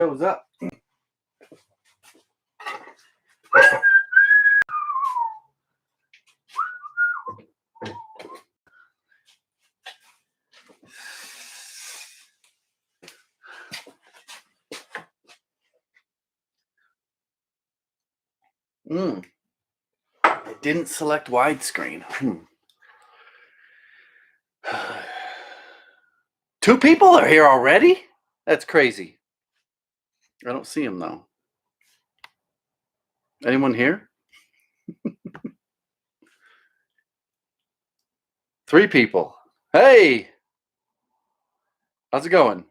Shows up. It didn't select widescreen. 2 people are here already? That's crazy. I don't see them though. Anyone here? 3 people. Hey! How's it going?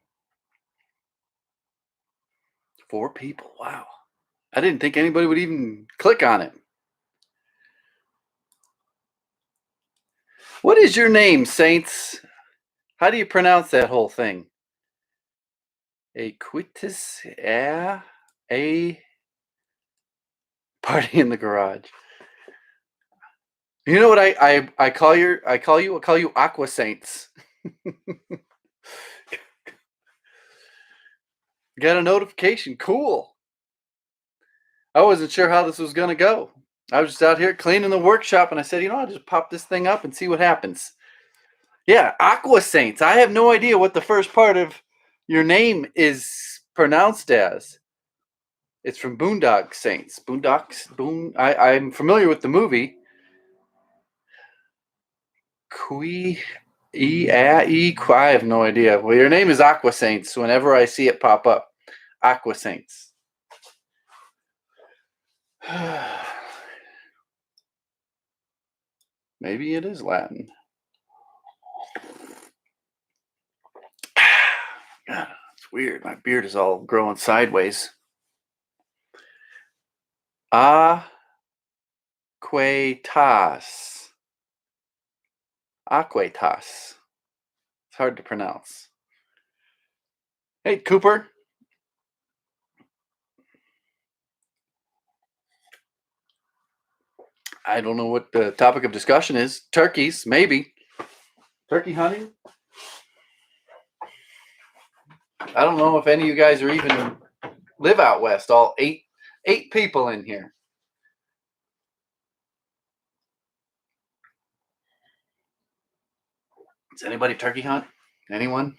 4 people. Wow. I didn't think anybody would even click on it. What is your name, Saints? How do you pronounce that whole thing? Equitus a party in the garage. You know what I call you? I call you Aqua Saints. Got a notification. Cool. I wasn't sure how this was going to go. I was just out here cleaning the workshop, and I said, I'll just pop this thing up and see what happens. Yeah, Aqua Saints. I have no idea what the first part of your name is pronounced as. It's from Boondock Saints. I'm familiar with the movie. I have no idea. Well, your name is Aqua Saints whenever I see it pop up. Aqua Saints. Maybe it is Latin. God, it's weird. My beard is all growing sideways. Aquetas. Aquetas. It's hard to pronounce. Hey, Cooper. I don't know what the topic of discussion is. Turkeys, maybe. Turkey hunting? I don't know if any of you guys are even live out west. All eight people in here. Does anybody turkey hunt? Anyone?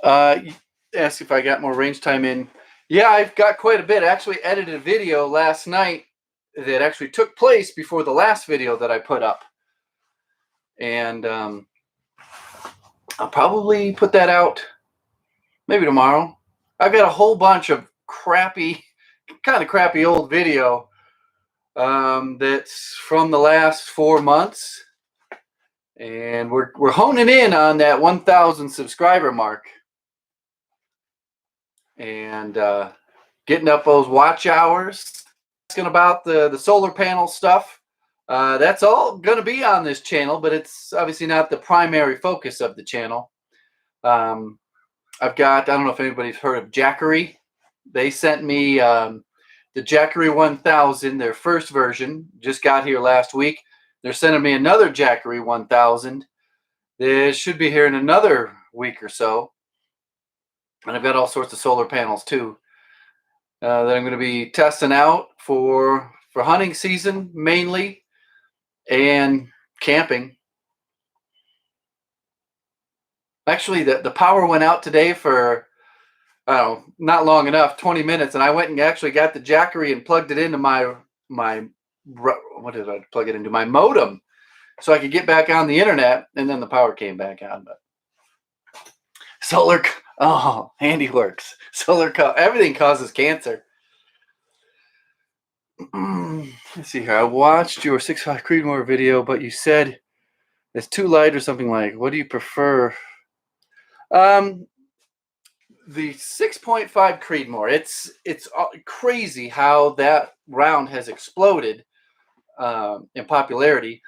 Ask if I got more range time in. Yeah, I've got quite a bit. I actually edited a video last night that actually took place before the last video that I put up. And I'll probably put that out maybe tomorrow. I've got a whole bunch of crappy old video that's from the last 4 months. And we're honing in on that 1,000 subscriber mark. And getting up those watch hours, asking about the solar panel stuff. That's all going to be on this channel, but it's obviously not the primary focus of the channel. I don't know if anybody's heard of Archery. They sent me the Archery 1000, their first version, just got here last week. They're sending me another Archery 1000. This should be here in another week or so. And I've got all sorts of solar panels too that I'm going to be testing out for hunting season mainly and camping. Actually, the power went out today for, I don't know, not long enough, 20 minutes, and I went and actually got the Archery and plugged it into my what did I plug it into? My modem, so I could get back on the internet, and then the power came back on. But solar, handiworks. Everything causes cancer. Let's see here. I watched your 6.5 Creedmoor video, but you said it's too light or something like. What do you prefer? The 6.5 Creedmoor. It's crazy how that round has exploded in popularity.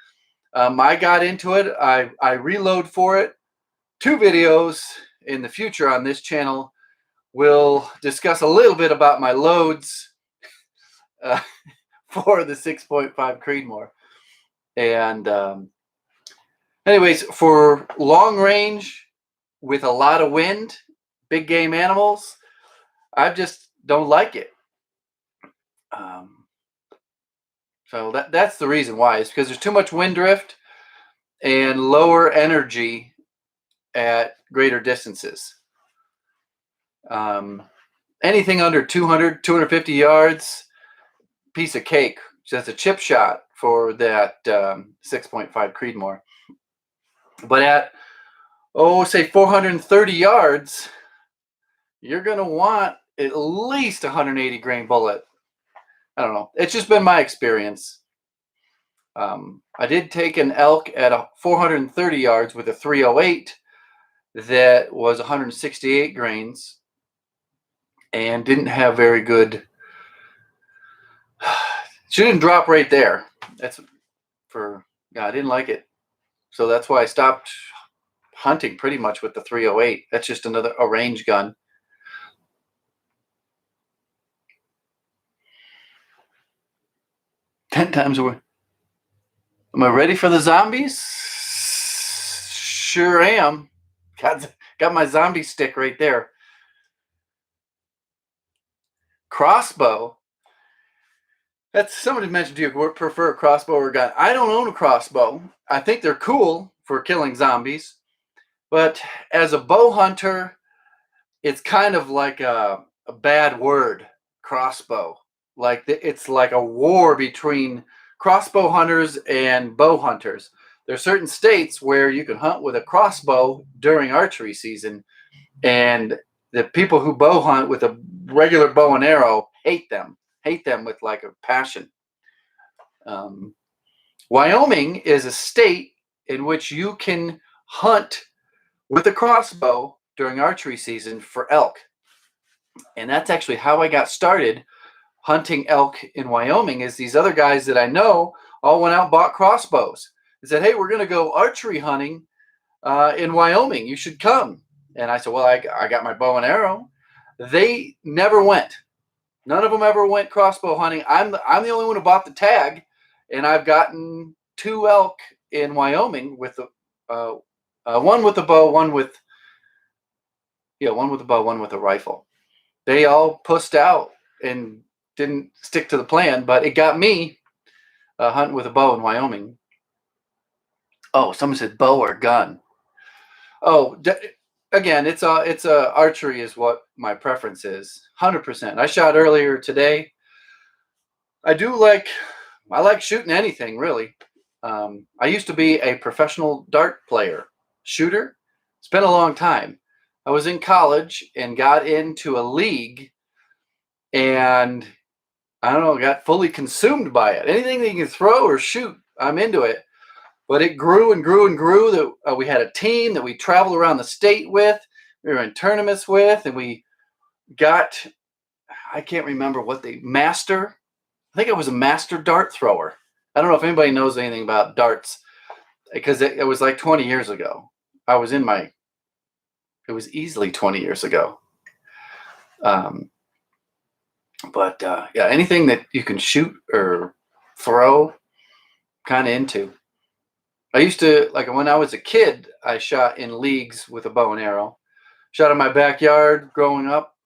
I got into it. I reload for it. 2 videos in the future on this channel will discuss a little bit about my loads for the 6.5 Creedmoor. And anyways, for long range, with a lot of wind, big game animals, I just don't like it. So that's the reason why. Is because there's too much wind drift and lower energy at greater distances. Anything under 200, 250 yards, piece of cake. Just a chip shot for that 6.5 Creedmoor. But at, say 430 yards, you're going to want at least 180 grain bullet. I don't know. It's just been my experience. I did take an elk at 430 yards with a 308 that was 168 grains and didn't have very good. She didn't drop right there. I didn't like it. So that's why I stopped hunting pretty much with the 308. That's just a range gun. Ten times away. Am I ready for the zombies? Sure am. Got my zombie stick right there. Crossbow. That's somebody mentioned to you prefer a crossbow or a gun. I don't own a crossbow. I think they're cool for killing zombies, but as a bow hunter, it's kind of like a bad word, crossbow. Like it's like a war between crossbow hunters and bow hunters. There are certain states where you can hunt with a crossbow during archery season, and the people who bow hunt with a regular bow and arrow hate them with like a passion. Wyoming is a state in which you can hunt with a crossbow during archery season for elk. And that's actually how I got started hunting elk in Wyoming. Is these other guys that I know all went out and bought crossbows and said, hey, we're going to go archery hunting in Wyoming. You should come. And I said, well, I got my bow and arrow. They never went. None of them ever went crossbow hunting. I'm the only one who bought the tag, and I've gotten 2 elk in Wyoming with one with a bow, one with a bow, one with a rifle. They all pussed out and didn't stick to the plan, but it got me hunting with a bow in Wyoming. Oh, someone said bow or gun. Oh, again, it's archery is what my preference is. 100%. I shot earlier today. I like shooting anything really. I used to be a professional dart player, shooter. It's been a long time. I was in college and got into a league, and I don't know, got fully consumed by it. Anything that you can throw or shoot, I'm into it. But it grew and grew and grew. That we had a team that we traveled around the state with. We were in tournaments with, and we got, I can't remember what master. I think I was a master dart thrower. I don't know if anybody knows anything about darts, because it was like 20 years ago. It was easily 20 years ago. But anything that you can shoot or throw, kind of into. I used to, like when I was a kid, I shot in leagues with a bow and arrow. Shot in my backyard growing up,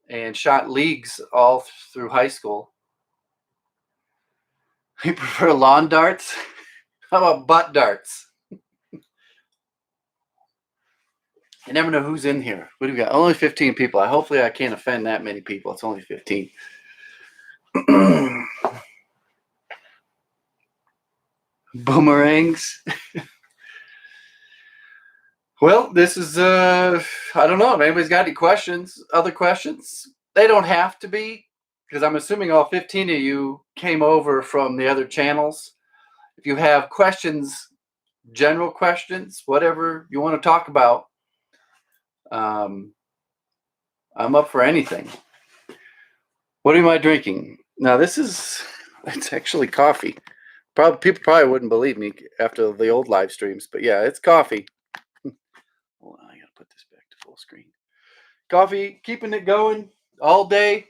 and shot leagues all through high school. You prefer lawn darts? How about butt darts? I never know who's in here. What do we got? Only 15 people. Hopefully I can't offend that many people. It's only 15. Boomerangs. Well, this is I don't know if anybody's got any questions, other questions. They don't have to be, because I'm assuming all 15 of you came over from the other channels. If you have questions, general questions, whatever you want to talk about, I'm up for anything. What am I drinking? Now it's actually coffee. People probably wouldn't believe me after the old live streams, but yeah, it's coffee. Hold on, I gotta put this back to full screen. Coffee, keeping it going all day.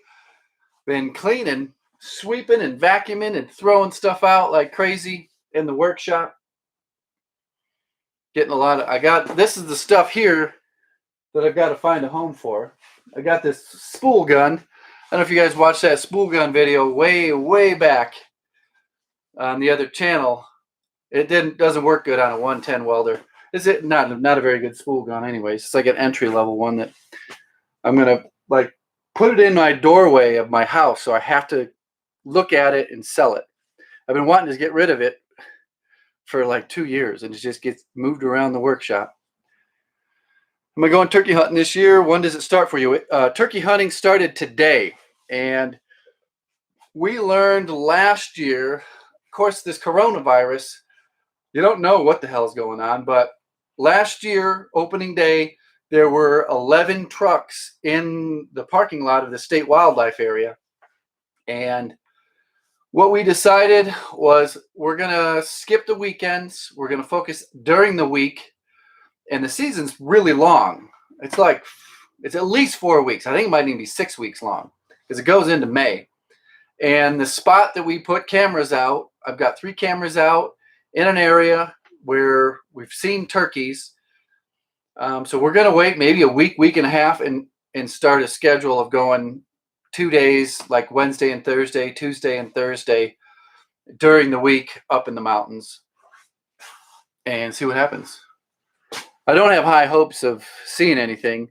Been cleaning, sweeping, and vacuuming and throwing stuff out like crazy in the workshop. getting a lot of, this is the stuff here that I've got to find a home for. I got this spool gun. I don't know if you guys watched that spool gun video way back on the other channel. It doesn't work good on a 110 welder. Is it not a very good spool gun anyways. It's like an entry level one that I'm gonna like put it in my doorway of my house, so I have to look at it and sell it. I've been wanting to get rid of it for like 2 years, and it just gets moved around the workshop. Am I going turkey hunting this year? When does it start for you? Turkey hunting started today, and we learned last year, of course, this coronavirus, you don't know what the hell's going on, but last year, opening day, there were 11 trucks in the parking lot of the state wildlife area. And what we decided was we're going to skip the weekends. We're going to focus during the week. And the season's really long. It's at least 4 weeks. I think it might even be 6 weeks long because it goes into May. And the spot that we put cameras out, I've got 3 cameras out in an area where we've seen turkeys. So we're going to wait maybe a week and a half and start a schedule of going 2 days, like Wednesday and Thursday, Tuesday and Thursday during the week up in the mountains and see what happens. I don't have high hopes of seeing anything.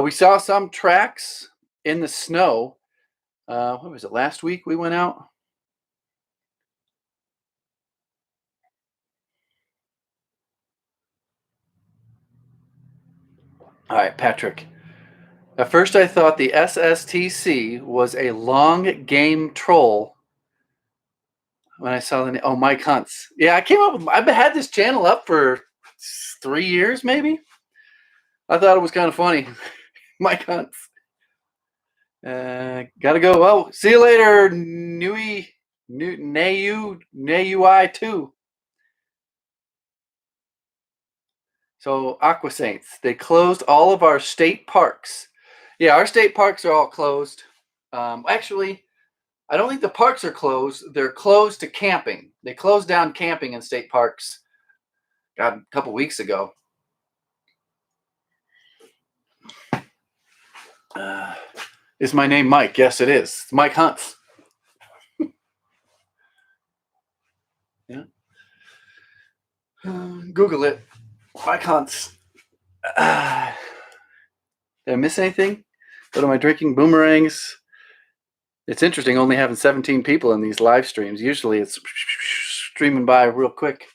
We saw some tracks in the snow. What was it, last week we went out? All right, Patrick. At first I thought the SSTC was a long game troll when I saw the name. Oh, Mike Hunts. Yeah, I've had this channel up for 3 years maybe. I thought it was kind of funny. Mike Hunts. Gotta go. Well, see you later, Nui 2. So Aqua Saints, they closed all of our state parks. Yeah, our state parks are all closed. Actually, I don't think the parks are closed. They're closed to camping. They closed down camping in state parks, God, a couple weeks ago. Is my name Mike? Yes, it is. It's Mike Hunts. Yeah. Google it. Mike Hunts. Did I miss anything? What am I drinking? Boomerangs. It's interesting only having 17 people in these live streams. Usually it's streaming by real quick.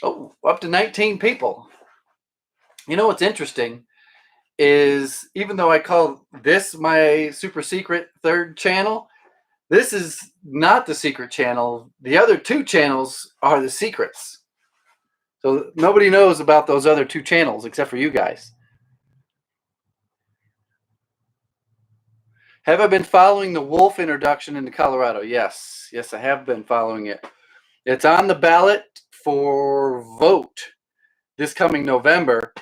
Oh, up to 19 people. You know what's interesting is even though I call this my super secret 3rd channel, this is not the secret channel. The other 2 channels are the secrets. So nobody knows about those other 2 channels except for you guys. Have I been following the wolf introduction into Colorado? Yes. Yes, I have been following it. It's on the ballot for vote this coming November.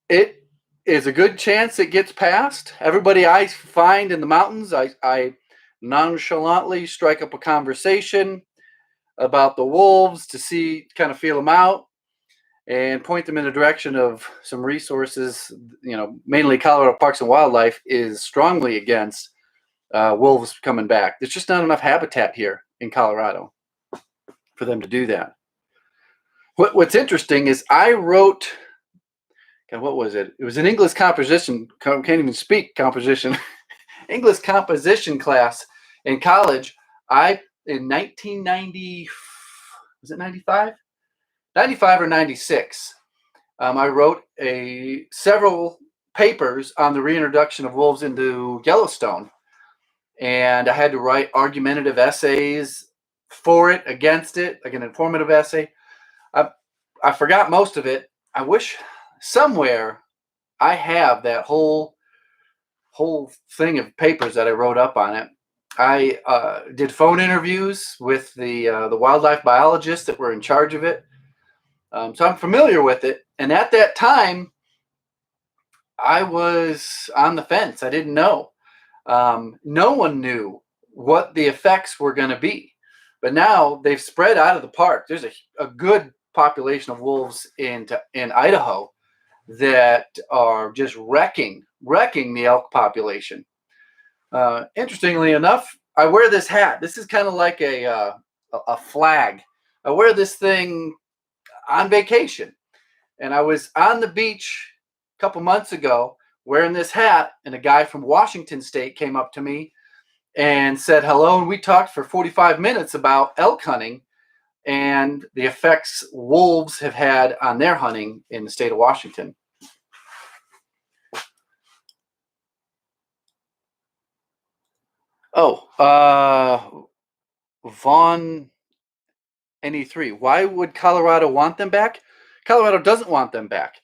It is a good chance it gets passed. Everybody I find in the mountains, I nonchalantly strike up a conversation about the wolves to kind of feel them out and point them in the direction of some resources. Mainly Colorado Parks and Wildlife is strongly against wolves coming back. There's just not enough habitat here in Colorado for them to do that. What's interesting is I wrote, God, what was it? It was an English composition, can't even speak composition, English composition class in college. In 1990, was it 95? 95 or 96. I wrote several papers on the reintroduction of wolves into Yellowstone. And I had to write argumentative essays for it, against it, like an informative essay. I forgot most of it. I wish somewhere I have that whole thing of papers that I wrote up on it. I did phone interviews with the wildlife biologists that were in charge of it. So I'm familiar with it. And at that time, I was on the fence. I didn't know. No one knew what the effects were going to be. But now they've spread out of the park. There's a good population of wolves in Idaho that are just wrecking the elk population. Interestingly enough, I wear this hat. This is kind of like a flag. I wear this thing on vacation, and I was on the beach a couple months ago wearing this hat, and a guy from Washington State came up to me and said hello, and we talked for 45 minutes about elk hunting and the effects wolves have had on their hunting in the state of Washington. Oh, Vaughn NE3. Why would Colorado want them back? Colorado doesn't want them back.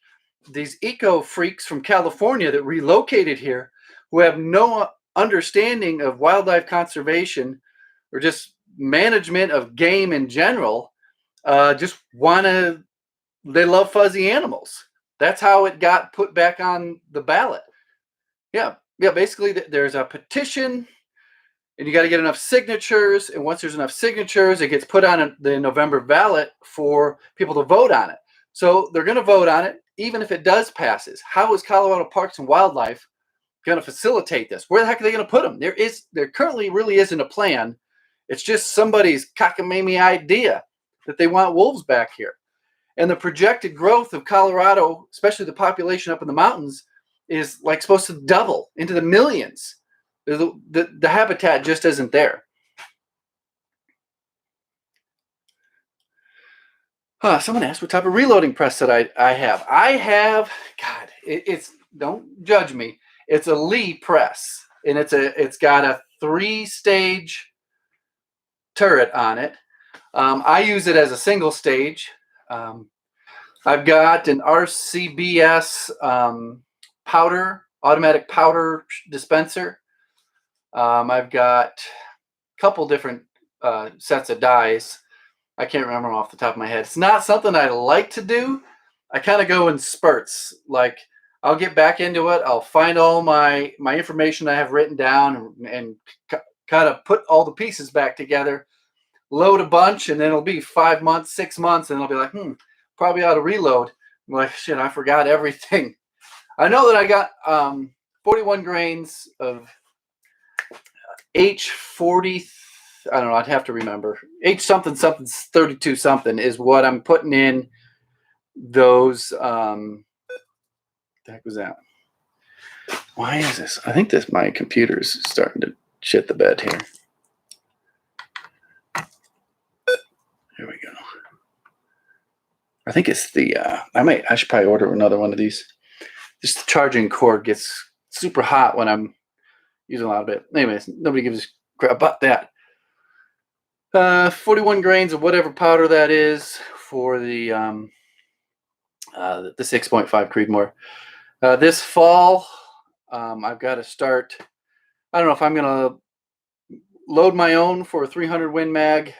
These eco freaks from California that relocated here, who have no understanding of wildlife conservation or just management of game in general, just they love fuzzy animals. That's how it got put back on the ballot. Yeah. Basically, there's a petition, and you got to get enough signatures. And once there's enough signatures, it gets put on the November ballot for people to vote on it. So they're going to vote on it, even if it does passes. How is Colorado Parks and Wildlife going to facilitate this? Where the heck are they going to put them? There currently really isn't a plan. It's just somebody's cockamamie idea that they want wolves back here. And the projected growth of Colorado, especially the population up in the mountains, is like supposed to double into the millions. The habitat just isn't there. Someone asked what type of reloading press that I have. I have, God, it's don't judge me. It's a Lee press, and it's got a 3-stage turret on it. I use it as a single stage. I've got an RCBS automatic powder dispenser. I've got a couple different sets of dies. I can't remember them off the top of my head. It's not something I like to do. I kind of go in spurts. Like, I'll get back into it. I'll find all my information I have written down and kind of put all the pieces back together, load a bunch, and then it'll be 5 months, 6 months, and I'll be like, probably ought to reload. I'm like, shit, I forgot everything. I know that I got 41 grains of H40. I don't know. I'd have to remember. H something 32 something is what I'm putting in those. The heck was that? Why is this? I think my computer is starting to shit the bed here. Here we go. I think it's the. I should probably order another one of these. Just the charging cord gets super hot when I'm using a lot of it. Anyways, nobody gives a crap about that. 41 grains of whatever powder that is for the 6.5 Creedmoor. This fall, I've got to start. I don't know if I'm going to load my own for a 300 Win Mag.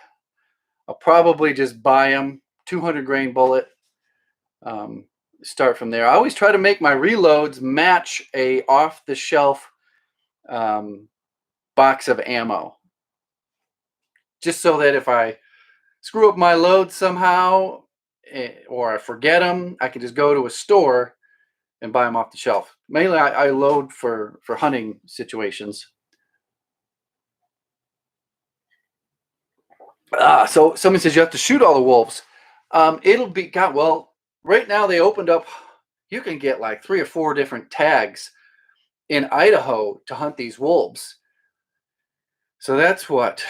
I'll probably just buy them, 200 grain bullet. Start from there. I always try to make my reloads match a off-the-shelf box of ammo. Just so that if I screw up my load somehow or I forget them, I can just go to a store and buy them off the shelf. Mainly I load for hunting situations. So somebody says you have to shoot all the wolves. It'll be, God, well, right now they opened up, you can get like 3 or 4 different tags in Idaho to hunt these wolves. So that's what,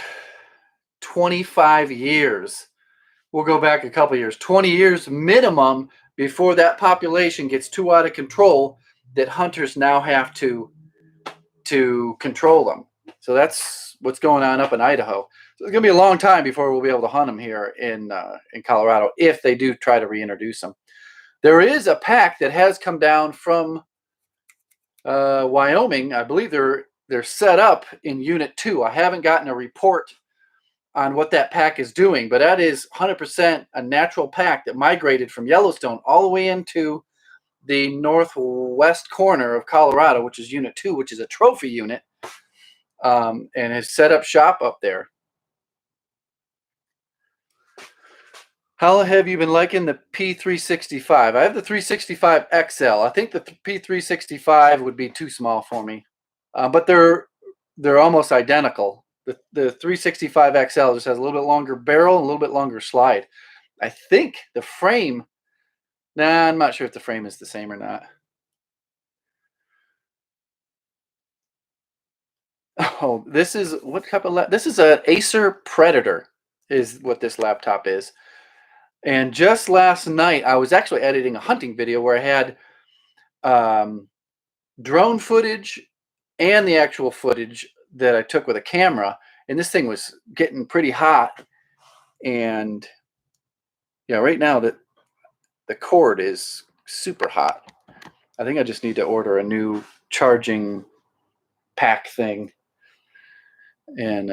25 years. We'll go back a couple years, 20 years minimum before that population gets too out of control that hunters now have to control them. So that's what's going on up in Idaho. So it's going to be a long time before we'll be able to hunt them here in Colorado if they do try to reintroduce them. There is a pack that has come down from Wyoming. I believe they're set up in Unit 2. I haven't gotten a report on what that pack is doing, but that is 100% a natural pack that migrated from Yellowstone all the way into the northwest corner of Colorado, which is Unit 2, which is a trophy unit, and has set up shop up there. How have you been liking the P365? I have the 365 XL. I think the P365 would be too small for me, but they're almost identical. The 365 XL just has a little bit longer barrel and a little bit longer slide. I think the frame. Nah, I'm not sure if the frame is the same or not. Oh, this is what type of this is an Acer Predator, is what this laptop is. And just last night, I was actually editing a hunting video where I had um, drone footage and the actual footage that I took with a camera. And this thing was getting pretty hot. And yeah, right now the cord is super hot. I think I just need to order a new charging pack thing, and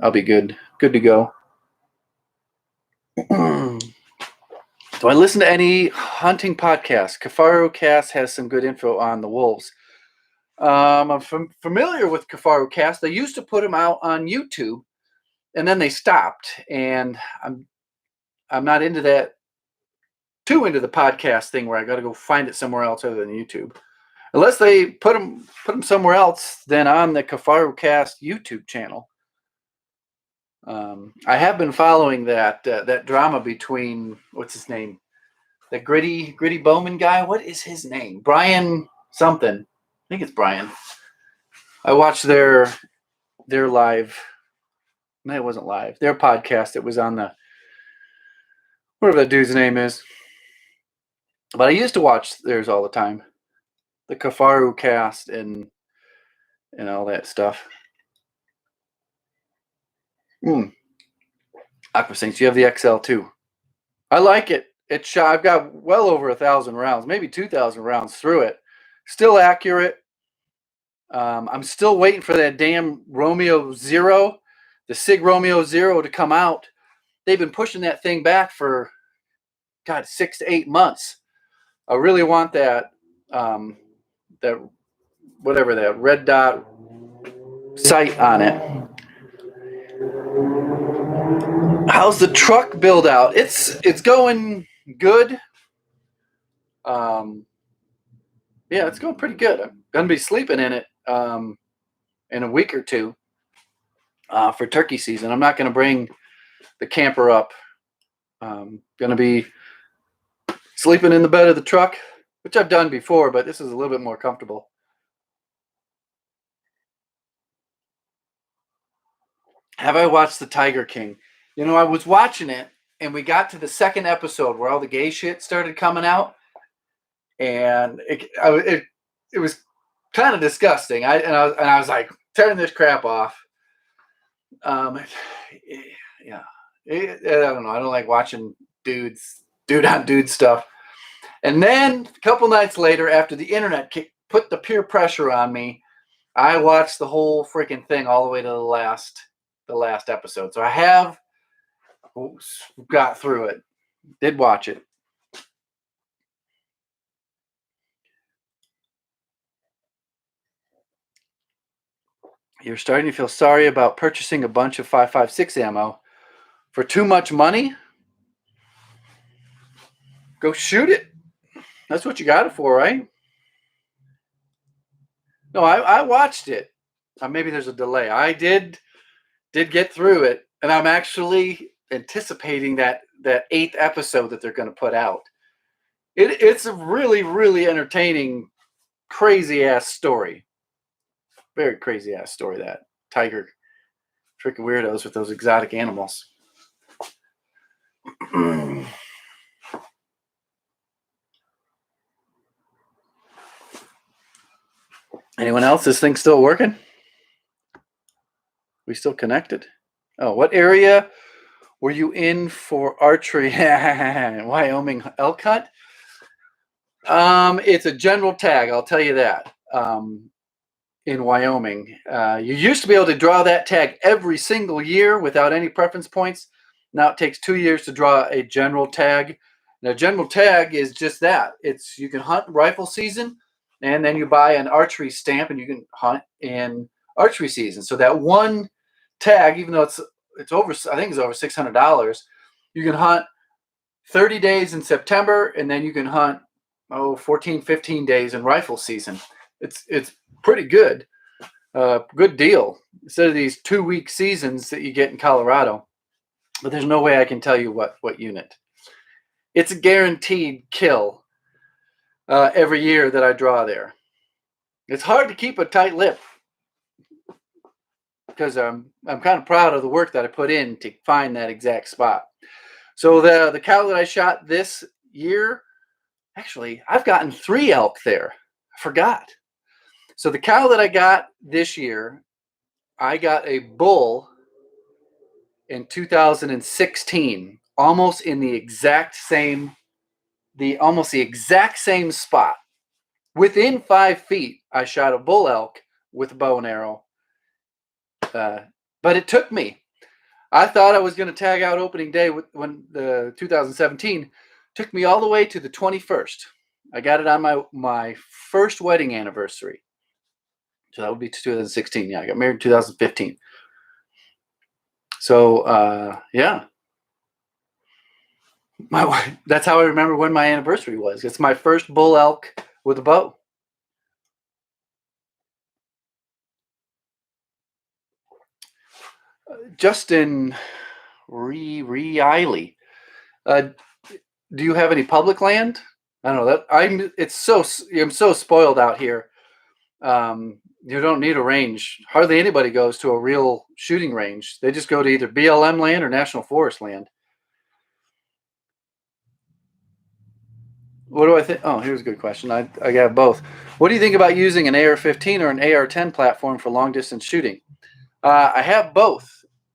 I'll be good to go. Do I listen to any hunting podcasts? Cast has some good info on the wolves. I'm familiar with Cast. They used to put them out on YouTube, and then they stopped. And I'm not into that. Too into the podcast thing where I got to go find it somewhere else other than YouTube. Unless they put them somewhere else than on the Cast YouTube channel. I have been following that drama between, what's his name, the gritty Bowman guy. What is his name? Brian something. I think it's Brian. I watched their live. No, it wasn't live. Their podcast. It was on the whatever that dude's name is. But I used to watch theirs all the time. The Kafaru cast and all that stuff. Aqua Saints, you have the XL too. I like it. It's shot. I've got well over 1,000 rounds, maybe 2,000 rounds through it. Still accurate. I'm still waiting for that damn Romeo Zero, the Sig Romeo Zero, to come out. They've been pushing that thing back for 6 to 8 months. I really want that that whatever that red dot sight on it. How's the truck build out? It's going good. Yeah, it's going pretty good. I'm gonna be sleeping in it in a week or two for turkey season. I'm not gonna bring the camper up. Gonna be sleeping in the bed of the truck, which I've done before, but this is a little bit more comfortable. Have I watched The Tiger King? You know, I was watching it, and we got to the second episode where all the gay shit started coming out, and it was kind of disgusting. I was like, turn this crap off. Yeah, I don't know. I don't like watching dude on dude stuff. And then a couple nights later, after the internet put the peer pressure on me, I watched the whole freaking thing all the way to the last episode. So I have got through it. Did watch it. You're starting to feel sorry about purchasing a bunch of 5.56 ammo for too much money? Go shoot it. That's what you got it for, right? No, I watched it. Maybe there's a delay. I did get through it, and I'm actually anticipating that 8th episode that they're going to put out. It's a really, really entertaining, crazy ass story. Very crazy ass story, that tiger freaking weirdos with those exotic animals. Anyone else? This thing's still working? We still connected? Oh, what area were you in for archery? Wyoming elk hunt? It's a general tag, I'll tell you that. In Wyoming, you used to be able to draw that tag every single year without any preference points. Now it takes 2 years to draw a general tag. Now, general tag is just that. You can hunt rifle season, and then you buy an archery stamp, and you can hunt in archery season. So that one tag, even though it's over, I think it's over $600, you can hunt 30 days in September, and then you can hunt 14, 15 days in rifle season. It's pretty good. Good deal instead of these 2-week seasons that you get in Colorado. But there's no way I can tell you what unit. It's a guaranteed kill every year that I draw there. It's hard to keep a tight lip because I'm kind of proud of the work that I put in to find that exact spot. So the cow that I shot this year, actually, I've gotten 3 elk there. I forgot. So the cow that I got this year, I got a bull in 2016, almost the exact same spot. Within 5 feet, I shot a bull elk with a bow and arrow. But it took me. I thought I was going to tag out opening day when the 2017 took me all the way to the 21st. I got it on my first wedding anniversary. So that would be 2016. Yeah, I got married in 2015. So yeah. That's how I remember when my anniversary was. It's my first bull elk with a bow. Justin Reilly, do you have any public land? I don't know that I'm so spoiled out here. You don't need a range. Hardly anybody goes to a real shooting range. They just go to either BLM land or National Forest land. What do I think? Oh, here's a good question. I got both. What do you think about using an AR-15 or an AR-10 platform for long distance shooting? I have both.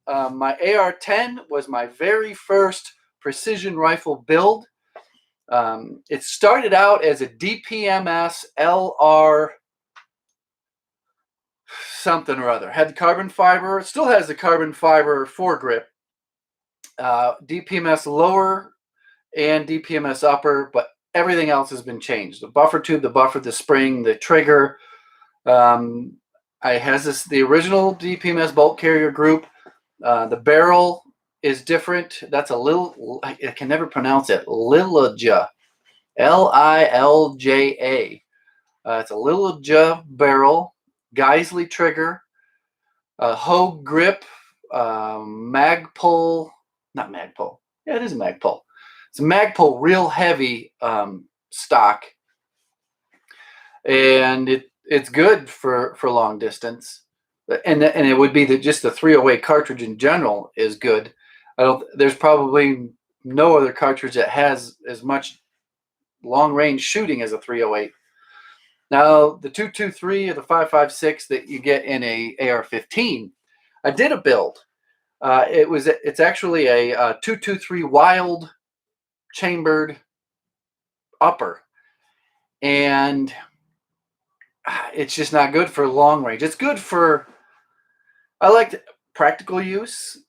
My AR-10 was my very first precision rifle build. It started out as a DPMS LR something or other. Had the carbon fiber. It still has the carbon fiber foregrip. DPMS lower and DPMS upper, but everything else has been changed. The buffer tube, the buffer, the spring, the trigger. I has the original DPMS bolt carrier group. The barrel is different. That's a little, I can never pronounce it. Lilja. Lilja. It's a Lilja barrel, Geisley trigger, Hogue grip, Magpul, not Magpul. Yeah, it is a Magpul. It's a Magpul real heavy stock. And it's good for long distance. And it would be that just the 308 cartridge in general is good. There's probably no other cartridge that has as much long range shooting as a 308. Now the 223 or the 5.56 that you get in a AR-15, I did a build. It's actually a 223 wild chambered upper, and it's just not good for long range. It's good for, I like practical use,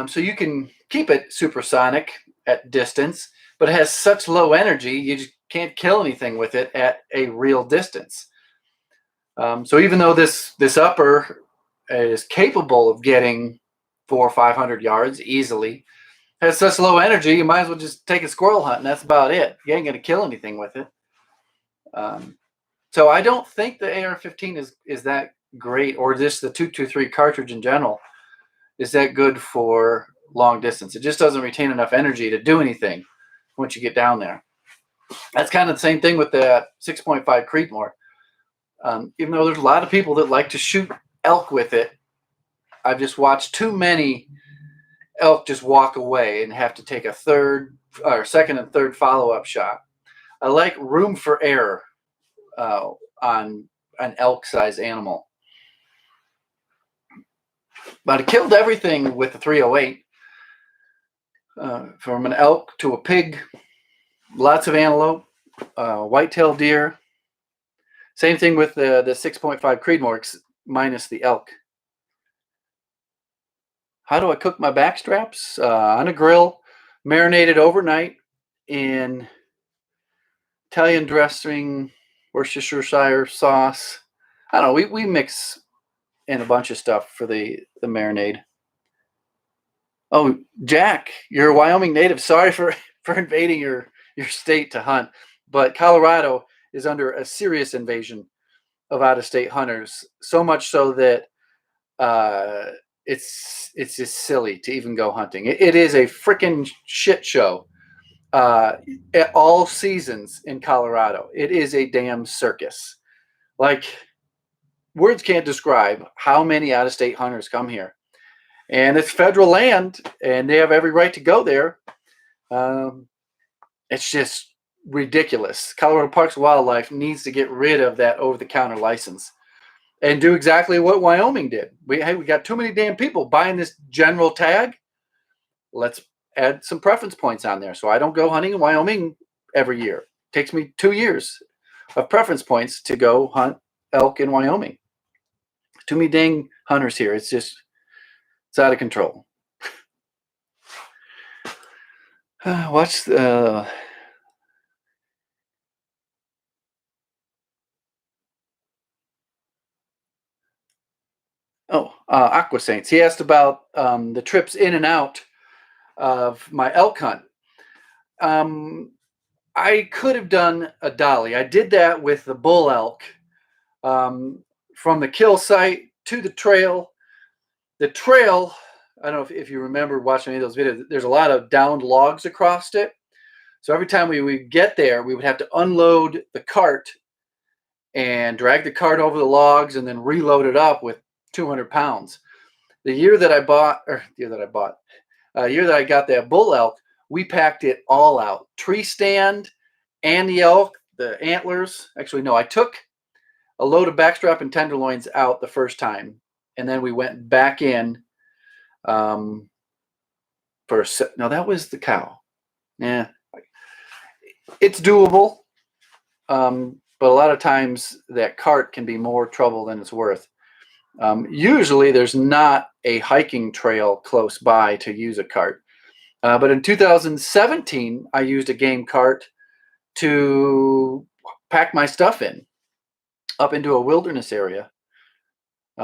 so you can keep it supersonic at distance, but it has such low energy, you just can't kill anything with it at a real distance. So even though this upper is capable of getting 400 or 500 yards easily, has such low energy, you might as well just take a squirrel hunt, and that's about it. You ain't going to kill anything with it. So I don't think the AR-15 is that great, or just the 223 cartridge in general is that good for long distance. It just doesn't retain enough energy to do anything once you get down there. That's kind of the same thing with the 6.5 Creedmoor. Even though there's a lot of people that like to shoot elk with it, I've just watched too many elk just walk away and have to take a second and third follow-up shot. I like room for error on an elk-sized animal. But I killed everything with the 308, from an elk to a pig, lots of antelope, whitetail deer. Same thing with the 6.5 Creedmoor minus the elk. How do I cook my back straps? On a grill, marinated overnight in Italian dressing, Worcestershire sauce. I don't know. We mix in a bunch of stuff for the marinade. Oh, Jack, you're a Wyoming native. Sorry for for invading your state to hunt. But Colorado is under a serious invasion of out-of-state hunters, so much so that uh, it's just silly to even go hunting. It is a freaking shit show at all seasons in Colorado. It is a damn circus. Like, words can't describe how many out-of-state hunters come here. And it's federal land, and they have every right to go there. It's just ridiculous. Colorado Parks and Wildlife needs to get rid of that over-the-counter license and do exactly what Wyoming did. We got too many damn people buying this general tag. Let's add some preference points on there, so I don't go hunting in Wyoming every year. It takes me 2 years of preference points to go hunt elk in Wyoming. Too many dang hunters here. It's out of control. Watch the Aqua Saints. He asked about the trips in and out of my elk hunt. I could have done a dolly. I did that with the bull elk from the kill site to the trail. The trail, I don't know if you remember watching any of those videos, there's a lot of downed logs across it. So every time we would get there, we would have to unload the cart and drag the cart over the logs and then reload it up with 200 pounds. The year that I got that bull elk, we packed it all out. Tree stand and the elk, the antlers. Actually, no, I took a load of backstrap and tenderloins out the first time. And then we went back in no, that was the cow. Yeah. It's doable. But a lot of times that cart can be more trouble than it's worth. Usually there's not a hiking trail close by to use a cart. But in 2017, I used a game cart to pack my stuff in up into a wilderness area.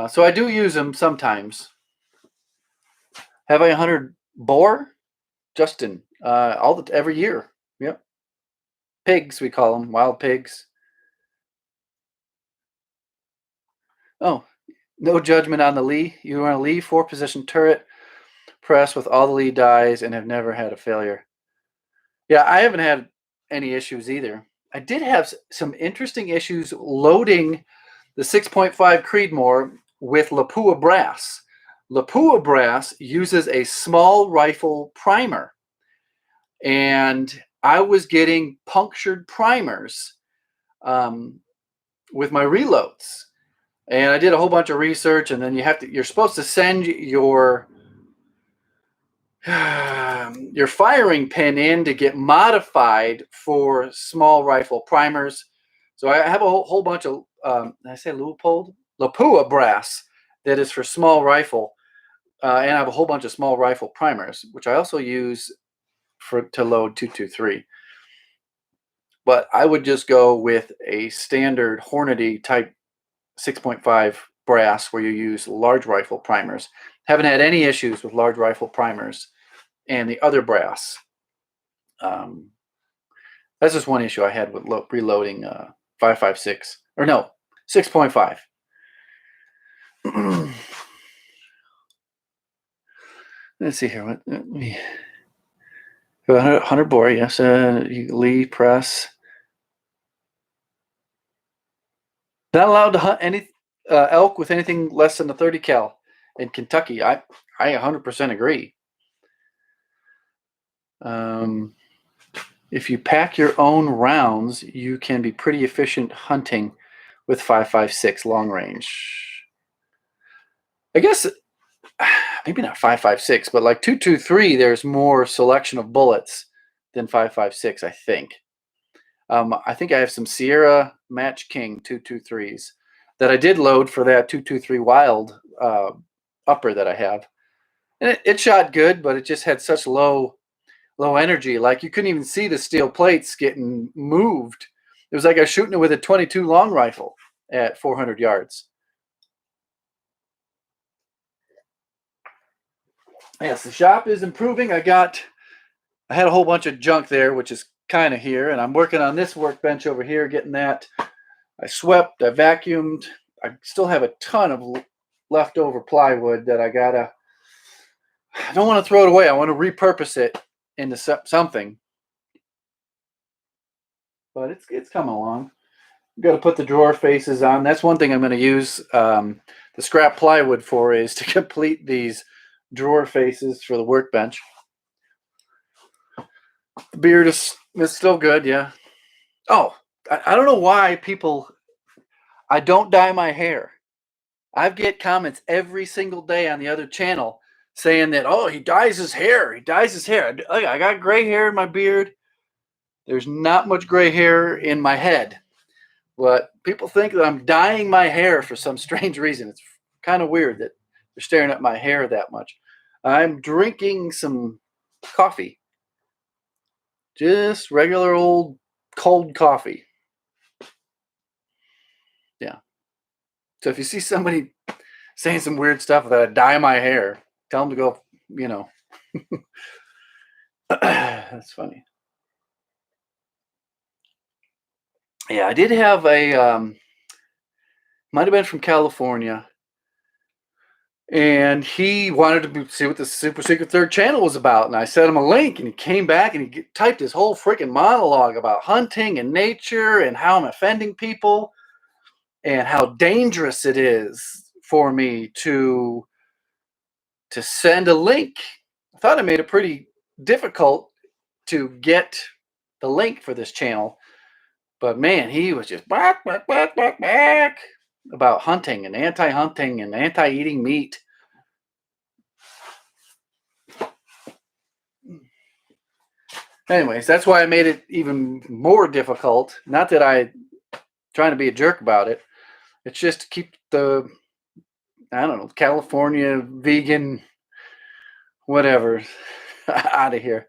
So I do use them sometimes. Have I hunted boar? Justin, every year. Yep. Pigs, we call them, wild pigs. Oh, no judgment on the Lee. You run a Lee 4-position turret press with all the Lee dies and have never had a failure. Yeah, I haven't had any issues either. I did have some interesting issues loading the 6.5 Creedmoor with Lapua brass. Lapua brass uses a small rifle primer, and I was getting punctured primers with my reloads. And I did a whole bunch of research, and then you're supposed to send your firing pin in to get modified for small rifle primers. So I have a whole bunch of did I say Lapua brass that is for small rifle, and I have a whole bunch of small rifle primers, which I also use to load 223. But I would just go with a standard Hornady type 6.5 brass where you use large rifle primers. Haven't had any issues with large rifle primers and the other brass. That's just one issue I had with reloading 5.56 or no 6.5. Let's see here. 100 bore, yes. Lee press. Not allowed to hunt any elk with anything less than a 30 cal in Kentucky. I 100% agree. If you pack your own rounds, you can be pretty efficient hunting with 5.56 long range. I guess maybe not 5.56, but like 223, there's more selection of bullets than 5.56, I think. I think I have some Sierra Match King 223s that I did load for that 223 Wild upper that I have. And it shot good, but it just had such low energy. Like you couldn't even see the steel plates getting moved. It was like I was shooting it with a 22 long rifle at 400 yards. Yes, the shop is improving. I I had a whole bunch of junk there, which is kind of here, and I'm working on this workbench over here, getting that. I swept, I vacuumed. I still have a ton of leftover plywood that I don't want to throw it away. I want to repurpose it into something. But it's coming along. Got to put the drawer faces on. That's one thing I'm going to use the scrap plywood for, is to complete these drawer faces for the workbench. The beard is still good, yeah. Oh, I don't know why I don't dye my hair. I get comments every single day on the other channel saying that, oh, he dyes his hair. He dyes his hair. I got gray hair in my beard. There's not much gray hair in my head. But people think that I'm dyeing my hair for some strange reason. It's kind of weird that they're staring at my hair that much. I'm drinking some coffee. Just regular old cold coffee. Yeah. So if you see somebody saying some weird stuff that I dye my hair, tell them to go, That's funny. Yeah, I did have might have been from California, and he wanted to see what the super secret third channel was about, and I sent him a link, and he came back and he typed his whole freaking monologue about hunting and nature and how I'm offending people and how dangerous it is for me to send a link. I thought I made it pretty difficult to get the link for this channel, but man, he was just back about hunting and anti-hunting and anti-eating meat. Anyways, that's why I made it even more difficult. Not that I'm trying to be a jerk about it. It's just to keep the, I don't know, California vegan whatever out of here.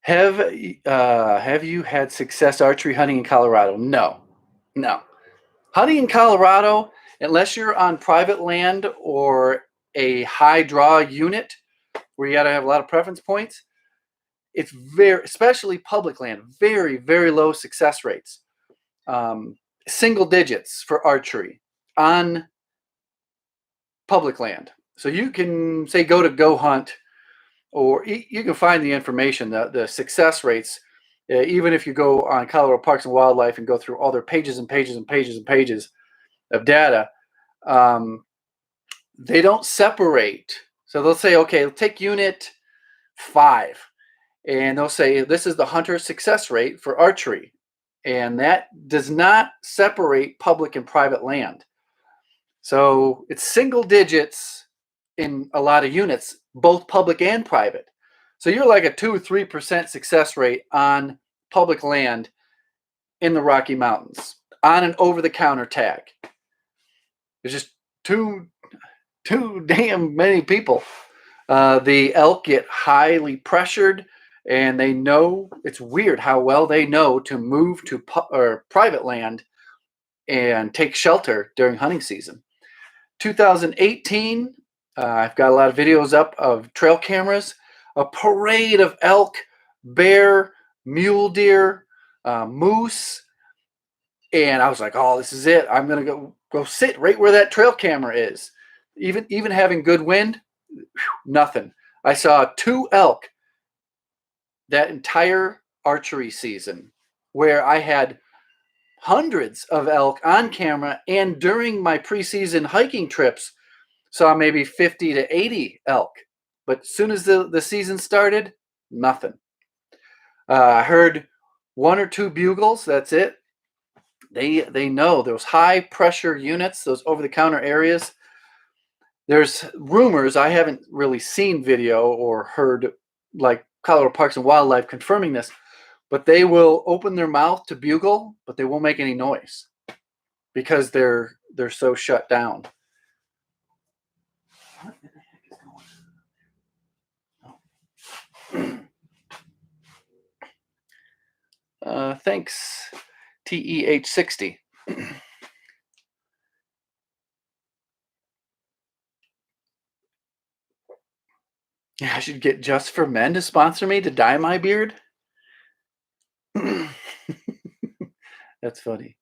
Have you had success archery hunting in Colorado? No. Hunting in Colorado, unless you're on private land or a high draw unit where you got to have a lot of preference points, it's especially public land, very, very low success rates. Single digits for archery on public land. So you can say go hunt, or you can find the information, the success rates, even if you go on Colorado Parks and Wildlife and go through all their pages and pages and pages and pages of data. They don't separate. So they'll say, okay, take unit 5, and they'll say this is the hunter success rate for archery, and that does not separate public and private land. So it's single digits in a lot of units, both public and private. So you're like a 2 or 3% success rate on public land in the Rocky Mountains on an over-the-counter tag. There's just too damn many people. The elk get highly pressured, and they know, it's weird how well they know to move to private land and take shelter during hunting season. 2018, I've got a lot of videos up of trail cameras, a parade of elk, bear, mule deer, moose, and I was like, oh, this is it. I'm gonna go sit right where that trail camera is. Even having good wind, nothing. I saw 2 elk that entire archery season, where I had hundreds of elk on camera, and during my preseason hiking trips saw maybe 50 to 80 elk. But as soon as the season started, nothing. I heard 1 or 2 bugles. That's it. They know those high pressure units, those over-the-counter areas. There's rumors, I haven't really seen video or heard like Colorado Parks and Wildlife confirming this, but they will open their mouth to bugle, but they won't make any noise because they're so shut down. What the heck is going on? Thanks, TEH60. I should get Just for Men to sponsor me to dye my beard. That's funny.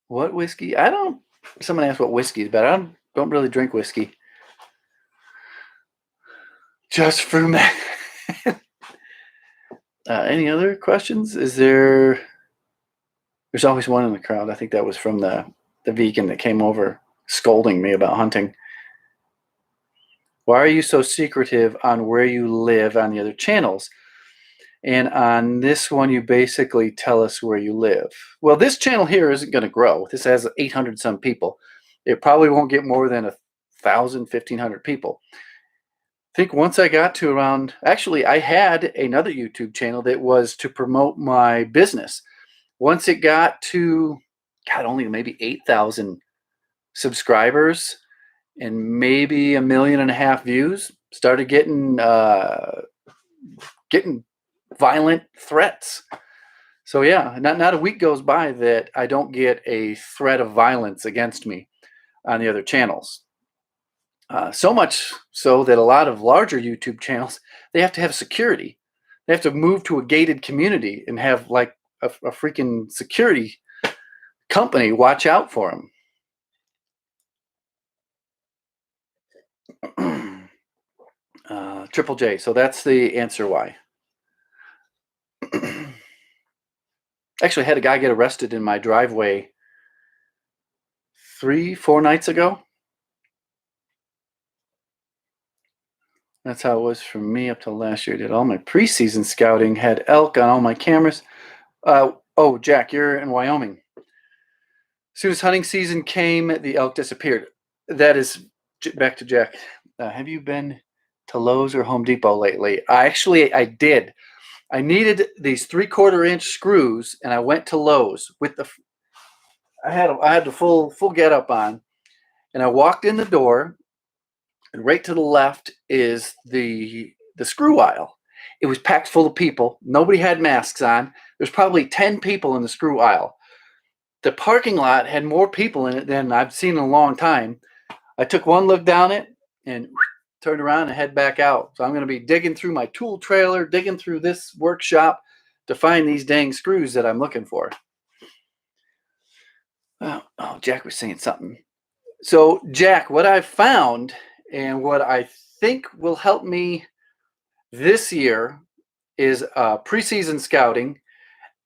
What whiskey? I don't. Someone asked what whiskey is, but I don't really drink whiskey. Just for Men. Any other questions? Is there? There's always one in the crowd. I think that was from the vegan that came over scolding me about hunting. Why are you so secretive on where you live on the other channels? And on this one, you basically tell us where you live. Well, this channel here isn't going to grow. This has 800 some people. It probably won't get more than 1,000, 1,500 people. I think once I got to around, actually, I had another YouTube channel that was to promote my business. Once it got to, God, only maybe 8,000 subscribers and maybe 1.5 million views, started getting violent threats. So yeah, not a week goes by that I don't get a threat of violence against me on the other channels. So much so that a lot of larger YouTube channels, they have to have security. They have to move to a gated community and have like a freaking security company watch out for them. Triple J. So that's the answer why. Actually, I had a guy get arrested in my driveway 3-4 nights ago. That's how it was for me up till last year. I did all my preseason scouting, had elk on all my cameras. Oh, Jack, you're in Wyoming. As soon as hunting season came, the elk disappeared. That is, back to Jack. Have you been to Lowe's or Home Depot lately? I did. I needed these 3/4 inch screws, and I went to Lowe's with the. I had the full get up on, and I walked in the door, and right to the left is the screw aisle. It was packed full of people. Nobody had masks on. There's probably 10 people in the screw aisle. The parking lot had more people in it than I've seen in a long time. I took one look down it and turned around and head back out. So I'm going to be digging through my tool trailer, digging through this workshop to find these dang screws that I'm looking for. Oh, Jack was saying something. So, Jack, what I've found and what I think will help me this year is preseason scouting.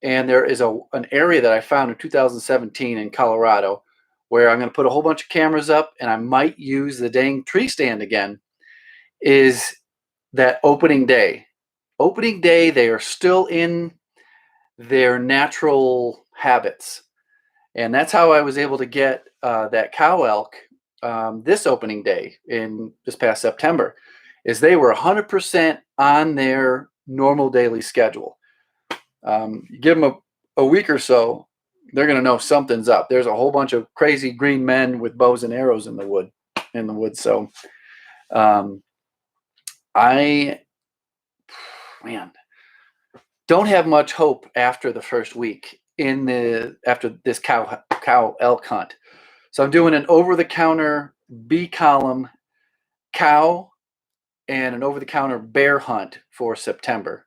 And there is an area that I found in 2017 in Colorado where I'm going to put a whole bunch of cameras up, and I might use the dang tree stand again, is that opening day. Opening day, they are still in their natural habits. And that's how I was able to get that cow elk this opening day in this past September, is they were 100% on their normal daily schedule. You give them a week or so, they're going to know something's up. There's a whole bunch of crazy green men with bows and arrows in the woods. So I don't have much hope after the first week after this cow elk hunt. So I'm doing an over-the-counter B column cow and an over-the-counter bear hunt for September.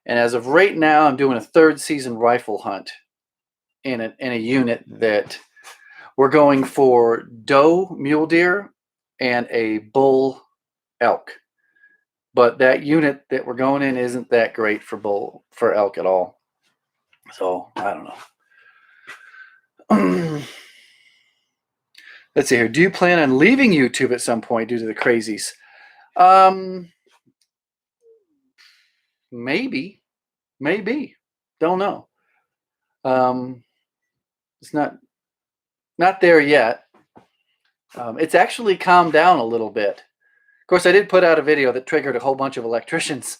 And as of right now, I'm doing a third season rifle hunt in a unit that we're going for doe mule deer and a bull elk. But that unit that we're going in isn't that great for elk at all. So I don't know. Let's see here. Do you plan on leaving YouTube at some point due to the crazies? Maybe. Don't know. It's not there yet. It's actually calmed down a little bit. Of course, I did put out a video that triggered a whole bunch of electricians.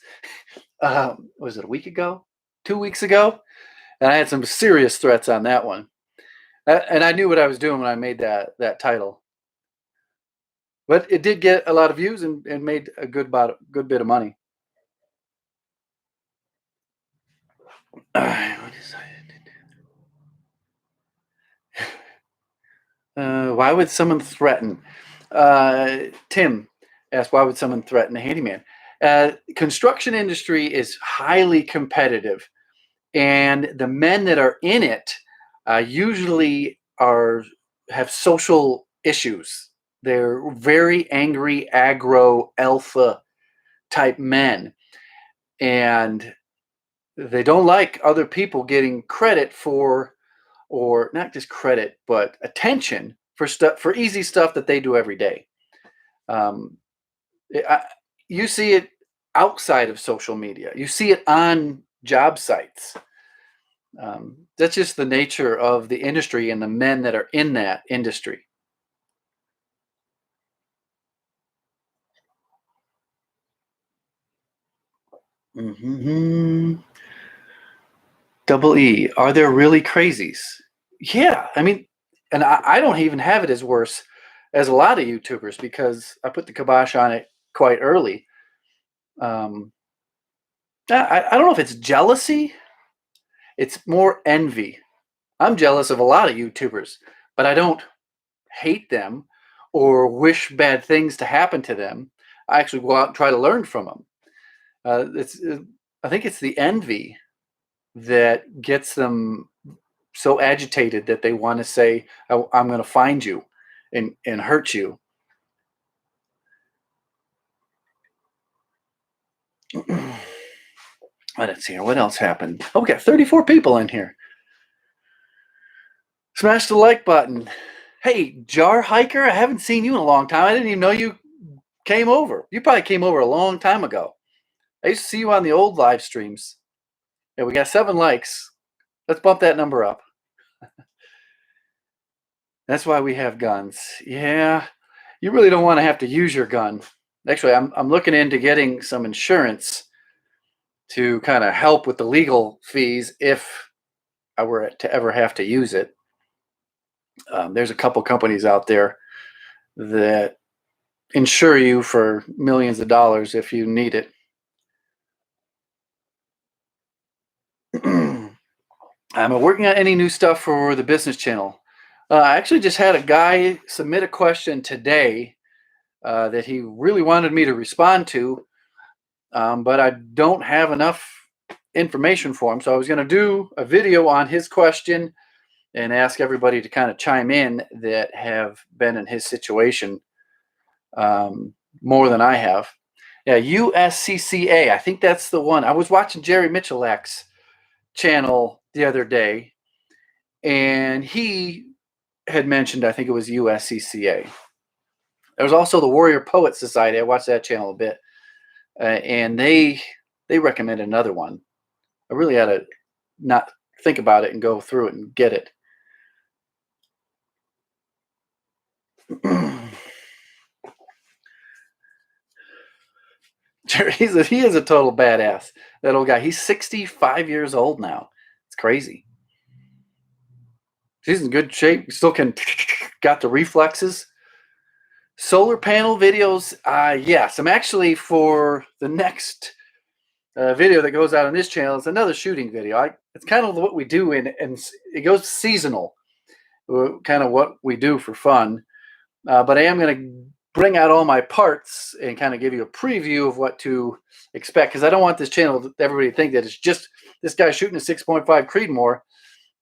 Was it a week ago? 2 weeks ago? And I had some serious threats on that one. And I knew what I was doing when I made that title. But it did get a lot of views and made a good bit of money. Why would someone threaten? Tim, Ask why would someone threaten a handyman? Construction industry is highly competitive, and the men that are in it usually are have social issues. They're very angry, aggro, alpha type men, and they don't like other people getting credit for, or not just credit, but attention for stuff, for easy stuff that they do every day. Um, you see it outside of social media. You see it on job sites. That's just the nature of the industry and the men that are in that industry. Mhm. Double E. Are there really crazies? Yeah. I mean, and I don't even have it as worse as a lot of YouTubers because I put the kibosh on it quite early. Um, I don't know if it's jealousy. It's more envy. I'm jealous of a lot of YouTubers, but I don't hate them or wish bad things to happen to them. I actually go out and try to learn from them. I think it's the envy that gets them so agitated that they want to say, I'm going to find you and hurt you." Let's see here. What else happened? Oh, we got 34 people in here. Smash the like button. Hey, Jar Hiker, I haven't seen you in a long time. I didn't even know you came over. You probably came over a long time ago. I used to see you on the old live streams. Yeah, we got 7 likes. Let's bump that number up. That's why we have guns. Yeah, you really don't want to have to use your gun. Actually, I'm looking into getting some insurance to kind of help with the legal fees if I were to ever have to use it. There's a couple companies out there that insure you for millions of dollars if you need it. I'm working on any new stuff for the business channel. I actually just had a guy submit a question today that he really wanted me to respond to, but I don't have enough information for him. So I was going to do a video on his question and ask everybody to kind of chime in that have been in his situation more than I have. Yeah, USCCA. I think that's the one. I was watching Jerry Michalak's channel the other day, and he had mentioned, I think it was USCCA. There was also the Warrior Poet Society. I watched that channel a bit, and they recommended another one. I really had to not think about it and go through it and get it. Jerry, he is a total badass. That old guy. He's 65 years old now. It's crazy. He's in good shape. Still can got the reflexes. Solar panel videos. Yes, I'm actually, for the next video that goes out on this channel, it's another shooting video. It's kind of what we do, and it goes seasonal. Kind of what we do for fun. But I am going to bring out all my parts and kind of give you a preview of what to expect, because I don't want this channel, everybody to think that it's just this guy shooting a 6.5 Creedmoor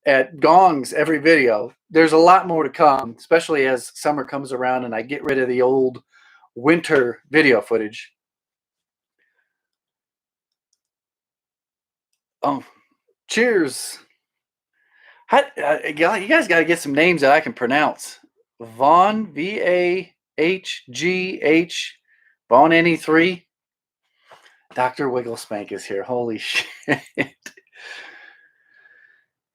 at gongs every video. There's a lot more to come, especially as summer comes around and I get rid of the old winter video footage. Oh, cheers. You guys got to get some names that I can pronounce. Vaughn, VAHGH, Vaughn any 3. Dr. Wigglespank is here. Holy shit.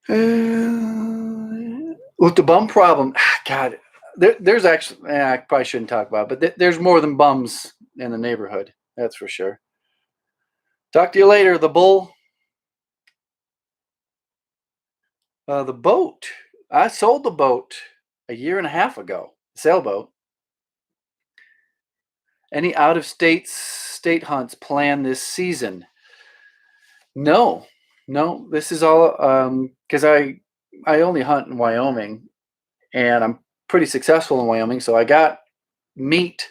With the bum problem, God, there's actually, I probably shouldn't talk about it, but there's more than bums in the neighborhood. That's for sure. Talk to you later, the bull. The boat. I sold the boat a year and a half ago. Sailboat. Any out of state hunts planned this season? No. This is all because I only hunt in Wyoming, and I'm pretty successful in Wyoming. So I got meat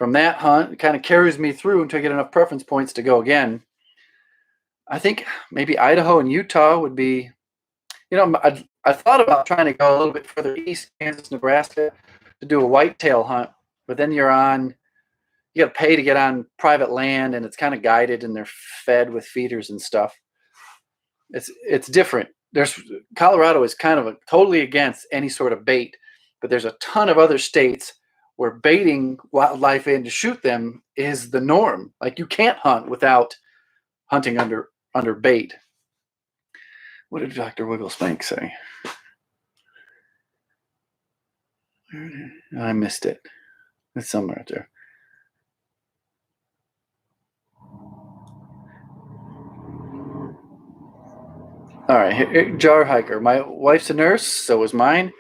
from that hunt, it kind of carries me through until I get enough preference points to go again. I think maybe Idaho and Utah would be, I thought about trying to go a little bit further east, Kansas, Nebraska, to do a whitetail hunt, but then you got to pay to get on private land, and it's kind of guided, and they're fed with feeders and stuff. It's different. Colorado is kind of totally against any sort of bait, but there's a ton of other states where baiting wildlife in to shoot them is the norm. Like, you can't hunt without hunting under bait. What did Dr. Wigglespank say? I missed it. It's somewhere out there. All right, Jar Hiker. My wife's a nurse, so is mine.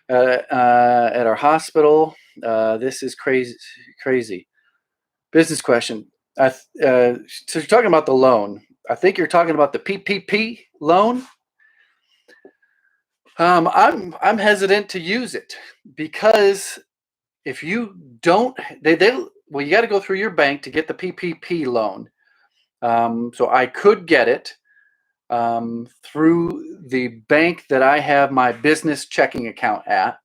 At our hospital. This is crazy. Business question. So you're talking about the loan. I think you're talking about the PPP loan. I'm hesitant to use it because if you don't, you got to go through your bank to get the PPP loan. So I could get it through the bank that I have my business checking account at.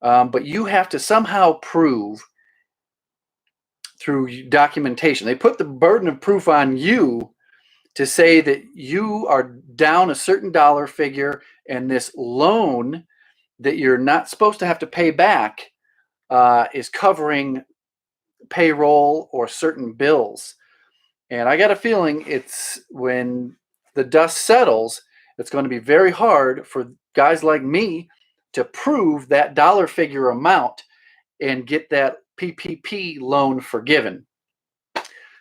But you have to somehow prove through documentation. They put the burden of proof on you to say that you are down a certain dollar figure, and this loan that you're not supposed to have to pay back is covering payroll or certain bills. And I got a feeling it's when the dust settles, it's going to be very hard for guys like me to prove that dollar figure amount and get that PPP loan forgiven.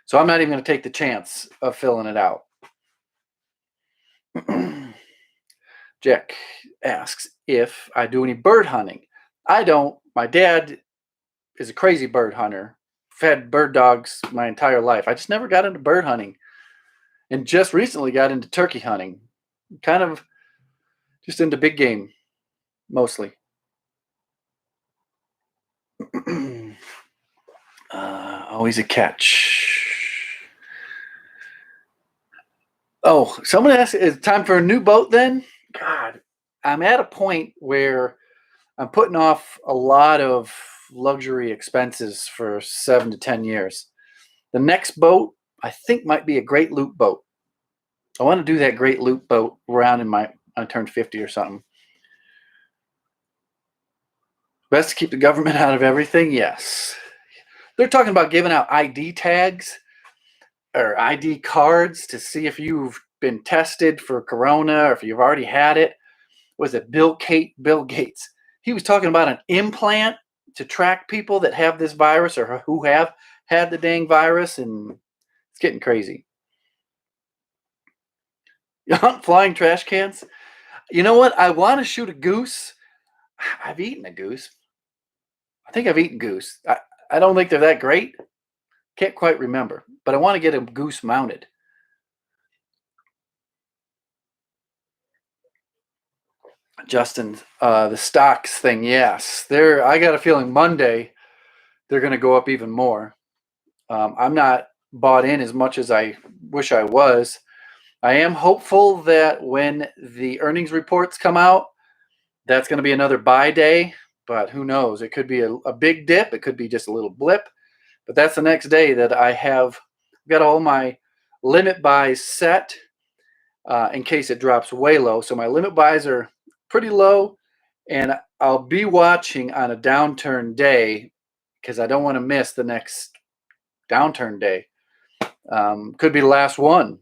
So I'm not even going to take the chance of filling it out. Jack asks if I do any bird hunting. I don't. My dad is a crazy bird hunter. Fed bird dogs my entire life. I just never got into bird hunting, and just recently got into turkey hunting. Kind of just into big game, mostly. Always a catch. Oh, someone asked, is it time for a new boat then? God, I'm at a point where I'm putting off a lot of luxury expenses for 7 to 10 years. The next boat, I think, might be a Great Loop boat. I want to do that Great Loop boat around I turned 50 or something. Best to keep the government out of everything? Yes. They're talking about giving out ID tags or ID cards to see if you've been tested for corona or if you've already had it. Was it Bill Gates? He was talking about an implant to track people that have this virus or who have had the dang virus, and it's getting crazy. You hunt flying trash cans? You know what? I want to shoot a goose. I've eaten a goose. I think I've eaten goose. I don't think they're that great. Can't quite remember, but I want to get a goose mounted. Justin, the stocks thing, yes. I got a feeling Monday they're going to go up even more. I'm not bought in as much as I wish I was. I am hopeful that when the earnings reports come out, that's going to be another buy day, but who knows? It could be a big dip. It could be just a little blip, but that's the next day that I have got all my limit buys set in case it drops way low. So my limit buys are pretty low, and I'll be watching on a downturn day because I don't want to miss the next downturn day. Could be the last one.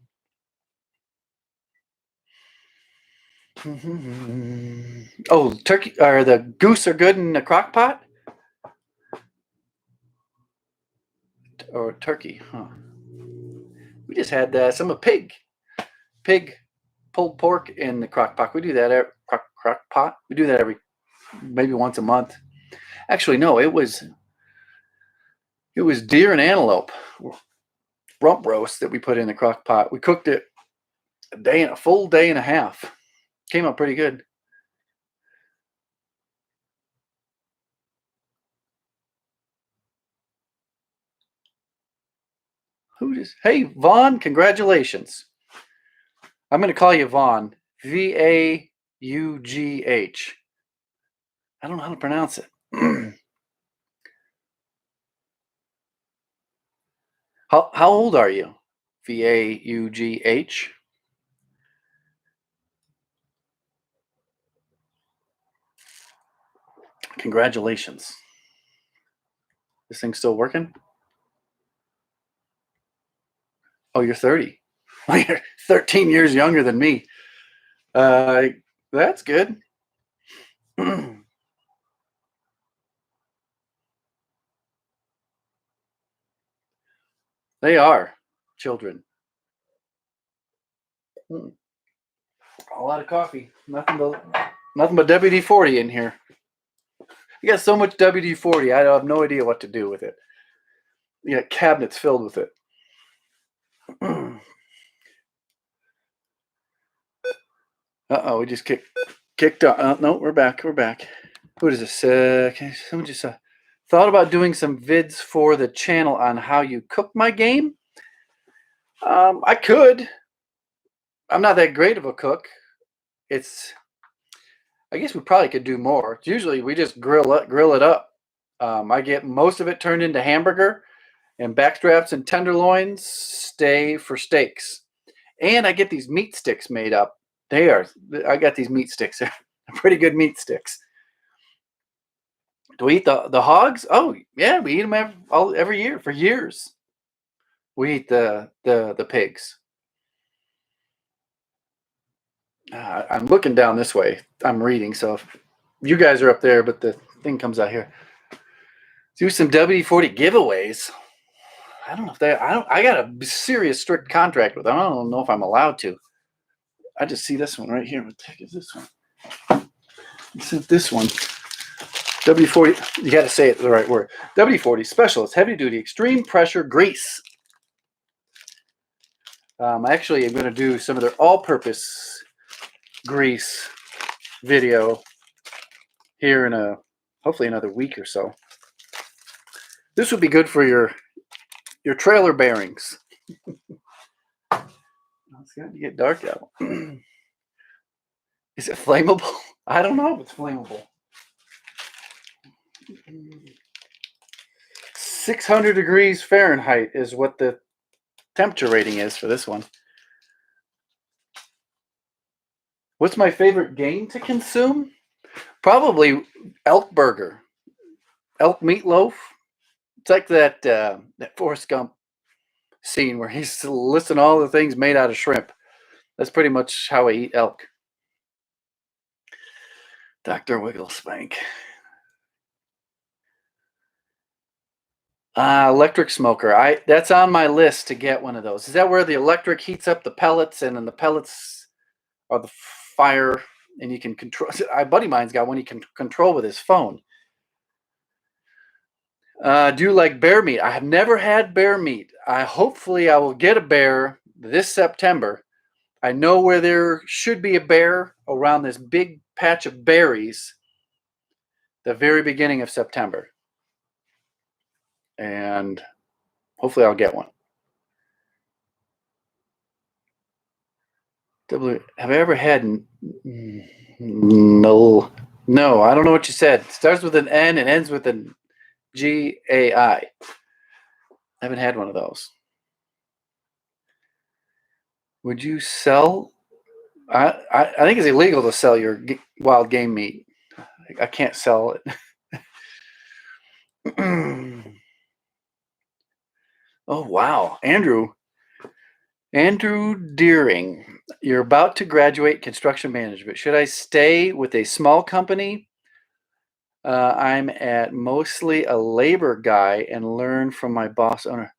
Oh, turkey or the goose are good in a crock pot? Or turkey, huh? We just had some pig pulled pork in the crock pot. We do that crock pot. We do that maybe once a month. Actually, no, it was deer and antelope rump roast that we put in the crock pot. We cooked it a full day and a half. Came out pretty good. Hey, Vaughn, congratulations. I'm going to call you Vaughn. Vaugh. I don't know how to pronounce it. How old are you? Vaugh. Congratulations. This thing's still working? Oh, you're 30. Well, you're 13 years younger than me. That's good. They are children. A lot of coffee. Nothing but WD-40 in here. You got so much WD-40, I have no idea what to do with it. You got cabinets filled with it. Uh-oh, we just kicked off. No, we're back. What is this? Okay, someone just thought about doing some vids for the channel on how you cook my game. I could. I'm not that great of a cook. I guess we probably could do more. Usually we just grill it up. I get most of it turned into hamburger, and backstraps and tenderloins stay for steaks. And I get these meat sticks made up. I got these meat sticks. They're pretty good meat sticks. Do we eat the hogs? Oh yeah, we eat them every year for years. We eat the pigs. I'm looking down this way. I'm reading, so you guys are up there, but the thing comes out here. Do some WD-40 giveaways. I don't know if I got a serious strict contract with them. I don't know if I'm allowed to. I just see this one right here. What the heck is this one? This one. WD-40, you got to say it the right word. WD-40 Specialist Heavy Duty Extreme Pressure Grease. Actually, I'm going to do some of their all-purpose grease video here in hopefully another week or so. This would be good for your trailer bearings. It's got to get dark out. Is it flammable? I don't know if it's flammable. 600 degrees Fahrenheit is what the temperature rating is for this one. What's my favorite game to consume? Probably elk burger, elk meatloaf. It's like that Forrest Gump scene where he's listing all the things made out of shrimp. That's pretty much how I eat elk. Dr. Wigglespank. Electric smoker. That's on my list to get one of those. Is that where the electric heats up the pellets, and then the pellets are the fire, and you can control? A buddy of mine's got one he can control with his phone. Do you like bear meat? I have never had bear meat. Hopefully I will get a bear this September. I know where there should be a bear around this big patch of berries the very beginning of September. And hopefully I'll get one. Have I ever had? No, I don't know what you said. It starts with an N and ends with an GAI. I haven't had one of those. Would you sell? I think it's illegal to sell your wild game meat. I can't sell it. Oh wow, Andrew Deering, you're about to graduate construction management. Should I stay with a small company? I'm at mostly a labor guy and learn from my boss owner.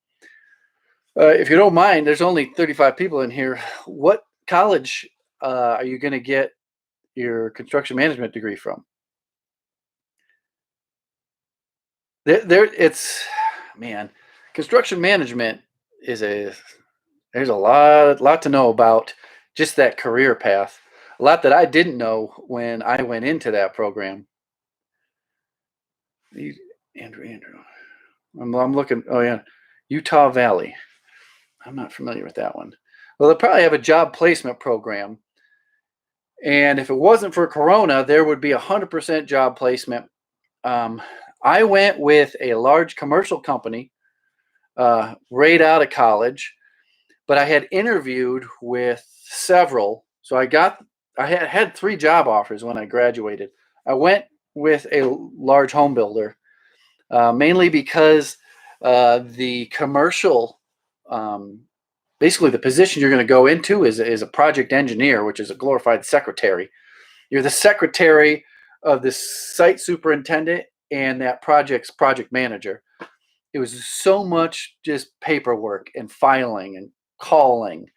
If you don't mind, there's only 35 people in here. What college are you going to get your construction management degree from? Construction management there's a lot to know about just that career path. A lot that I didn't know when I went into that program. Andrew. I'm looking. Oh yeah, Utah Valley. I'm not familiar with that one. Well, they'll probably have a job placement program. And if it wasn't for Corona, there would be 100% job placement. Um, I went with a large commercial company right out of college, but I had interviewed with several. So I had 3 job offers when I graduated. I went with a large home builder, mainly because the commercial, basically the position you're going to go into is a project engineer, which is a glorified secretary. You're the secretary of the site superintendent and that project's project manager. It was so much just paperwork and filing and calling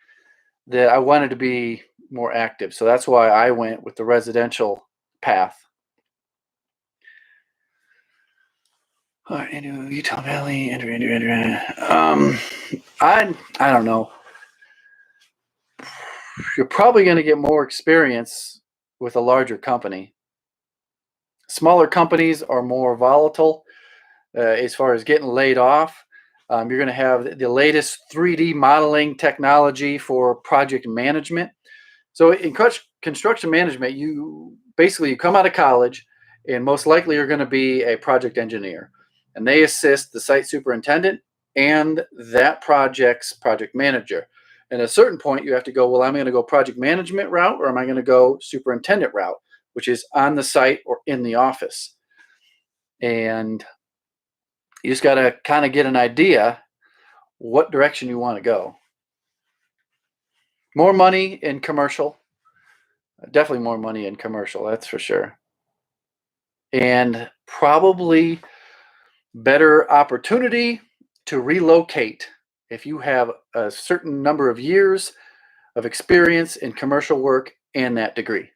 that I wanted to be more active. So that's why I went with the residential path. All right, Utah Valley, Andrew. I don't know. You're probably going to get more experience with a larger company. Smaller companies are more volatile as far as getting laid off. You're going to have the latest 3D modeling technology for project management. So in construction management, you come out of college, and most likely you're going to be a project engineer, and they assist the site superintendent and that project's project manager. And at a certain point, you have to go, well, I'm going to go project management route, or am I going to go superintendent route, which is on the site or in the office. And you just got to kind of get an idea what direction you want to go. More money in commercial. Definitely more money in commercial, that's for sure. And probably better opportunity to relocate if you have a certain number of years of experience in commercial work and that degree.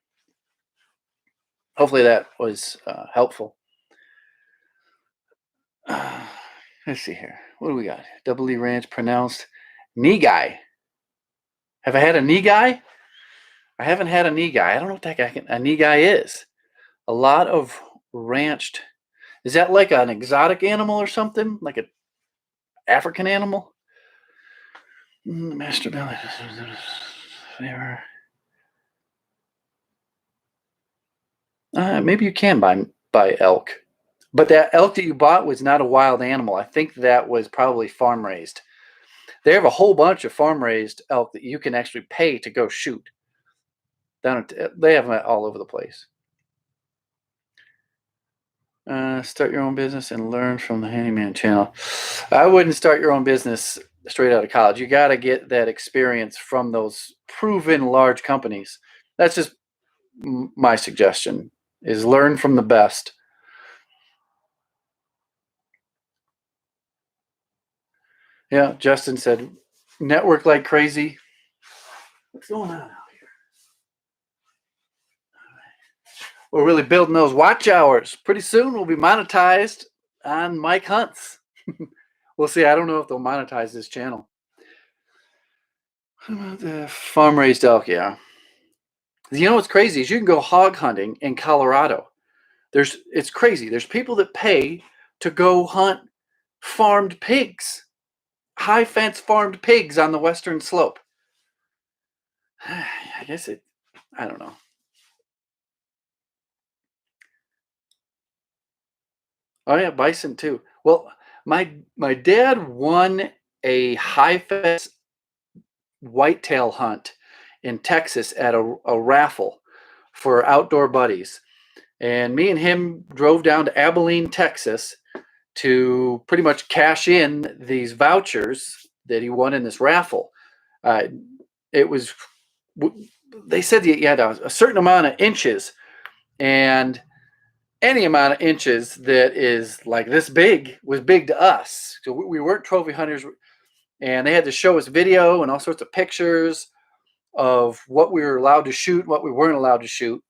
Hopefully that was helpful. Let's see here. What do we got? Double E Ranch pronounced knee guy. Have I had a knee guy? I haven't had a knee guy. I don't know what that guy a knee guy is. A lot of ranched. Is that like an exotic animal or something? Like an African animal? Master belly. Maybe you can buy elk. But that elk that you bought was not a wild animal. I think that was probably farm raised. They have a whole bunch of farm raised elk that you can actually pay to go shoot. They have them all over the place. Start your own business and learn from the Handyman channel. I wouldn't start your own business straight out of college. You got to get that experience from those proven large companies. That's just my suggestion, is learn from the best. Yeah, Justin said, network like crazy. What's going on out here? We're really building those watch hours. Pretty soon we'll be monetized on Mike Hunts. We'll see. I don't know if they'll monetize this channel. The farm raised elk, yeah. You know what's crazy is you can go hog hunting in Colorado. It's crazy. There's people that pay to go hunt farmed pigs, high fence farmed pigs on the western slope. I guess I don't know. Oh yeah, bison too. Well, my dad won a high fence whitetail hunt in Texas at a raffle for outdoor buddies. And me and him drove down to Abilene, Texas to pretty much cash in these vouchers that he won in this raffle. It was, they said you had a certain amount of inches, and any amount of inches that is like this big was big to us. So we weren't trophy hunters, and they had to show us video and all sorts of pictures of what we were allowed to shoot, what we weren't allowed to shoot.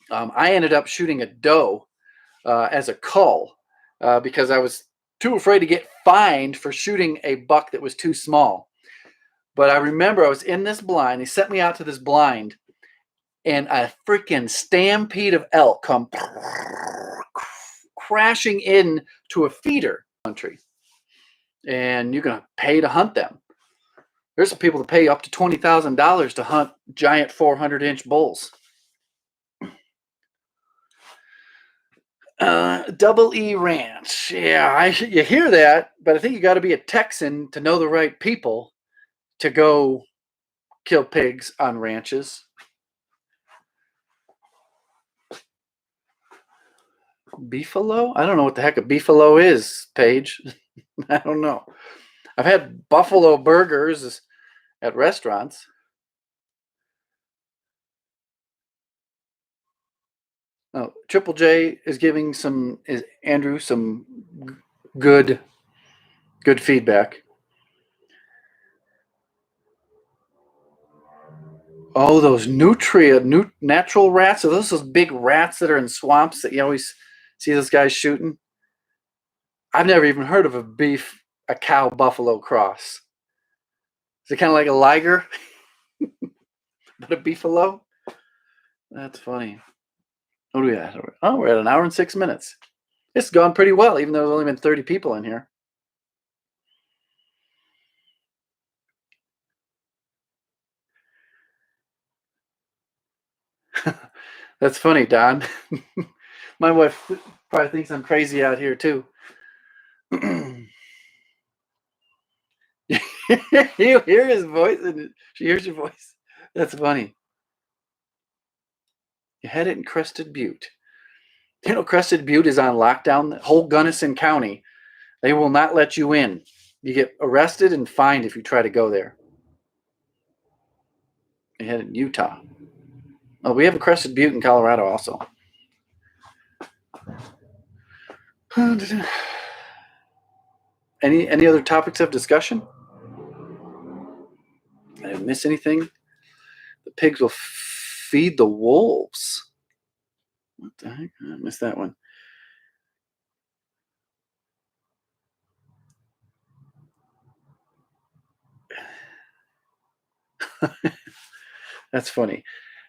I ended up shooting a doe as a cull because I was too afraid to get fined for shooting a buck that was too small. But I remember I was in this blind. He sent me out to this blind, and a freaking stampede of elk come crashing in to a feeder country. And you're going to pay to hunt them. There's some people that pay up to $20,000 to hunt giant 400-inch bulls. Double E Ranch. Yeah, you hear that, but I think you got to be a Texan to know the right people to go kill pigs on ranches. Beefalo? I don't know what the heck a beefalo is, Paige. I don't know. I've had buffalo burgers at restaurants. Oh, Triple J is giving Andrew some good feedback. Oh, those natural rats. Are those big rats that are in swamps that you always see those guys shooting? I've never even heard of a cow buffalo cross. Is it kind of like a liger, but a beefalo? That's funny. What do we at? Oh, we're at an hour and 6 minutes. It's gone pretty well, even though there's only been 30 people in here. That's funny, Don. My wife probably thinks I'm crazy out here too. You hear his voice, and she hears your voice. That's funny. You had it in Crested Butte. You know, Crested Butte is on lockdown. The whole Gunnison County, they will not let you in. You get arrested and fined if you try to go there. You had it in Utah. Oh, we have a Crested Butte in Colorado also. Any other topics of discussion? I didn't miss anything. The pigs will feed the wolves. What the heck? I missed that one. That's funny.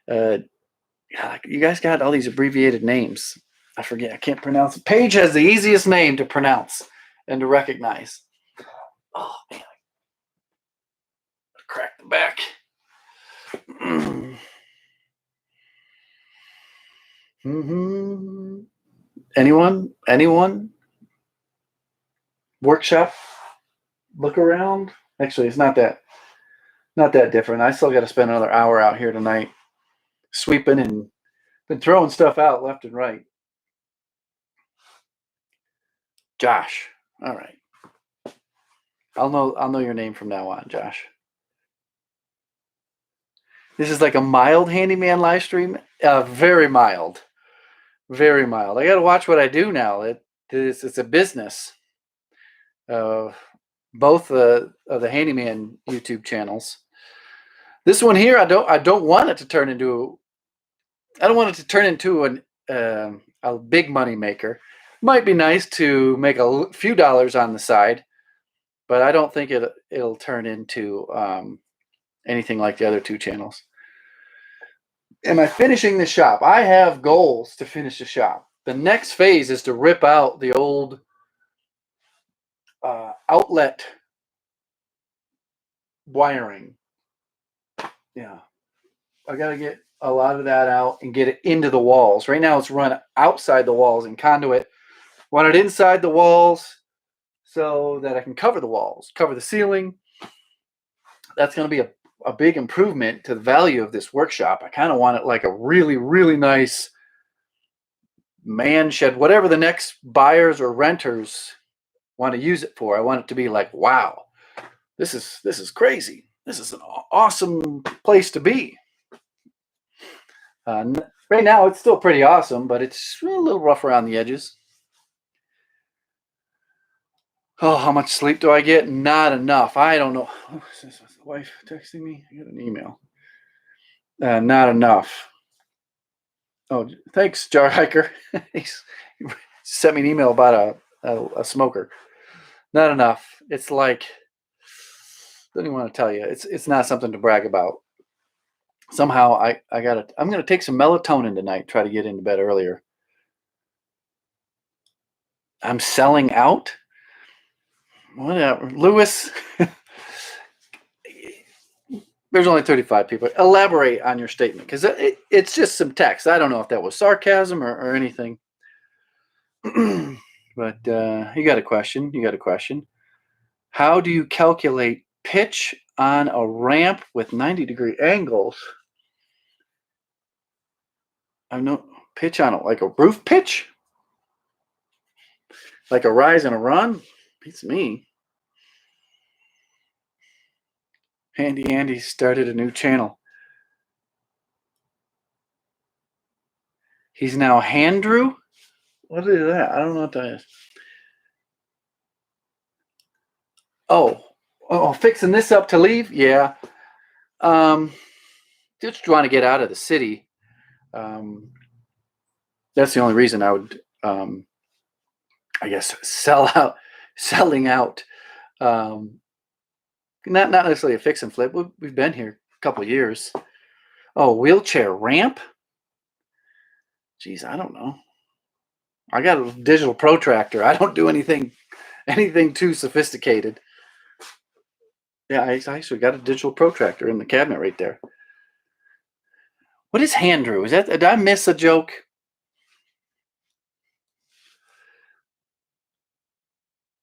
You guys got all these abbreviated names. I forget. I can't pronounce it. Paige has the easiest name to pronounce and to recognize. Oh, man. Crack the back. Mm-hmm. Anyone? Workshop? Look around? Actually, it's not that different. I still got to spend another hour out here tonight sweeping and been throwing stuff out left and right. Josh. All right. I'll know your name from now on, Josh. This is like a mild handyman live stream. Very mild. Very mild. I got to watch what I do now. It's a business. Both of the handyman YouTube channels. This one here, I don't want it to turn into. I don't want it to turn into a big money maker. Might be nice to make a few dollars on the side, but I don't think it'll turn into anything like the other two channels. Am I finishing the shop? I have goals to finish the shop. The next phase is to rip out the old outlet wiring. Yeah. I got to get a lot of that out and get it into the walls. Right now it's run outside the walls in conduit. Want it inside the walls so that I can cover the walls, cover the ceiling. That's going to be a big improvement to the value of this workshop. I kind of want it like a really, really nice man shed, whatever the next buyers or renters want to use it for. I want it to be like, wow, this is crazy. This is an awesome place to be. Right now, it's still pretty awesome, but it's a little rough around the edges. Oh, how much sleep do I get? Not enough. I don't know. Oh, is this the wife texting me? I got an email. Not enough. Oh, thanks, Jar Hiker. He sent me an email about a smoker. Not enough. It's like, don't even want to tell you. It's not something to brag about. Somehow I'm gonna take some melatonin tonight. Try to get into bed earlier. I'm selling out. Whatever, Lewis. There's only 35 people. Elaborate on your statement, because it's just some text. I don't know if that was sarcasm or anything. But you got a question. You got a question. How do you calculate pitch on a ramp with 90-degree angles? I know pitch on it, like a roof pitch? Like a rise and a run? Beats me. Andy started a new channel. He's now Handrew? What is that? I don't know what that is. Oh, fixing this up to leave? Yeah. Just want to get out of the city. That's the only reason I would, I guess, selling out. Not necessarily a fix and flip. We've been here a couple of years. Oh, wheelchair ramp? Geez, I don't know. I got a digital protractor. I don't do anything too sophisticated. Yeah, I actually got a digital protractor in the cabinet right there. What is Handrew? Did I miss a joke?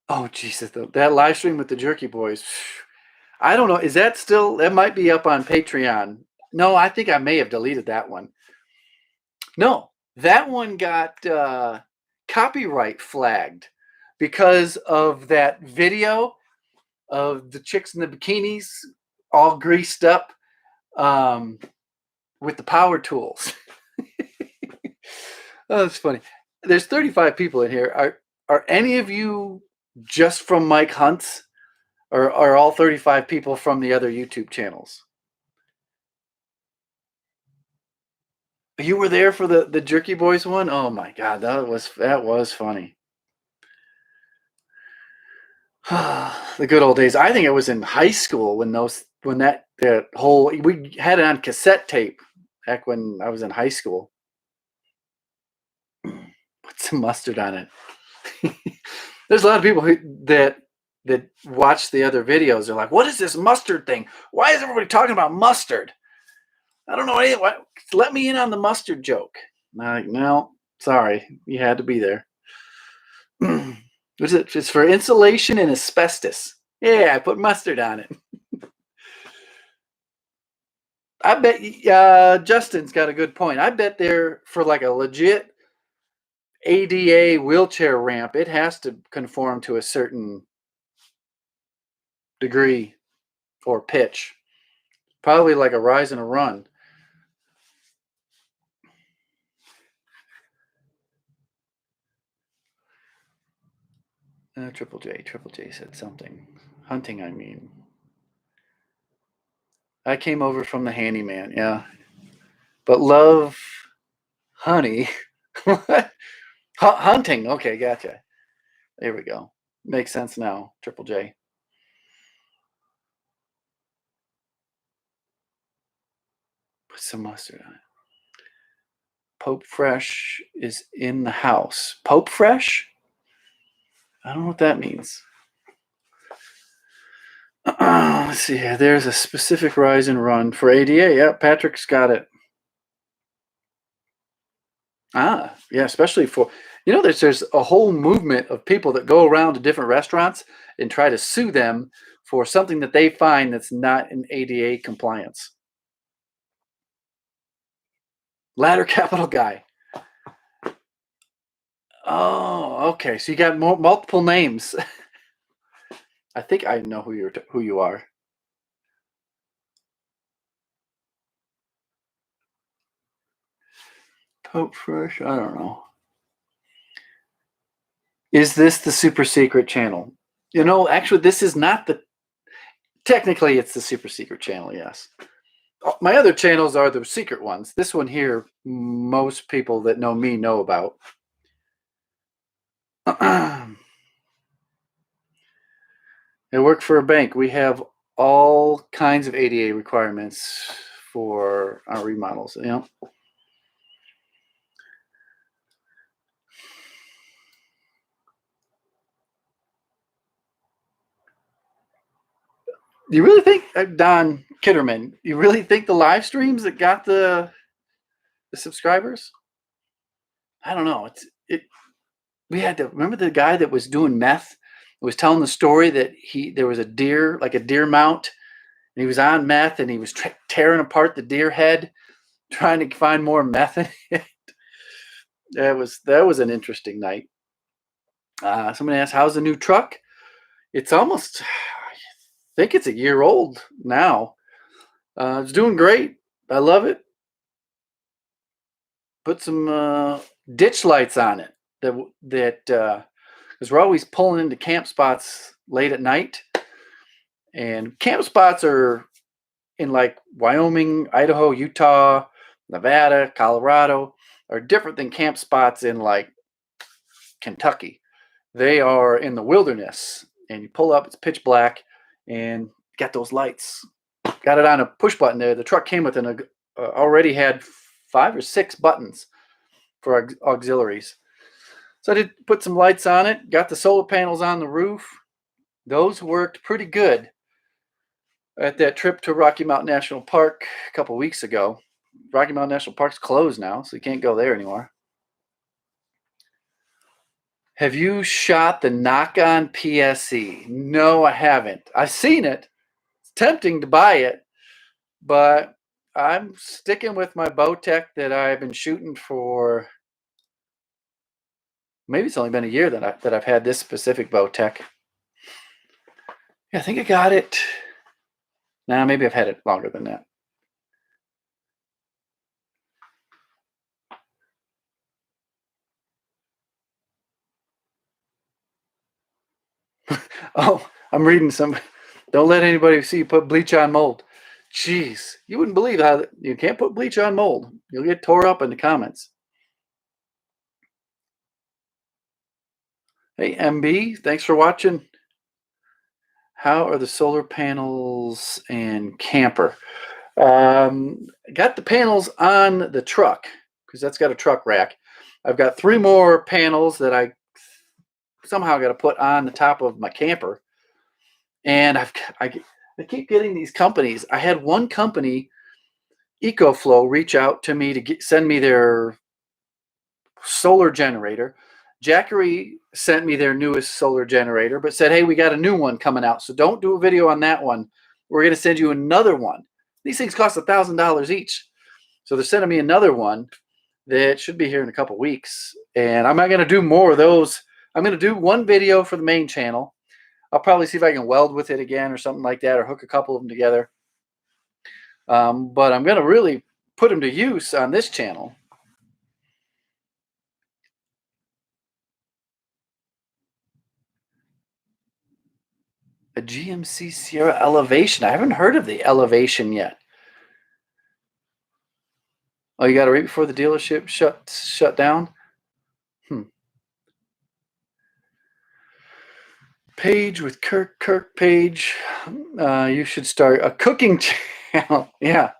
Oh, Jesus, that live stream with the Jerky Boys. I don't know. Is that still? That might be up on Patreon. No, I think I may have deleted that one. No, that one got copyright flagged because of that video of the chicks in the bikinis all greased up with the power tools. Oh, that's funny. There's 35 people in here. Are any of you just from Mike Hunt's, or are all 35 people from the other YouTube channels? You were there for the Jerky Boys one? Oh my God, that was funny. The good old days. I think it was in high school when that whole, we had it on cassette tape back when I was in high school. Put some mustard on it. There's a lot of people that watch the other videos. They're like, "What is this mustard thing? Why is everybody talking about mustard?" I don't know anything. Let me in on the mustard joke. And I'm like, no, sorry, you had to be there. What is it? It's for insulation and asbestos. Yeah, I put mustard on it. I bet Justin's got a good point. I bet they're for like a legit ADA wheelchair ramp. It has to conform to a certain degree or pitch. Probably like a rise and a run. Triple J said something. Hunting, I mean. I came over from the handyman, yeah. But love honey. What? Hunting. Okay, gotcha. There we go. Makes sense now, Triple J. Put some mustard on it. Pope Fresh is in the house. Pope Fresh? I don't know what that means. Let's see here. There's a specific rise and run for ADA. Yeah, Patrick's got it. Ah, yeah, especially for, there's a whole movement of people that go around to different restaurants and try to sue them for something that they find that's not in ADA compliance. Ladder Capital Guy. Oh, okay. So you got multiple names. I think I know who you are. Pope Fresh? I don't know. Is this the super secret channel? Actually, this is not technically it's the super secret channel, yes. My other channels are the secret ones. This one here, most people that know me know about. I work for a bank. We have all kinds of ADA requirements for our remodels. You really think, Don, Kitterman, you really think the live streams that got the subscribers? I don't know. We had to remember the guy that was doing meth, was telling the story that there was a deer, like a deer mount, and he was on meth and he was tearing apart the deer head, trying to find more meth in it. That was an interesting night. Somebody asked, how's the new truck? It's almost, I think it's a year old now. It's doing great. I love it. Put some ditch lights on it because we're always pulling into camp spots late at night, and camp spots are in like Wyoming, Idaho, Utah, Nevada, Colorado are different than camp spots in like Kentucky. They are in the wilderness, and you pull up, it's pitch black, and got those lights. Got it on a push button there. The truck came with already had 5 or 6 buttons for auxiliaries. So I did put some lights on it, got the solar panels on the roof. Those worked pretty good at that trip to Rocky Mountain National Park a couple weeks ago. Rocky Mountain National Park's closed now, so you can't go there anymore. Have you shot the knock-on PSE? No, I haven't. I've seen it. It's tempting to buy it, but I'm sticking with my bow tech that I've been shooting for. Maybe it's only been a year that I've had this specific bow tech. Yeah, I think I got it. Nah, maybe I've had it longer than that. Oh, I'm reading some. Don't let anybody see you put bleach on mold. Jeez, you wouldn't believe how you can't put bleach on mold. You'll get tore up in the comments. Hey, MB, thanks for watching. How are the solar panels and camper? Got the panels on the truck because that's got a truck rack. I've got 3 more panels that I somehow got to put on the top of my camper. And I keep getting these companies. I had one company, EcoFlow, reach out to me to send me their solar generator. Jackery sent me their newest solar generator, but said, hey, we got a new one coming out, so don't do a video on that one. We're going to send you another one. These things cost $1,000 each. So they're sending me another one that should be here in a couple weeks. And I'm not going to do more of those. I'm going to do one video for the main channel. I'll probably see if I can weld with it again or something like that, or hook a couple of them together. But I'm going to really put them to use on this channel. A GMC Sierra Elevation. I haven't heard of the Elevation yet. Oh, you got to wait before the dealership shut down? Page with Kirk Page. You should start a cooking channel. Yeah.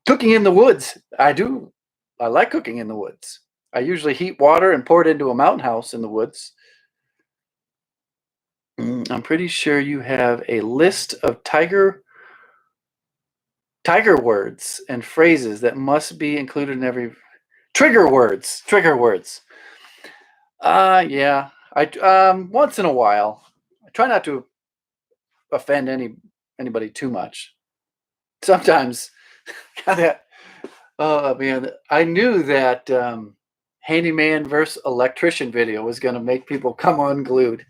Cooking in the woods. I do. I like cooking in the woods. I usually heat water and pour it into a mountain house in the woods. I'm pretty sure you have a list of tiger words and phrases that must be included in every trigger words. Yeah. I once in a while. I try not to offend anybody too much. Sometimes, oh man, I knew that handyman versus electrician video was going to make people come unglued.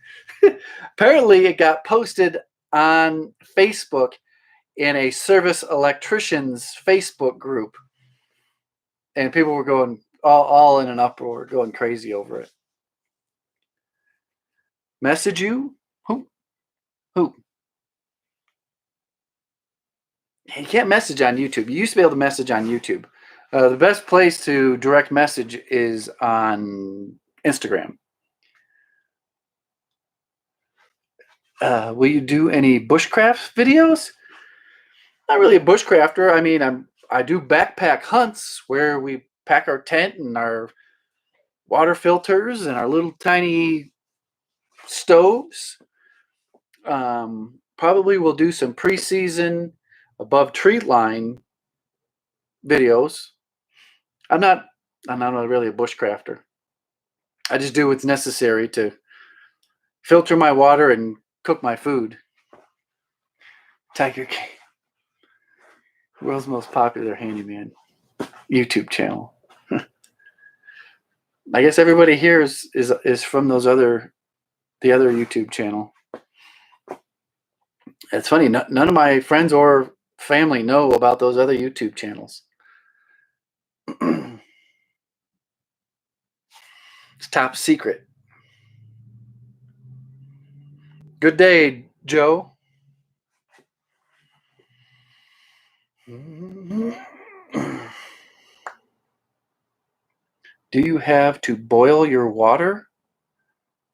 Apparently, it got posted on Facebook in a service electricians Facebook group, and people were going all in an uproar, going crazy over it. Message you? Who? You can't message on YouTube. You used to be able to message on YouTube. The best place to direct message is on Instagram. Will you do any bushcraft videos? Not really a bushcrafter. I mean, I do backpack hunts where we pack our tent and our water filters and our little tiny stoves. Probably we'll do some preseason above tree line videos. I'm not really a bushcrafter. I just do what's necessary to filter my water and cook my food. Tiger King, world's most popular handyman YouTube channel. I guess everybody here is from the other YouTube channel. It's funny, none of my friends or family know about those other YouTube channels. It's top secret. Good day, Joe. Do you have to boil your water,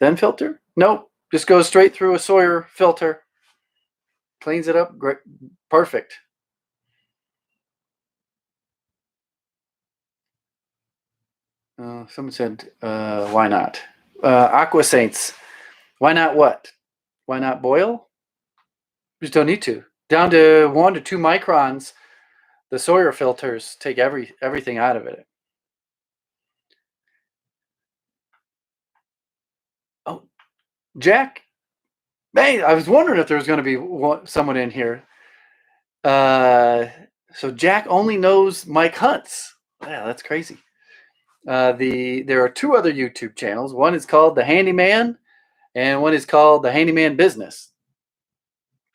then filter? Nope. Just goes straight through a Sawyer filter. Cleans it up. Great. Perfect. Someone said, why not? Aqua Saints. Why not what? Why not boil? You just don't need to. Down to 1 to 2 microns, the Sawyer filters take everything out of it. Oh, Jack. Hey, I was wondering if there was going to be someone in here. So Jack only knows Mike Hunts. Yeah, that's crazy. There are 2 other YouTube channels. One is called The Handyman, and one is called The Handyman Business.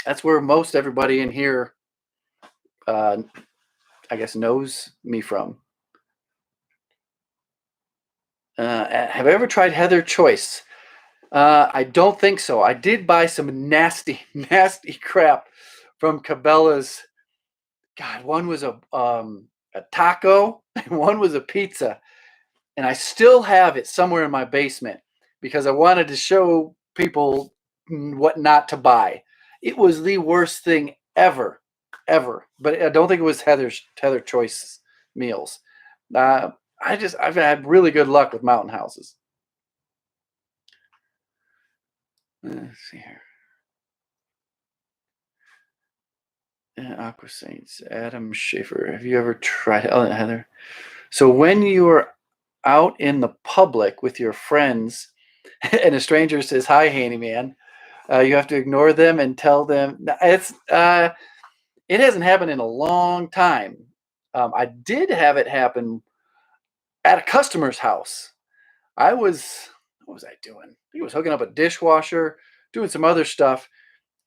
That's where most everybody in here, I guess, knows me from. Have I ever tried Heather Choice? I don't think so. I did buy some nasty, nasty crap from Cabela's. God, one was a taco and one was a pizza. And I still have it somewhere in my basement because I wanted to show people what not to buy. It was the worst thing ever. But I don't think it was Heather Choice meals. I've had really good luck with Mountain Houses. Let's see here. Aqua Saints, Adam Schaefer. Have you ever tried? Oh, Heather. So when you are out in the public with your friends and a stranger says, "Hi, handyman," you have to ignore them and tell them it hasn't happened in a long time. I did have it happen at a customer's house. What was I doing? I think I was hooking up a dishwasher, doing some other stuff,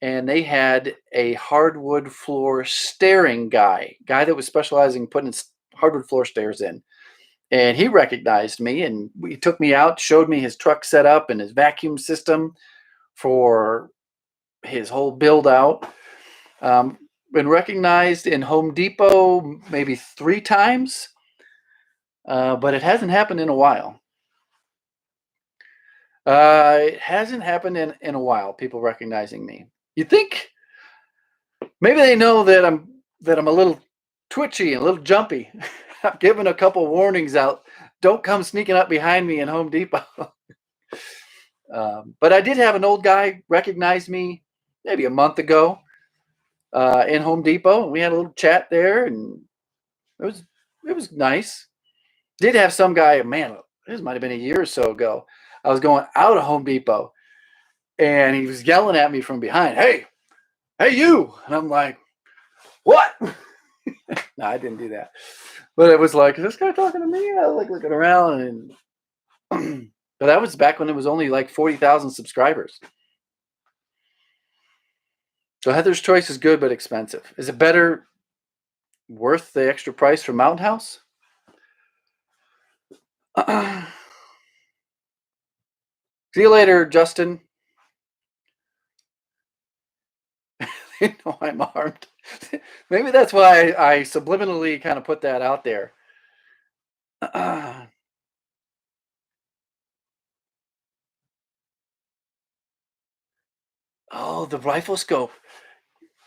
and they had a hardwood floor stairing guy that was specializing in putting hardwood floor stairs in. And he recognized me, and he took me out, showed me his truck setup and his vacuum system for his whole build out. Been recognized in Home Depot maybe 3 times, but it hasn't happened in a while. It hasn't happened in a while, people recognizing me. You think maybe they know that I'm a little twitchy and a little jumpy. I've given a couple warnings out. Don't come sneaking up behind me in Home Depot. But I did have an old guy recognize me maybe a month ago in Home Depot. We had a little chat there, and it was nice. Did have some guy, man, this might have been a year or so ago. I was going out of Home Depot, and he was yelling at me from behind, "Hey, you!" And I'm like, "What?" No, I didn't do that. But it was like, is this guy talking to me? I was like looking around, and but that was back when it was only like 40,000 subscribers. So Heather's Choice is good but expensive. Is it worth the extra price for Mountain House? See you later, Justin. You know I'm armed. Maybe that's why I subliminally kind of put that out there. Oh, the rifle scope.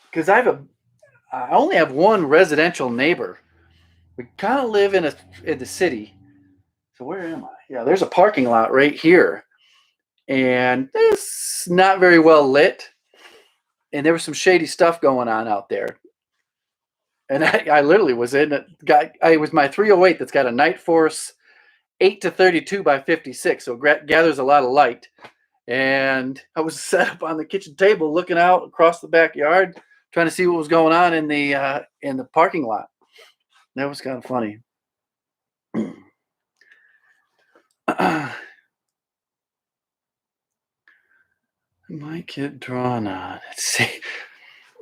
Because I only have one residential neighbor. We kind of live in the city. So where am I? Yeah, there's a parking lot right here, and it's not very well lit. And there was some shady stuff going on out there. And I literally was in it. It was my 308 that's got a night force 8 to 32 by 56, so gathers a lot of light. And I was set up on the kitchen table, looking out across the backyard, trying to see what was going on in the parking lot. That was kind of funny. My kid drawn on. Let's see.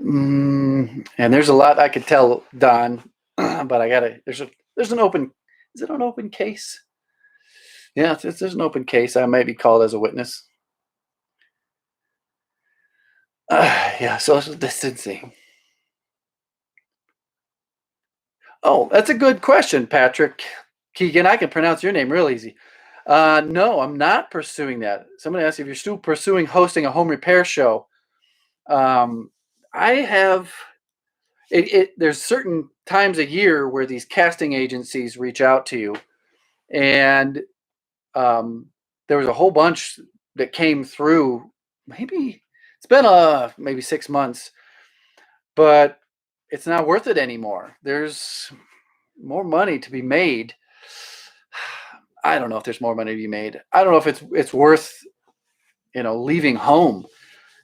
And there's a lot I could tell, Don, but I gotta. There's an open. Is it an open case? Yeah, there's an open case. I may be called as a witness. Yeah, social distancing. Oh, that's a good question, Patrick Keegan. I can pronounce your name real easy. No, I'm not pursuing that. Somebody asked if you're still pursuing hosting a home repair show. I have. There's certain times a year where these casting agencies reach out to you, and there was a whole bunch that came through. Maybe it's been maybe 6 months, but it's not worth it anymore. There's more money to be made. I don't know if there's more money to be made. I don't know if it's worth leaving home,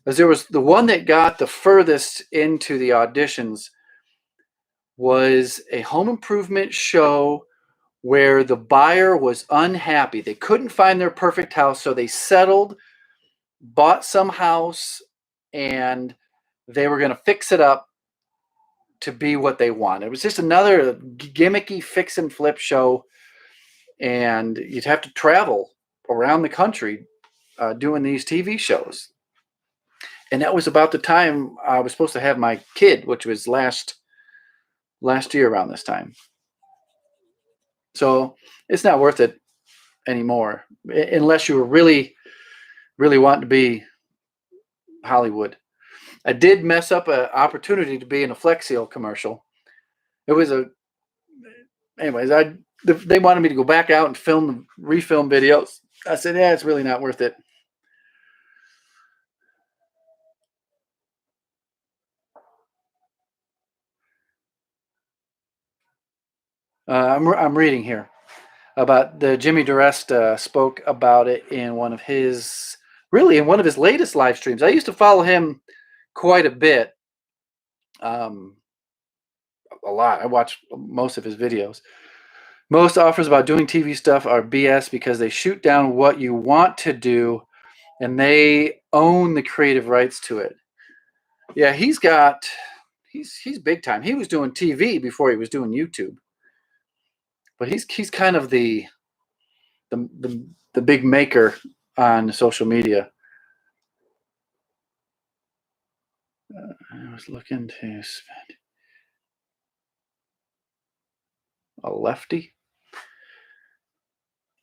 because there was the one that got the furthest into the auditions was a home improvement show where the buyer was unhappy. They couldn't find their perfect house, so they settled, bought some house, and they were going to fix it up to be what they want. It was just another gimmicky fix and flip show, and you'd have to travel around the country doing these TV shows. And that was about the time I was supposed to have my kid, which was last year around this time. So it's not worth it anymore, unless you were really, really wanting to be Hollywood. I did mess up an opportunity to be in a Flex Seal commercial. It was anyways, they wanted me to go back out and refilm videos. I said, yeah, it's really not worth it. I'm reading here about the Jimmy DeResta spoke about it in one of his latest live streams. I used to follow him quite a bit, a lot. I watch most of his videos. Most offers about doing TV stuff are BS because they shoot down what you want to do, and they own the creative rights to it. Yeah, he's big time. He was doing TV before he was doing YouTube, but he's kind of the big maker on social media. I was looking to spend a lefty.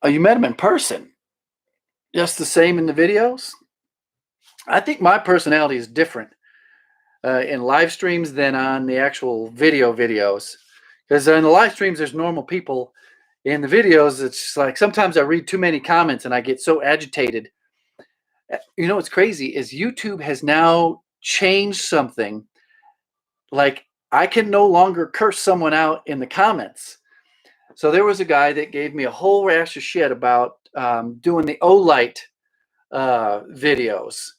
Oh, you met him in person? Just the same in the videos? I think my personality is different in live streams than on the actual videos. Because in the live streams, there's normal people. In the videos, it's like sometimes I read too many comments and I get so agitated. You know what's crazy is YouTube has now changed something. Like, I can no longer curse someone out in the comments. So there was a guy that gave me a whole rash of shit about doing the Olight videos.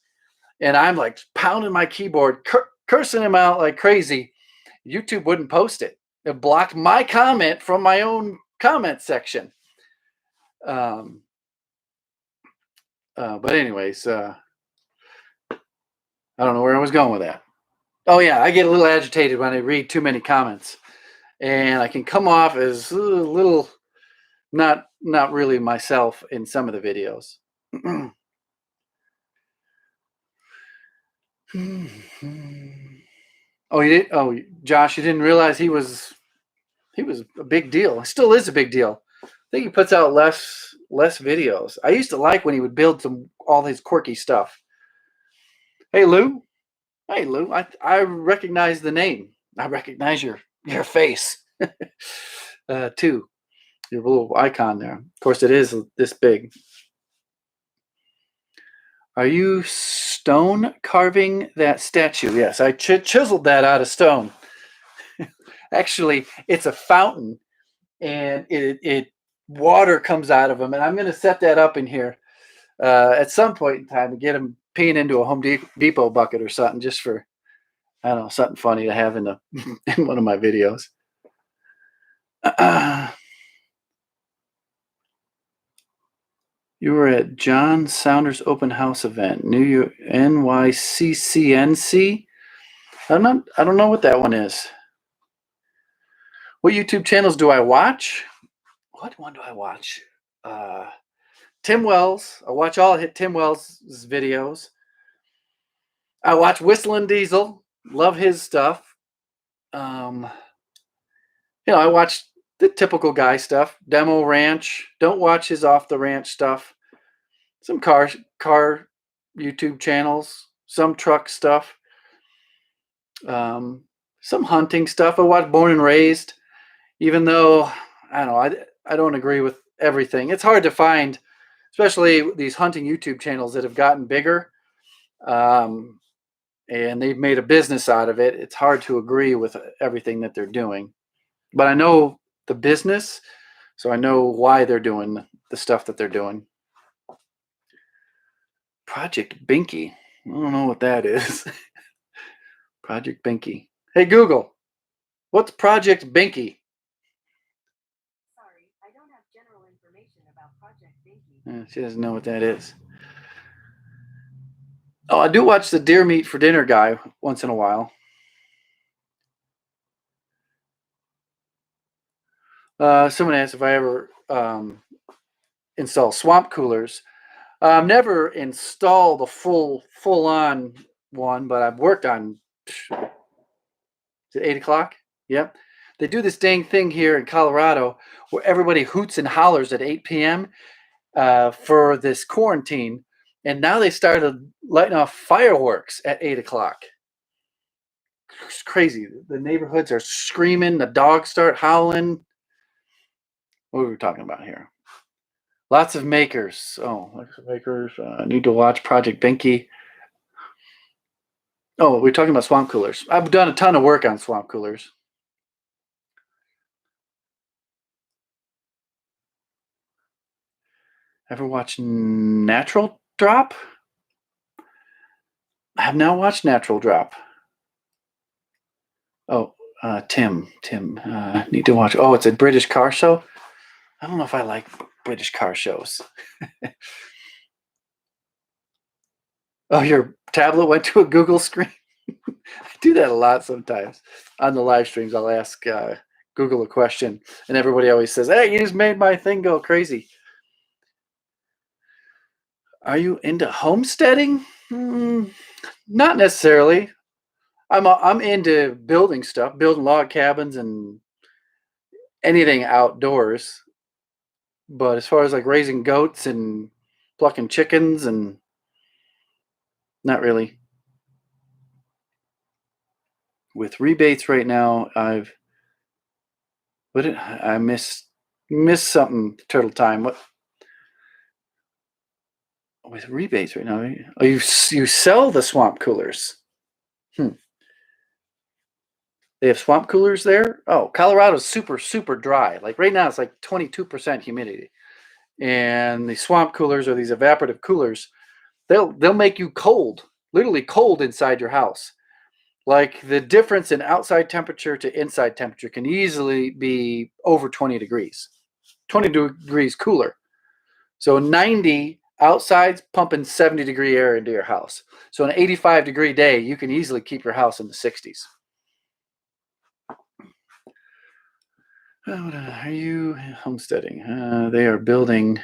And I'm like pounding my keyboard, cursing him out like crazy. YouTube wouldn't post it. It blocked my comment from my own comment section. But anyways, I don't know where I was going with that. Oh yeah, I get a little agitated when I read too many comments, and I can come off as a little not really myself in some of the videos. Oh, you did? Oh, Josh, you didn't realize he was a big deal. He still is a big deal. I think he puts out less videos. I used to like when he would build all his quirky stuff. Hey Lou, I recognize the name. I recognize your face too. Your little icon there. Of course, it is this big. Are you stone carving that statue? Yes, I chiseled that out of stone. Actually, it's a fountain, and it water comes out of them. And I'm going to set that up in here at some point in time to get them peeing into a Home Depot bucket or something, just for, I don't know, something funny to have in the in one of my videos. You were at John Saunders open house event, New York NYCCNC. I don't know what that one is. What YouTube channels do I watch? What one do I watch? Tim Wells. I watch all Tim Wells' videos. I watch Whistling Diesel. Love his stuff. I watch the typical guy stuff. Demo Ranch. Don't watch his off the ranch stuff. Some car YouTube channels. Some truck stuff. Some hunting stuff. I watch Born and Raised. Even though I don't know, I don't agree with everything. It's hard to find, especially these hunting YouTube channels that have gotten bigger, and they've made a business out of it. It's hard to agree with everything that they're doing, but I know the business, so I know why they're doing the stuff that they're doing. Project Binky. I don't know what that is. Project Binky. Hey Google, what's Project Binky? She doesn't know what that is. Oh, I do watch the deer meat for dinner guy once in a while. Someone asked if I ever install swamp coolers. I've never installed a full-on one, but I've worked on. Is it 8 o'clock? Yep. They do this dang thing here in Colorado where everybody hoots and hollers at 8 p.m. For this quarantine, and now they started lighting off fireworks at 8 o'clock. It's crazy. The neighborhoods are screaming. The dogs start howling. What are we talking about here? Lots of makers. Oh, lots of makers. Need to watch Project Binky. Oh, we're talking about swamp coolers. I've done a ton of work on swamp coolers. Ever watched Natural Drop? I have now watched Natural Drop. Oh, Tim. Need to watch. Oh, it's a British car show. I don't know if I like British car shows. Oh, your tablet went to a Google screen? I do that a lot sometimes. On the live streams, I'll ask Google a question, and everybody always says, "Hey, you just made my thing go crazy." Are you into homesteading? Not necessarily. I'm into building stuff, building log cabins and anything outdoors. But as far as like raising goats and plucking chickens, and not really. With rebates right now, I missed something. Turtle time. What with rebates right now? Oh, you sell the swamp coolers. They have swamp coolers there. Oh, Colorado's super dry. Like right now, it's like 22% humidity, and the swamp coolers are these evaporative coolers. They'll make you cold, literally cold inside your house. Like the difference in outside temperature to inside temperature can easily be over 20 degrees, 20 degrees cooler. So 90 outside's pumping 70-degree air into your house. So an 85-degree day, you can easily keep your house in the 60s. Are you homesteading? They are building.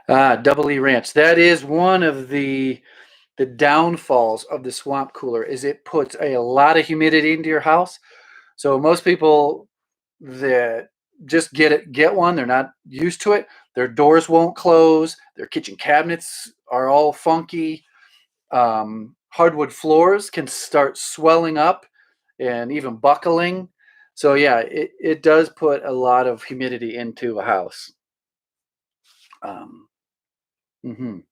Double E Ranch. That is one of the downfalls of the swamp cooler. Is it puts a lot of humidity into your house. So most people that just get one, they're not used to it. Their doors won't close. Their kitchen cabinets are all funky. Hardwood floors can start swelling up and even buckling. So yeah, it does put a lot of humidity into a house. Can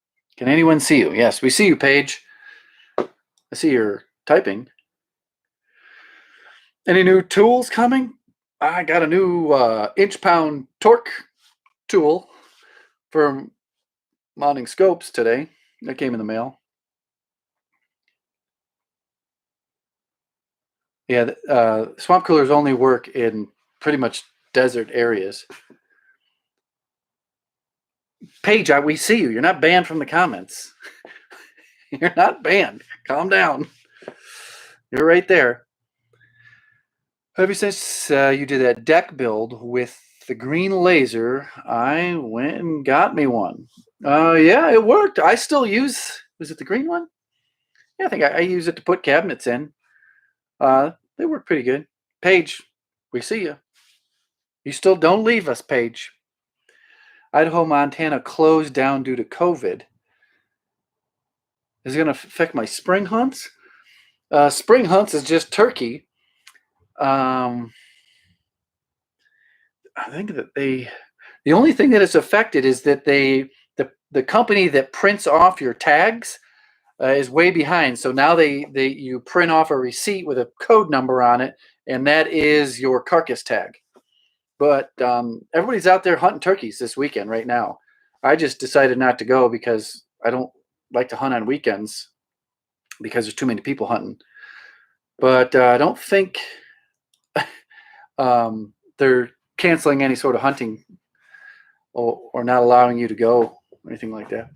anyone see you? Yes, we see you, Paige. I see you're typing. Any new tools coming? I got a new inch-pound torque tool for mounting scopes today. That came in the mail. Yeah, swamp coolers only work in pretty much desert areas. Paige, we see you. You're not banned from the comments. You're not banned. Calm down. You're right there. Ever since you did that deck build with the green laser, I went and got me one. Yeah, it worked. I still use, was it the green one? Yeah, I think I use it to put cabinets in. They work pretty good. Paige, we see you. You still don't leave us, Paige. Idaho, Montana closed down due to COVID. Is it going to affect my spring hunts? Spring hunts is just turkey. I think that the only thing that is affected is that the company that prints off your tags is way behind. So now you print off a receipt with a code number on it, and that is your carcass tag. But everybody's out there hunting turkeys this weekend right now. I just decided not to go because I don't like to hunt on weekends because there's too many people hunting. But I don't think they're canceling any sort of hunting or not allowing you to go or anything like that.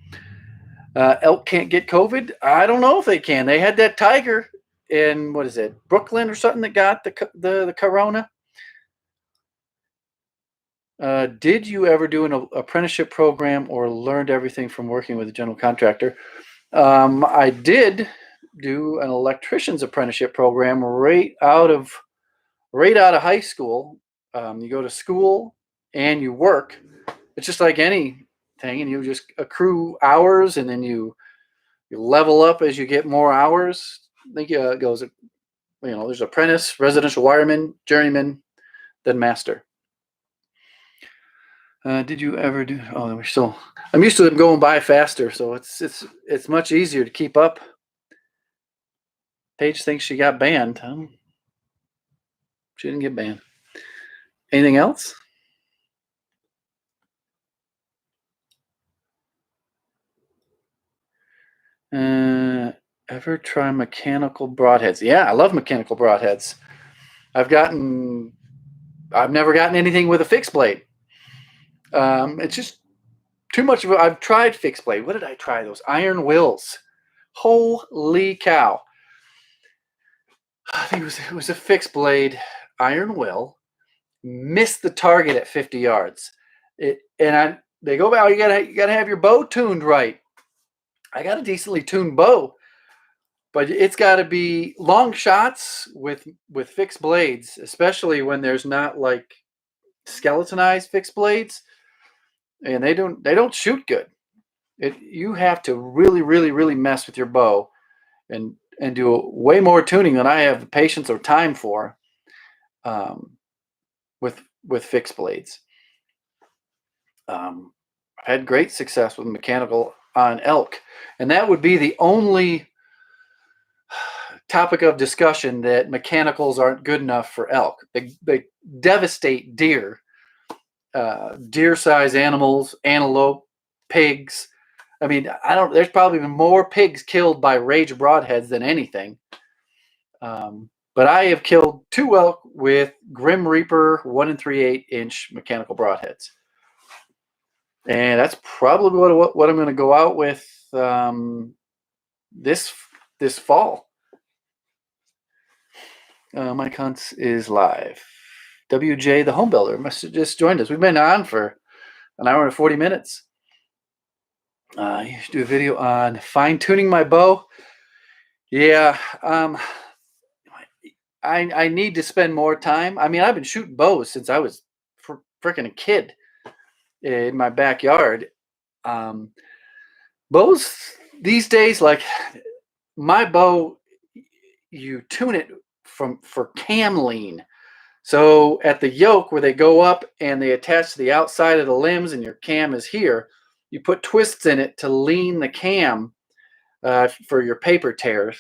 Elk can't get COVID. I don't know if they can. They had that tiger in, what is it, Brooklyn or something that got the corona. Did you ever do an apprenticeship program or learned everything from working with a general contractor? I did do an electrician's apprenticeship program right out of high school. You go to school and you work. It's just like anything, and you just accrue hours, and then you level up as you get more hours. I think it goes, there's apprentice, residential wireman, journeyman, then master. Did you ever do? Oh, we're still. I'm used to them going by faster, so it's much easier to keep up. Paige thinks she got banned. She didn't get banned. Anything else? Ever try mechanical broadheads? Yeah, I love mechanical broadheads. I've never gotten anything with a fixed blade. It's just too much of I've tried fixed blade. What did I try? Those iron wills. Holy cow. I think it was a fixed blade iron will. Missed the target at 50 yards. They go, well, you gotta have your bow tuned right. I got a decently tuned bow, but it's got to be long shots with fixed blades, especially when there's not like skeletonized fixed blades, and they don't shoot good. You have to really, really, really mess with your bow and do way more tuning than I have patience or time for with fixed blades. I've had great success with mechanical on elk, and that would be the only topic of discussion that mechanicals aren't good enough for elk. They devastate deer, deer-sized animals, antelope, pigs. I mean, there's probably been more pigs killed by rage broadheads than anything. But I have killed 2 elk with Grim Reaper 1 3/8 inch mechanical broadheads. And that's probably what I'm going to go out with this fall. Mike Hunts is live. WJ the home builder must have just joined us. We've been on for an hour and 40 minutes. You should do a video on fine-tuning my bow. Yeah, I need to spend more time. I mean, I've been shooting bows since I was freaking a kid in my backyard. Bows these days, like my bow, you tune it for cam lean. So at the yoke where they go up and they attach to the outside of the limbs and your cam is here, you put twists in it to lean the cam for your paper tears.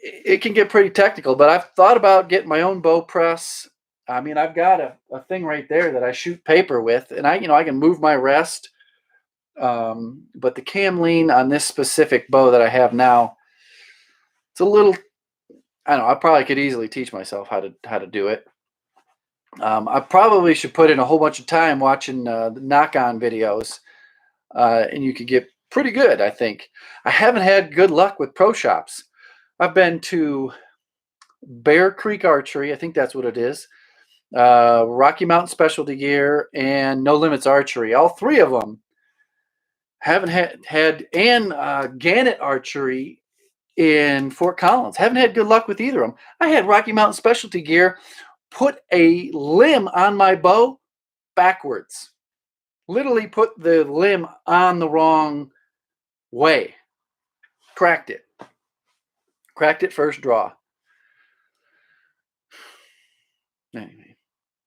It can get pretty technical, but I've thought about getting my own bow press. I mean, I've got a thing right there that I shoot paper with, and I can move my rest. But the cam lean on this specific bow that I have now, it's a little, I don't know, I probably could easily teach myself how to do it. I probably should put in a whole bunch of time watching the knock-on videos, and you could get pretty good, I think. I haven't had good luck with pro shops. I've been to Bear Creek Archery, I think that's what it is, Rocky Mountain Specialty Gear, and No Limits Archery. All three of them haven't had and Gannett Archery in Fort Collins. Haven't had good luck with either of them. I had Rocky Mountain Specialty Gear put a limb on my bow backwards. Literally put the limb on the wrong way. Cracked it. Cracked it first draw. Anyway,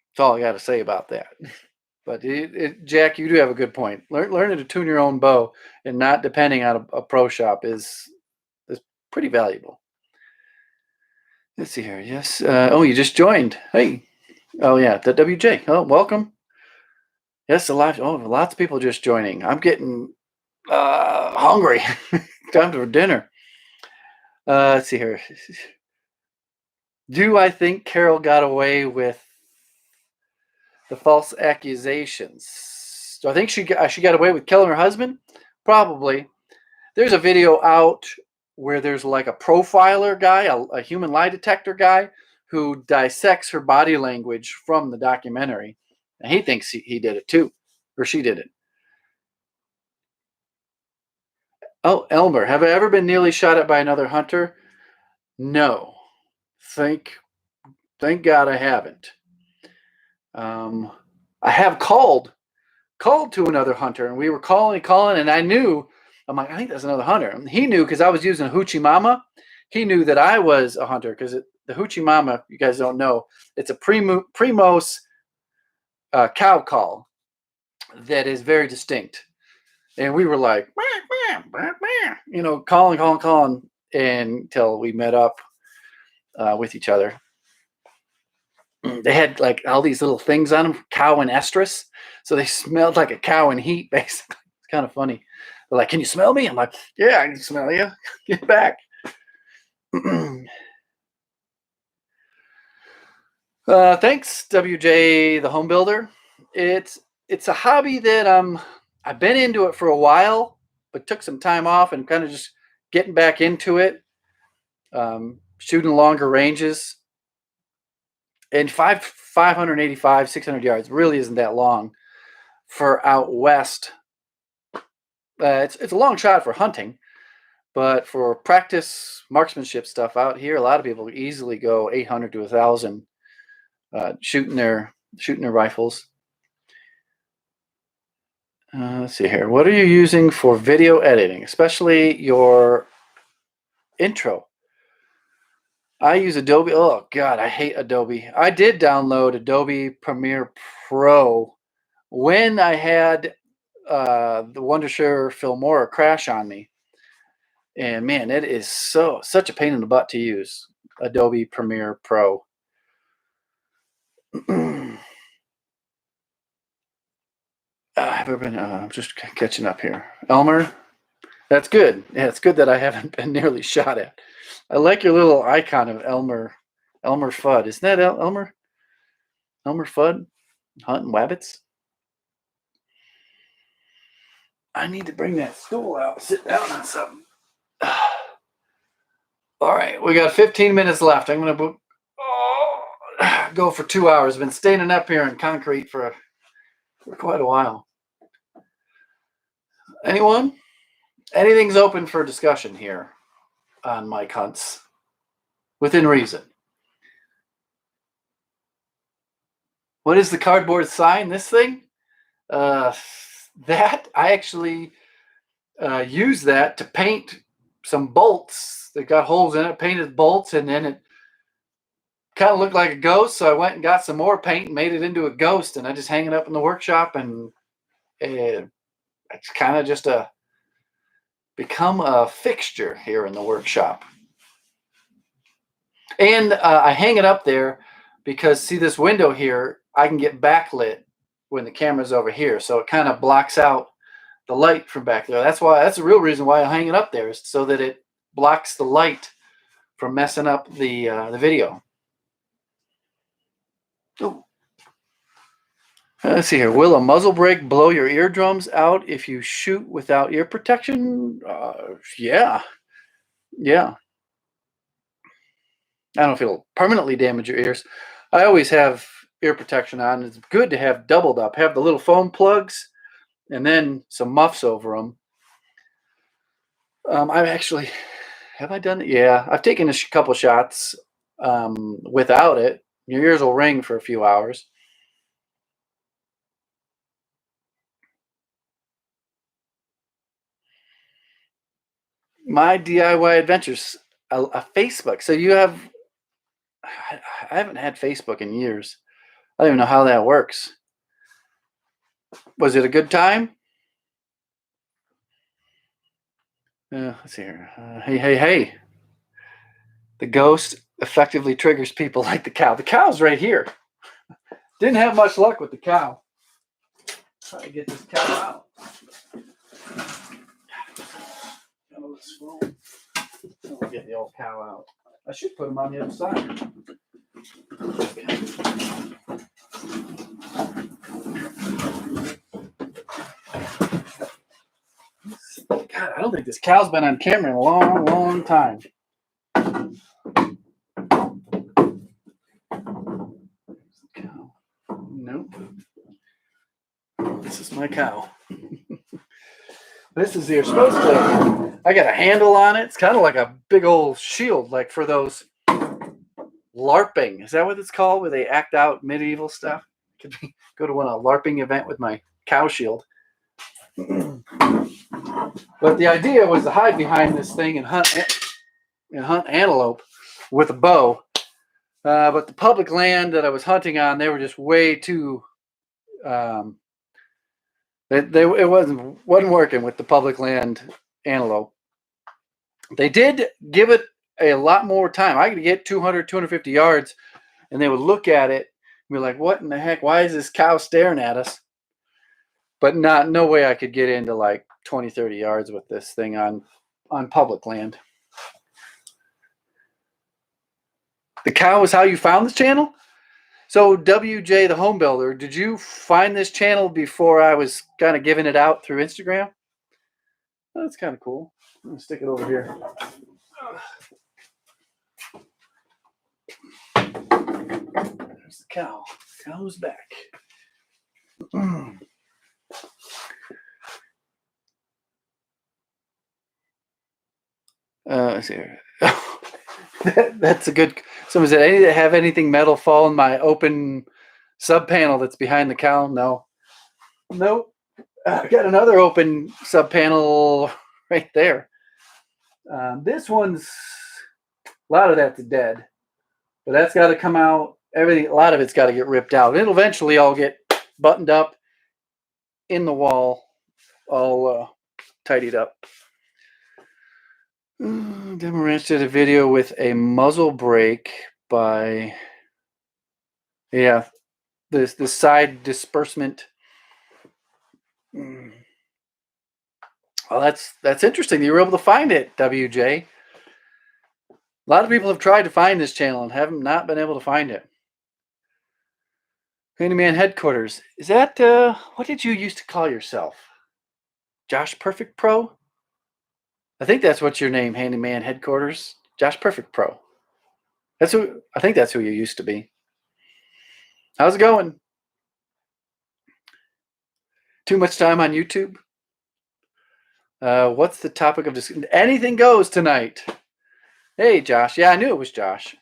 that's all I got to say about that. But Jack, you do have a good point. Learning to tune your own bow and not depending on a pro shop is pretty valuable. Let's see here. Yes. Oh, you just joined. Hey. Oh yeah, the WJ. Oh, welcome. Yes, lots of people just joining. I'm getting hungry. Time for dinner. Let's see here. Do I think Carol got away with the false accusations? Do I think she got away with killing her husband? Probably. There's a video out where there's like a profiler guy, a human lie detector guy, who dissects her body language from the documentary. And he thinks he did it too, or she did it. Oh, Elmer, have I ever been nearly shot at by another hunter? No. Thank God I haven't. I have called to another hunter, and we were calling, and I knew, I'm like, I think that's another hunter. And he knew because I was using a hoochie mama. He knew that I was a hunter because the hoochie mama, you guys don't know, it's a Primos cow call that is very distinct. And we were like, calling until we met up with each other. They had like all these little things on them, cow and estrus. So they smelled like a cow in heat, basically. It's kind of funny. They're like, can you smell me? I'm like, yeah, I can smell you. Get back. Thanks, WJ, the home builder. It's a hobby that I've been into it for a while, but took some time off and kind of just getting back into it. Shooting longer ranges. And 585, 600 yards really isn't that long for out west. It's a long shot for hunting, but for practice marksmanship stuff out here, a lot of people easily go 800 to 1,000 shooting their rifles. Let's see here. What are you using for video editing, especially your intro? I use Adobe. Oh, God, I hate Adobe. I did download Adobe Premiere Pro when I had the Wondershare Filmora crash on me. And, man, it is such a pain in the butt to use, Adobe Premiere Pro. I've been just catching up here. Elmer, that's good. Yeah, it's good that I haven't been nearly shot at. I like your little icon of Elmer Fudd. Isn't that Elmer? Elmer Fudd? Hunting wabbits? I need to bring that stool out. Sit down on something. All right, we got 15 minutes left. I'm going to go for 2 hours. I've been standing up here in concrete for quite a while. Anyone? Anything's open for discussion here on Mike Hunts, within reason. What is the cardboard sign? This thing? That I actually use that to paint some bolts that got holes in it. Painted bolts, and then it kind of looked like a ghost. So I went and got some more paint and made it into a ghost, and I just hang it up in the workshop, and it's kind of just become a fixture here in the workshop. And I hang it up there because, see this window here, I can get backlit when the camera's over here. So it kind of blocks out the light from back there. That's the real reason why I hang it up there, is so that it blocks the light from messing up the video. Oh. Let's see here. Will a muzzle brake blow your eardrums out if you shoot without ear protection? Yeah. I don't know if it'll permanently damage your ears. I always have ear protection on. It's good to have doubled up. Have the little foam plugs and then some muffs over them. I've actually, have I done it? Yeah, I've taken a couple shots without it. Your ears will ring for a few hours. My DIY adventures, a Facebook. So you have, I haven't had Facebook in years. I don't even know how that works. Was it a good time? Let's see here. Hey. The ghost effectively triggers people like the cow. The cow's right here. Didn't have much luck with the cow. Try to get this cow out. I'll get the old cow out. I should put him on the other side. God, I don't think this cow's been on camera in a long, long time. Nope. This is my cow. This is you're supposed to. I got a handle on it. It's kind of like a big old shield, like for those LARPing. Is that what it's called? Where they act out medieval stuff? Could be, go to a LARPing event with my cow shield. But the idea was to hide behind this thing and hunt antelope with a bow. But the public land that I was hunting on, they were just way too. It wasn't working with the public land antelope. They did give it a lot more time. I could get 200, 250 yards, and they would look at it and be like, "What in the heck? Why is this cow staring at us?" But no way I could get into like 20, 30 yards with this thing on public land. The cow is how you found this channel? So WJ the Home Builder, did you find this channel before I was kind of giving it out through Instagram? Oh, that's kind of cool. I'm going to stick it over here. There's the cow. The cow's back. Let's see here. That's a good. Someone said, "Any that have anything metal fall in my open sub panel that's behind the cow?" No. Nope. I've got another open sub panel right there. This one's a lot of that's dead, but that's got to come out. Everything, a lot of it's got to get ripped out. It'll eventually all get buttoned up in the wall, all tidied up. Demo Ranch did a video with a muzzle brake by, yeah, the side disbursement. Well, that's interesting. You were able to find it, WJ. A lot of people have tried to find this channel and have not been able to find it. Handyman Headquarters. Is that, what did you used to call yourself? Josh Perfect Pro? I think that's what your name, Handyman Headquarters. Josh Perfect Pro. I think that's who you used to be. How's it going? Too much time on YouTube? What's the topic of discussion? Anything goes tonight. Hey, Josh. Yeah, I knew it was Josh.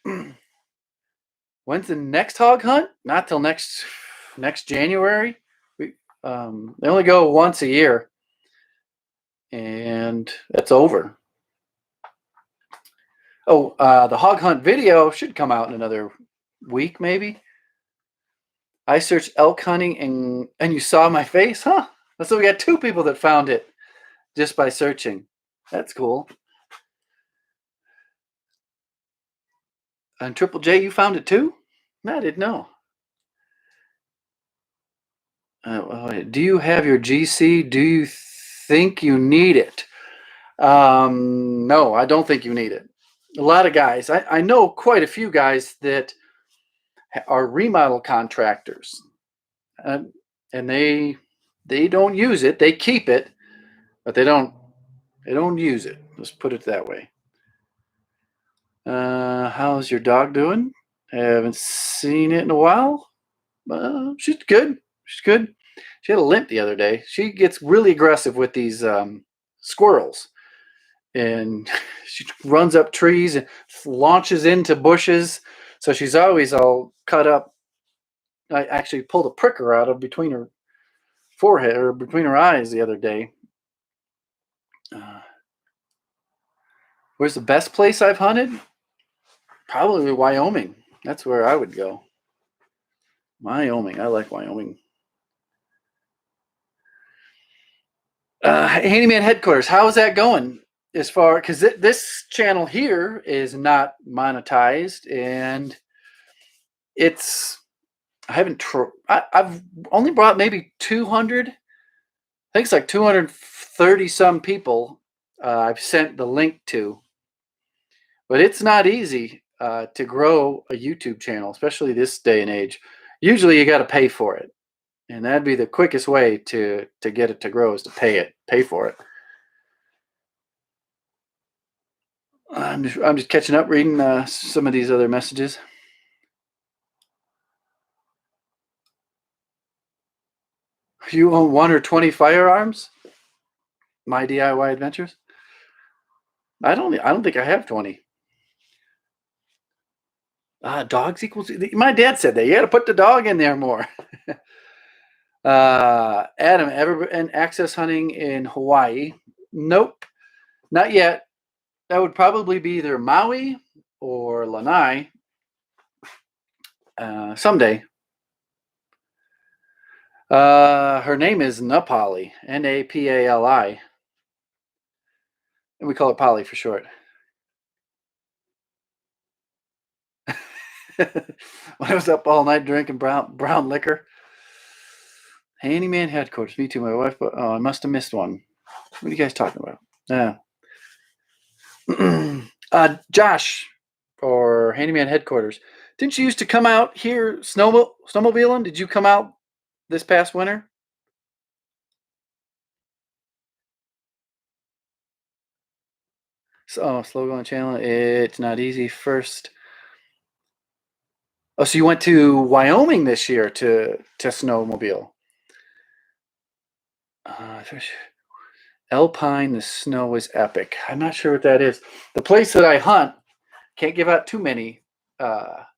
When's the next hog hunt? Not till next January. They only go once a year. And that's over. Oh, the hog hunt video should come out in another week, maybe. I searched elk hunting and you saw my face, huh? So we got 2 people that found it just by searching. That's cool. And Triple J, you found it too? I didn't know. Do you have your GC? Do you think you need it? No, I don't think you need it. A lot of guys, I know quite a few guys that are remodel contractors, and they don't use it. They keep it, but they don't use it. Let's put it that way. How's your dog doing? Haven't seen it in a while. She's good. She's good. She had a limp the other day. She gets really aggressive with these squirrels, and she runs up trees and launches into bushes. So she's always all cut up. I actually pulled a pricker out of between her forehead or between her eyes the other day. Where's the best place I've hunted? Probably Wyoming. That's where I would go. Wyoming. I like Wyoming. Handyman Headquarters. How is that going? As far because this channel here is not monetized, and it's I haven't. I've only brought maybe 200. I think it's like 230 some people. I've sent the link to, but it's not easy to grow a YouTube channel, especially this day and age. Usually, you got to pay for it, and that'd be the quickest way to get it to grow is to pay for it. I'm just catching up, reading some of these other messages. You own 1 or 20 firearms? My DIY adventures? I don't think I have 20. Dogs equals. My dad said that. You got to put the dog in there more. Adam, ever been access hunting in Hawaii? Nope, not yet. That would probably be either Maui or Lanai. Someday. Her name is Napali, Napali, and we call it Polly for short. When I was up all night drinking brown liquor. Handyman Headquarters. Me too. My wife. Oh, I must have missed one. What are you guys talking about? Yeah. Josh, or Handyman Headquarters. Didn't you used to come out here snowmobiling? Did you come out this past winter? So, slow going channel. It's not easy. First. Oh, so you went to Wyoming this year to snowmobile? Alpine, the snow is epic. I'm not sure what that is. The place that I hunt, can't give out too many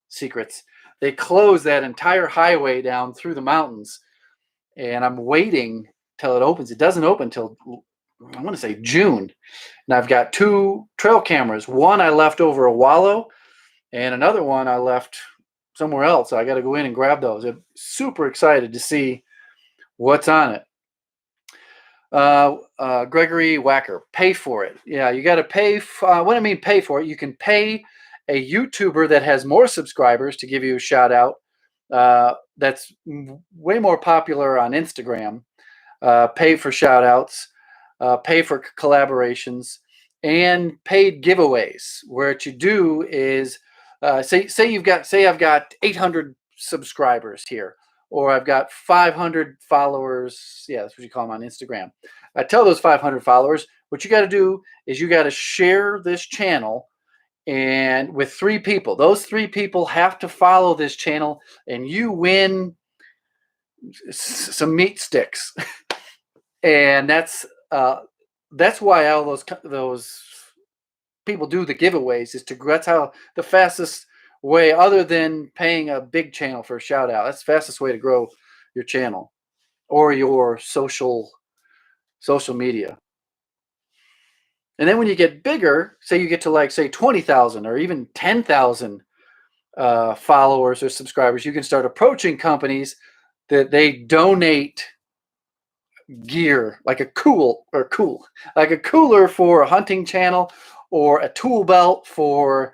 secrets. They close that entire highway down through the mountains, and I'm waiting till it opens. It doesn't open till I want to say June, and I've got 2 trail cameras. One I left over a wallow, and another one I left somewhere else. So I got to go in and grab those. I'm super excited to see what's on it. Gregory Wacker, pay for it. Yeah, you got to pay. What I mean, pay for it. You can pay a YouTuber that has more subscribers to give you a shout out. That's way more popular on Instagram. Pay for shout outs, pay for collaborations, and paid giveaways. Where what you do is say I've got 800 subscribers here, or I've got 500 followers. Yeah, that's what you call them on Instagram. I tell those 500 followers, what you got to do is you got to share this channel and with 3 people. Those 3 people have to follow this channel, and you win some meat sticks. And that's why all those people do the giveaways that's how the fastest way, other than paying a big channel for a shout out, that's the fastest way to grow your channel or your social media. And then when you get bigger, say you get to like say 20,000 or even 10,000 followers or subscribers, you can start approaching companies that they donate gear, like a like a cooler for a hunting channel, or a tool belt for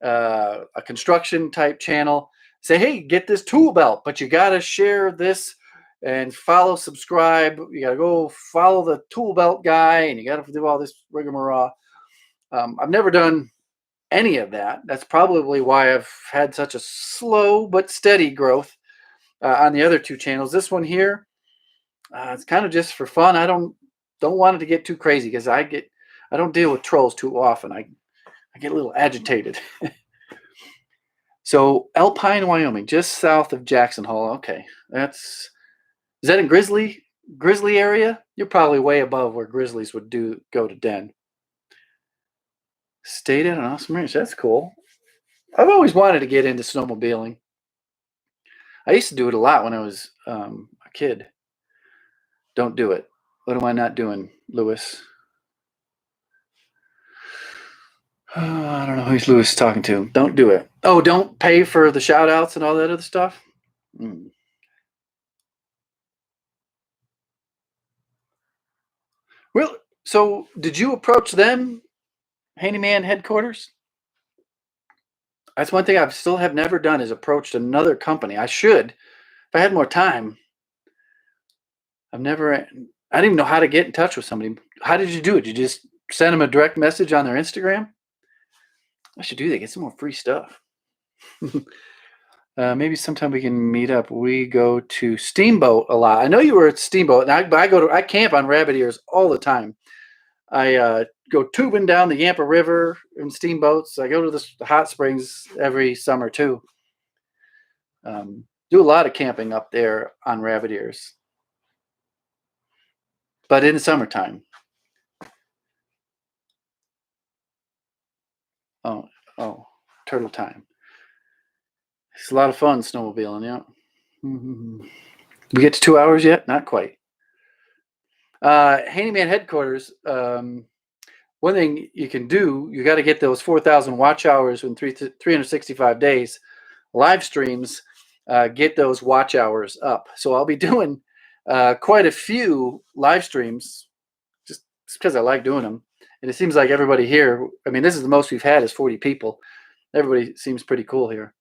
a construction type channel. Say, hey, get this tool belt, but you got to share this and follow, subscribe. You got to go follow the tool belt guy, and you got to do all this rigmarole. I've never done any of that. That's probably why I've had such a slow but steady growth on the other two channels. This one here, it's kind of just for fun. I don't want it to get too crazy, because I don't deal with trolls too often. I get a little agitated. So Alpine, Wyoming, just south of Jackson Hole. Okay, is that in grizzly area? You're probably way above where grizzlies would go to den. Stayed at an awesome ranch. That's cool. I've always wanted to get into snowmobiling. I used to do it a lot when I was a kid. Don't do it. What am I not doing, Lewis? I don't know who Lewis is talking to. Don't do it. Oh, don't pay for the shout outs and all that other stuff? Mm. Well, so did you approach them, Handyman Headquarters? That's one thing I still have never done, is approached another company. I should. If I had more time. I didn't even know how to get in touch with somebody. How did you do it? You just send them a direct message on their Instagram? I should do that. Get some more free stuff. Maybe sometime we can meet up. We go to Steamboat a lot. I know you were at Steamboat, and I camp on rabbit ears all the time. I go tubing down the Yampa River in steamboats. I go to the hot springs every summer too. Do a lot of camping up there on rabbit ears, but in the summertime. Oh, turtle time. It's a lot of fun snowmobiling, yeah. Mm-hmm. We get to 2 hours yet? Not quite. Handyman Headquarters. One thing you can do, you got to get those 4,000 watch hours in 365 days. Live streams, get those watch hours up. So I'll be doing quite a few live streams, just because I like doing them. And it seems like everybody here, I mean, this is the most we've had, is 40 people. Everybody seems pretty cool here.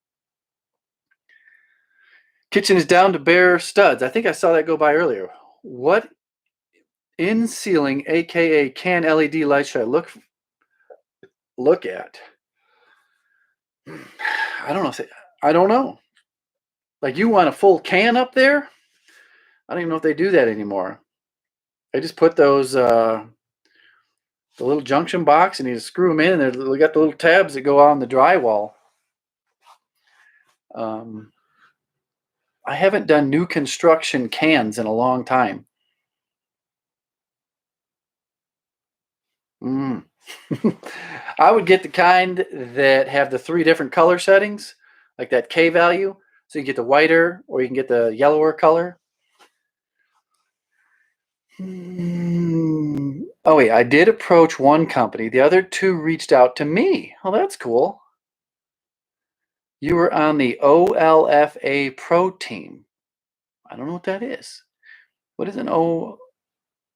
Kitchen is down to bare studs. I think I saw that go by earlier. What in ceiling, aka can LED light, should I look at? I don't know. I don't know. Like, you want a full can up there? I don't even know if they do that anymore. They just put those the little junction box, and you just screw them in, and they got the little tabs that go on the drywall. I haven't done new construction cans in a long time. I would get the kind that have the 3 different color settings, like that K value. So you get the whiter, or you can get the yellower color. Oh wait, I did approach one company. The other 2 reached out to me. Oh, that's cool. You were on the OLFA Pro team. I don't know what that is. What is an O?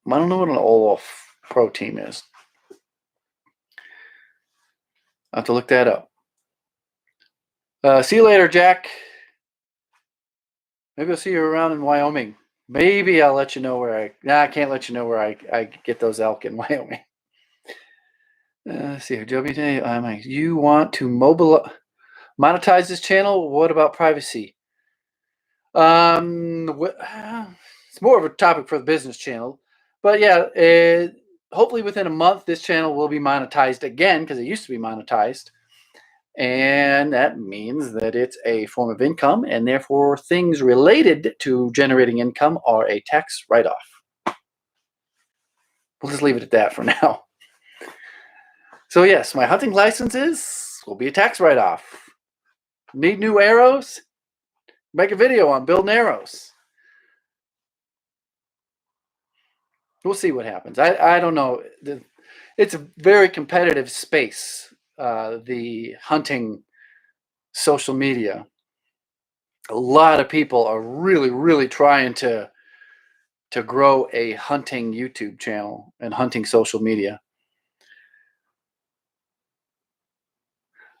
I don't know what an OLF Pro team is. I'll have to look that up. See you later, Jack. Maybe I'll see you around in Wyoming. Maybe I'll let you know where I can't let you know where I get those elk in Wyoming. Let's see here. WJ, you want to monetize this channel? What about privacy? It's more of a topic for the business channel, but yeah, hopefully within a month, this channel will be monetized again, because it used to be monetized. And that means that it's a form of income, and therefore things related to generating income are a tax write-off. We'll just leave it at that for now. So yes, my hunting licenses will be a tax write-off. Need new arrows? Make a video on building arrows. We'll see what happens. I don't know. It's a very competitive space, the hunting social media. A lot of people are really, really trying to to grow a hunting YouTube channel and hunting social media?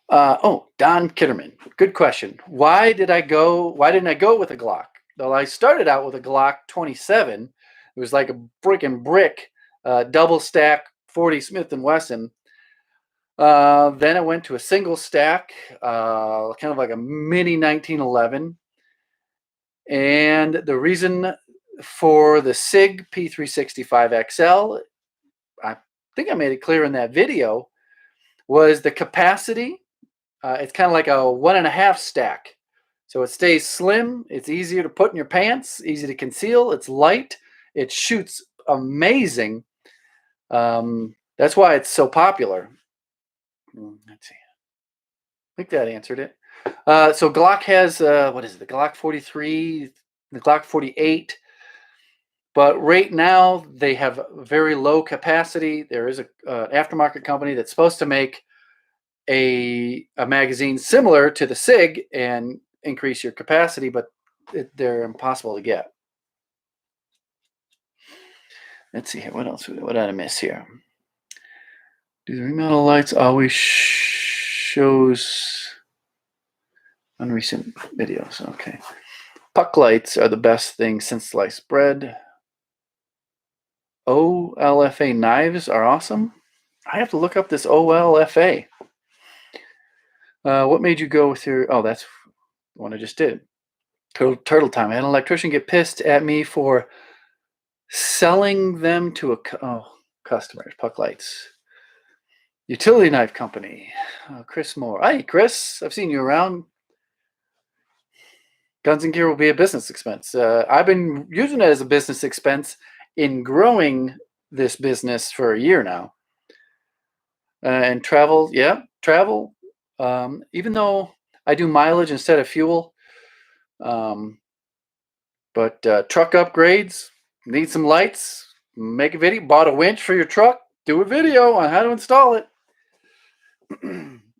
Don Kitterman. Good question. Why didn't I go with a Glock? Well, I started out with a Glock 27. It was like a freaking brick, double stack 40 Smith and Wesson. Then I went to a single stack, kind of like a mini 1911. And the reason for the SIG P365XL, I think I made it clear in that video, was the capacity. It's kind of like a 1.5 stack. So it stays slim. It's easier to put in your pants, easy to conceal. It's light. It shoots amazing. That's why it's so popular. Let's see. I think that answered it. So Glock has, what is it? The Glock 43, the Glock 48. But right now they have very low capacity. There is an aftermarket company that's supposed to make a magazine similar to the SIG and increase your capacity, but they're impossible to get. Let's see here. What else? What did I miss here? Do the remodel lights always shows on recent videos? Okay. Puck lights are the best thing since sliced bread. OLFA knives are awesome. I have to look up this OLFA. What made you go with your... Oh, that's the one I just did. Turtle time. I had an electrician get pissed at me for selling them to customers. Puck lights. Utility knife company. Chris Moore. Hi, Chris. I've seen you around. Guns and gear will be a business expense. I've been using it as a business expense in growing this business for a year now. And travel, yeah, travel. Even though I do mileage instead of fuel, but truck upgrades, need some lights, make a video. Bought a winch for your truck, do a video on how to install it.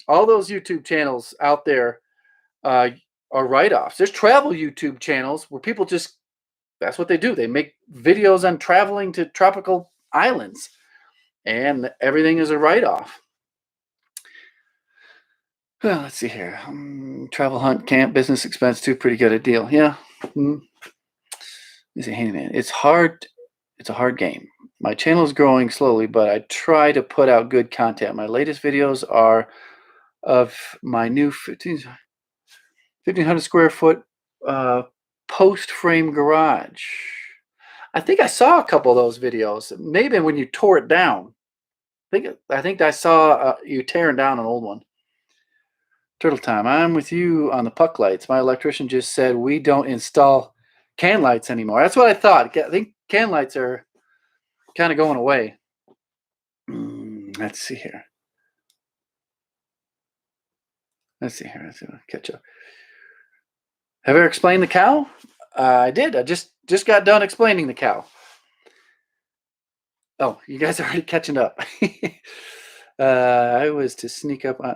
All those YouTube channels out there are write-offs. There's travel YouTube channels where people just, that's what they do. They make videos on traveling to tropical islands, and everything is a write-off. Well, let's see here. Travel, hunt, camp, business expense, too. Pretty good a deal. Yeah. Is it handyman? It's hard. It's a hard game. My channel is growing slowly, but I try to put out good content. My latest videos are of my new 1,500 square foot post frame garage. I think I saw a couple of those videos. Maybe when you tore it down. I think I saw you tearing down an old one. Turtle time. I'm with you on the puck lights. My electrician just said we don't install can lights anymore. That's what I thought. I think can lights are kind of going away. Let's see here. Let's see. Catch up. Have I ever explained the cow? I did. I just got done explaining the cow. Oh, you guys are already catching up. I was to sneak up on...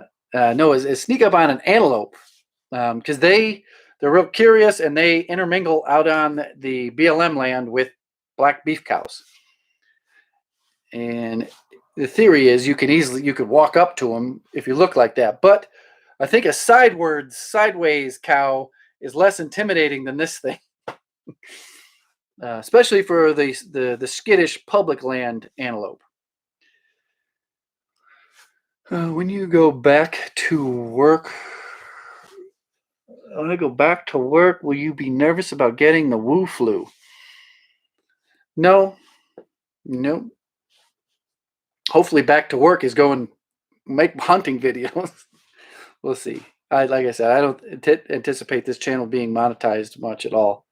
no, is sneak up on an antelope, because they're real curious and they intermingle out on the BLM land with black beef cows. And the theory is you could walk up to them if you look like that. But I think a sideways cow is less intimidating than this thing, especially for the skittish public land antelope. When you go back to work, will you be nervous about getting the Wu flu? No. Hopefully back to work is going make hunting videos. We'll see. Like I said, I don't anticipate this channel being monetized much at all.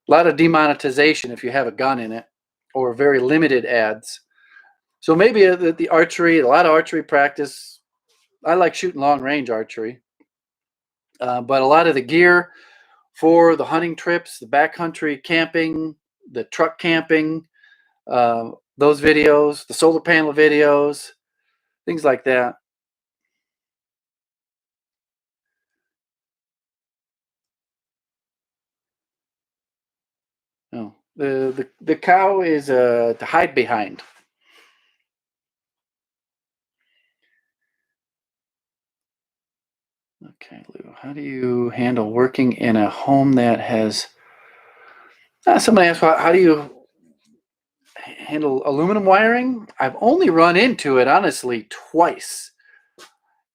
A lot of demonetization if you have a gun in it, or very limited ads. So maybe the archery, a lot of archery practice. I like shooting long range archery. But a lot of the gear for the hunting trips, the backcountry camping, the truck camping, those videos, the solar panel videos, things like that. Oh, The cow is to hide behind. Okay, Lou, how do you handle working in a home that has... somebody asked, how do you handle aluminum wiring? I've only run into it, honestly, twice.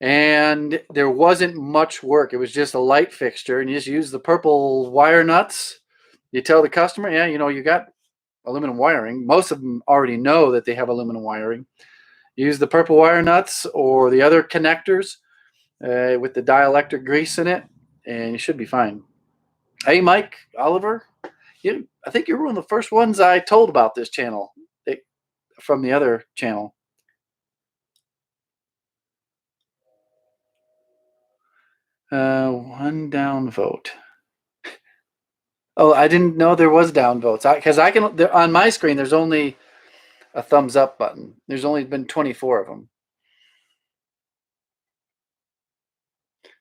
And there wasn't much work. It was just a light fixture, and you just use the purple wire nuts. You tell the customer, yeah, you got aluminum wiring. Most of them already know that they have aluminum wiring. Use the purple wire nuts or the other connectors with the dielectric grease in it, and you should be fine. Hey, Mike, Oliver, I think you're one of the first ones I told about this channel from the other channel. One down vote. Oh, I didn't know there was down votes. Because I can, on my screen, there's only a thumbs up button. There's only been 24 of them.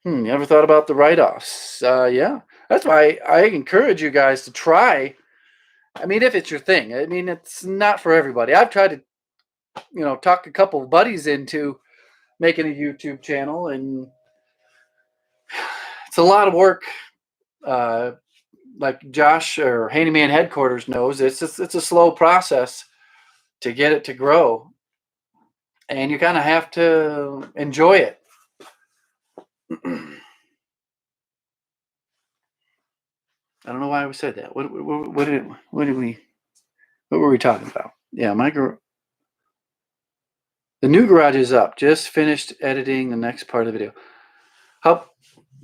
You ever thought about the write-offs? Yeah, that's why I encourage you guys to try. I mean, if it's your thing. I mean, it's not for everybody. I've tried to, talk a couple of buddies into making a YouTube channel, and it's a lot of work. Like Josh or Handyman Headquarters knows, it's a slow process to get it to grow, and you kind of have to enjoy it. I don't know why we said that. What were we talking about? Yeah, the new garage is up. Just finished editing the next part of the video.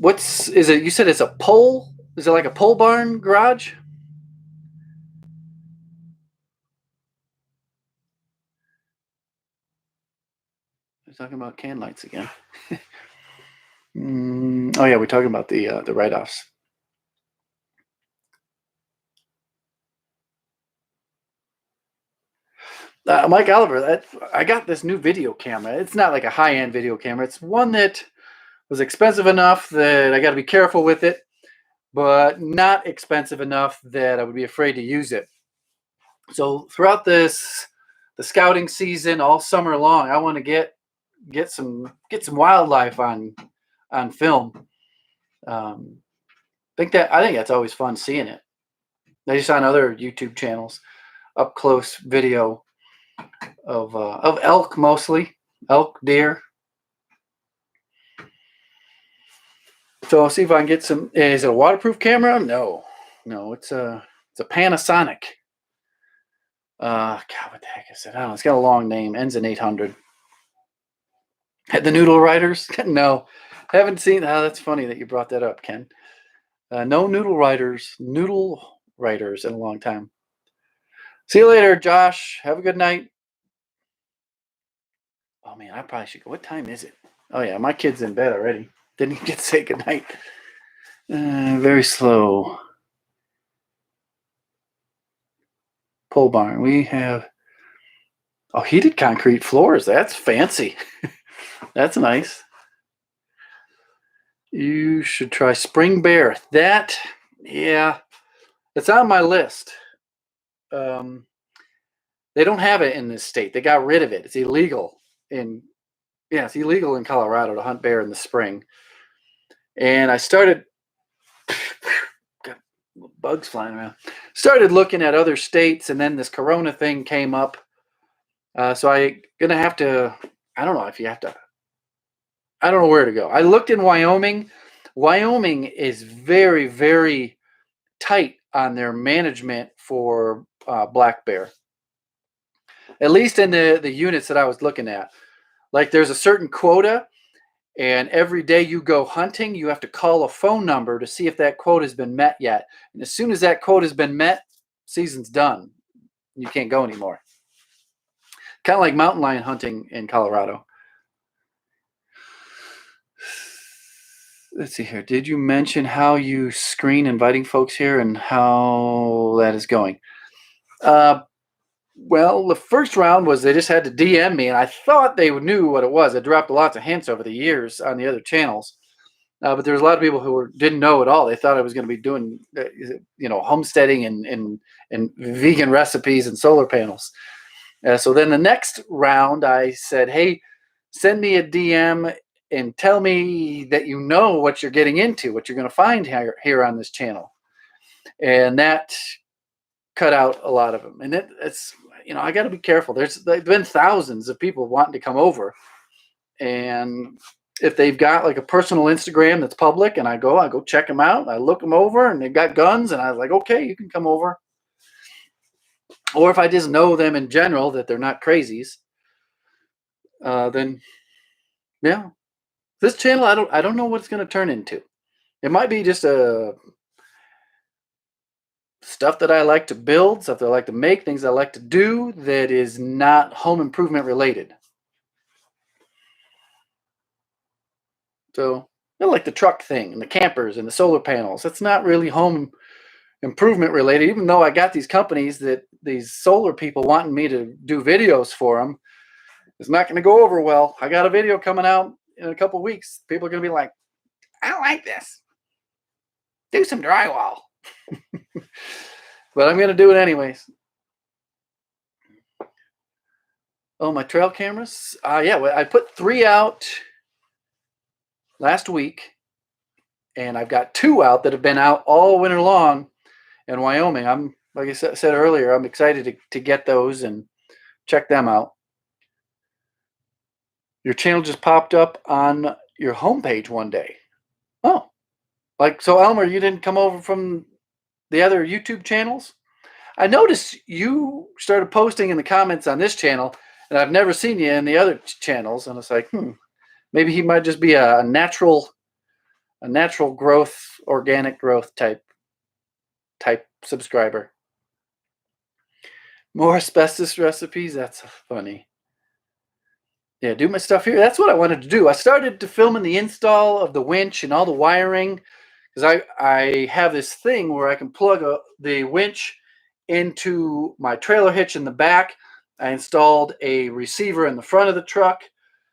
Is it? You said it's a pole? Is it like a pole barn garage? We're talking about can lights again. Oh yeah, we're talking about the write-offs. Mike Oliver, I got this new video camera. It's not like a high-end video camera. It's one that was expensive enough that I got to be careful with it, but not expensive enough that I would be afraid to use it. So throughout the scouting season, all summer long, I want to get some wildlife on film. I think that's always fun seeing it. I just on other YouTube channels, up close video of elk, mostly elk, deer. So I'll see if I can get some. Is it a waterproof camera? No, it's a Panasonic. God, what the heck is it? I don't know. It's got a long name. Ends in 800. The Noodle Riders? No, haven't seen. Oh, that's funny that you brought that up, Ken. No Noodle Riders in a long time. See you later, Josh. Have a good night. Oh man, I probably should go. What time is it? Oh yeah, my kid's in bed already. Didn't even get to say good night. Very slow. Pole barn. We have heated concrete floors. That's fancy. That's nice. You should try Spring Bear. Yeah, it's on my list. They don't have it in this state. They got rid of it. It's illegal it's illegal in Colorado to hunt bear in the spring. And I started got bugs flying around. Started looking at other states, and then this Corona thing came up. So I'm gonna have to. I don't know if you have to. I don't know where to go. I looked in Wyoming. Wyoming is very, very tight on their management for black bear. At least in the units that I was looking at. Like there's a certain quota, and every day you go hunting, you have to call a phone number to see if that quota has been met yet. And as soon as that quota has been met, season's done. You can't go anymore. Kind of like mountain lion hunting in Colorado. Let's see here. Did you mention how you screen inviting folks here and how that is going? Well, the first round was they just had to DM me, and I thought they knew what it was. I dropped lots of hints over the years on the other channels. But there was a lot of people who didn't know at all. They thought I was going to be doing, homesteading and vegan recipes and solar panels. So then the next round, I said, "Hey, send me a DM and tell me that you know what you're getting into, what you're going to find here on this channel." And that cut out a lot of them. And it's I got to be careful. There's been thousands of people wanting to come over, and if they've got like a personal Instagram that's public, and I go check them out, I look them over, and they've got guns, and I was like, okay, you can come over. Or if I just know them in general that they're not crazies, then yeah, this channel I don't know what it's going to turn into. It might be just a stuff that I like to build, stuff that I like to make, things I like to do that is not home improvement related. So I like the truck thing and the campers and the solar panels. That's not really home improvement related, even though I got these companies these solar people wanting me to do videos for them. It's not going to go over well. I got a video coming out in a couple weeks. People are going to be like, I don't like this. Do some drywall. But I'm going to do it anyways. Oh, my trail cameras? Yeah, I put 3 out last week, and I've got 2 out that have been out all winter long in Wyoming. I'm, like I said earlier, I'm excited to get those and check them out. Your channel just popped up on your homepage one day. Oh, so Elmer, you didn't come over from the other YouTube channels? I noticed you started posting in the comments on this channel, and I've never seen you in the other channels. And it's like, maybe he might just be a natural growth, organic growth type subscriber. More asbestos recipes? That's funny. Yeah, do my stuff here. That's what I wanted to do. I started to film in the install of the winch and all the wiring, because I have this thing where I can plug the winch into my trailer hitch in the back. I installed a receiver in the front of the truck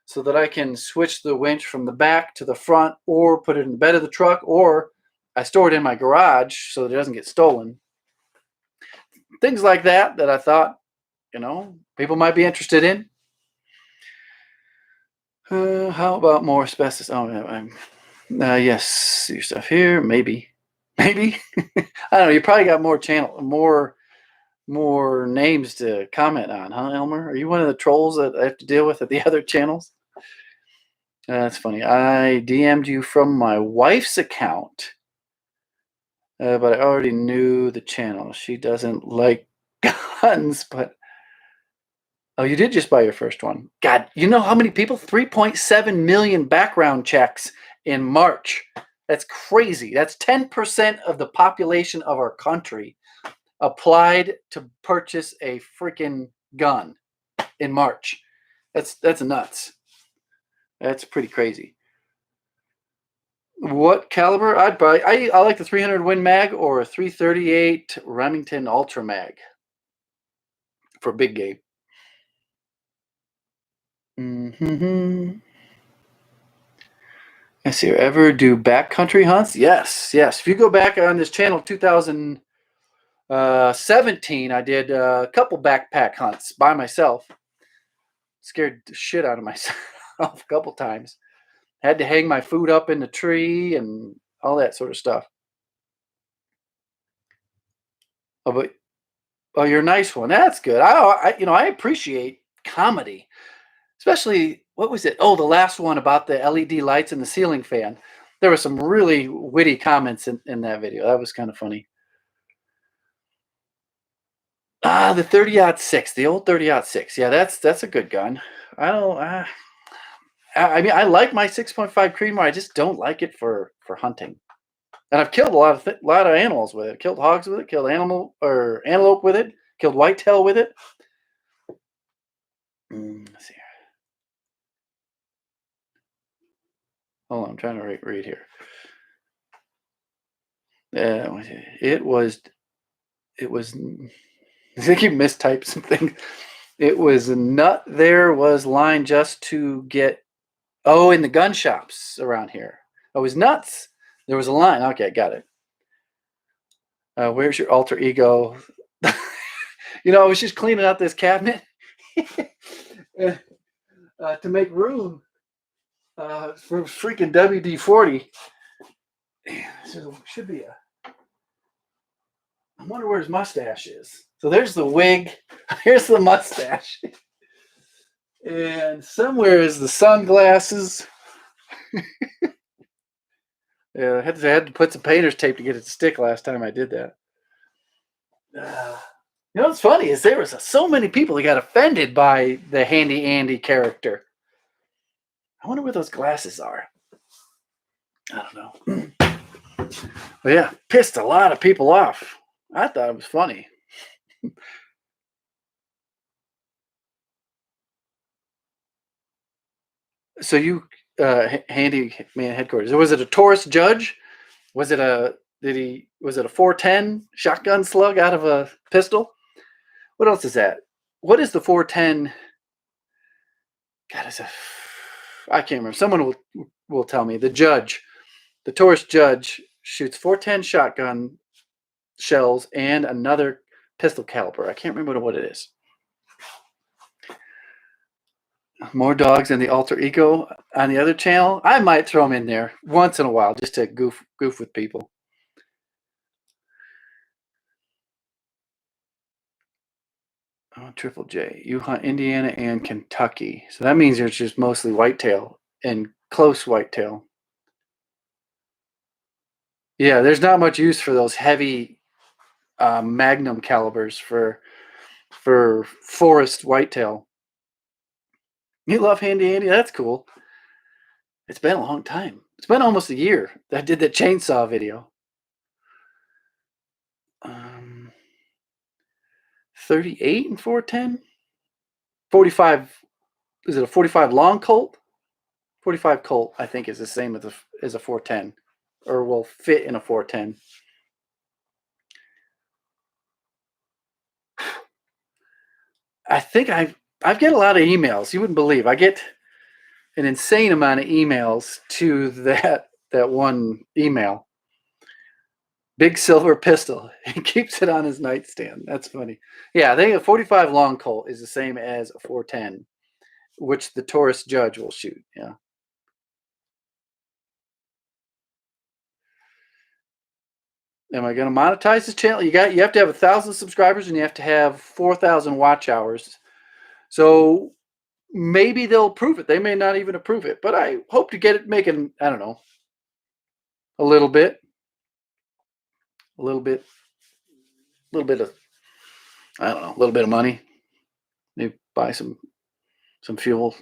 so that I can switch the winch from the back to the front, or put it in the bed of the truck, or I store it in my garage so that it doesn't get stolen. Things like that I thought, people might be interested in. How about more asbestos? Oh, yes, your stuff here. Maybe. I don't know. You probably got more names to comment on, huh, Elmer? Are you one of the trolls that I have to deal with at the other channels? That's funny. I DM'd you from my wife's account, but I already knew the channel. She doesn't like guns, but oh, you did just buy your first one. God, you know how many people? 3.7 million background checks in March. That's crazy. That's 10% of the population of our country applied to purchase a freaking gun in March. That's nuts. That's pretty crazy. What caliber? I'd buy. I like the 300 Win Mag or a 338 Remington Ultra Mag for big game. Yes, you ever do backcountry hunts? Yes. If you go back on this channel, 2017, I did a couple backpack hunts by myself. Scared the shit out of myself a couple times. Had to hang my food up in the tree and all that sort of stuff. Oh, you're a nice one. That's good. I appreciate comedy. Especially, what was it? Oh, the last one about the LED lights and the ceiling fan. There were some really witty comments in that video. That was kind of funny. The 30-06, the old 30-06. Yeah, that's a good gun. I mean, I like my 6.5 Creedmoor. I just don't like it for hunting. And I've killed a lot of animals with it. Killed hogs with it. Killed antelope with it. Killed whitetail with it. Let's see here. Hold on, I'm trying to read here. It was. I think you mistyped some things. It was nut. There was line just to get. Oh, in the gun shops around here. Oh, he's nuts. There was a line. Okay, got it. Where's your alter ego? I was just cleaning out this cabinet to make room for freaking WD-40. So should be I wonder where his mustache is. So there's the wig. Here's the mustache. And somewhere is the sunglasses. Yeah, I had to put some painter's tape to get it to stick last time I did that. What's funny is there was so many people that got offended by the Handy Andy character. I wonder where those glasses are. I don't know. But yeah, pissed a lot of people off. I thought it was funny. So you, Handyman headquarters. Was it a Taurus Judge? Was it was it a 410 shotgun slug out of a pistol? What else is that? What is the 410? God, I can't remember. Someone will tell me. The Taurus Judge shoots 410 shotgun shells and another pistol caliber. I can't remember what it is. More dogs and the alter ego on the other channel. I might throw them in there once in a while just to goof with people. Oh, Triple J. You hunt Indiana and Kentucky. So that means there's just mostly whitetail and close whitetail. Yeah, there's not much use for those heavy magnum calibers for forest whitetail. You love Handy Andy? That's cool. It's been a long time. It's been almost a year that I did that chainsaw video. 38 and 410? 45. Is it a 45 long Colt? 45 Colt, I think, is the same as a 410, or will fit in a 410. I think I get a lot of emails. You wouldn't believe. I get an insane amount of emails to that one email. Big silver pistol. He keeps it on his nightstand. That's funny. Yeah, I think a 45 long Colt is the same as a 410, which the Taurus Judge will shoot. Yeah. Am I going to monetize this channel? You have to have 1,000 subscribers and you have to have 4,000 watch hours. So maybe they'll approve it. They may not even approve it, but I hope to get it making, I don't know, a little bit of, I don't know, a little bit of money. Maybe buy some fuel.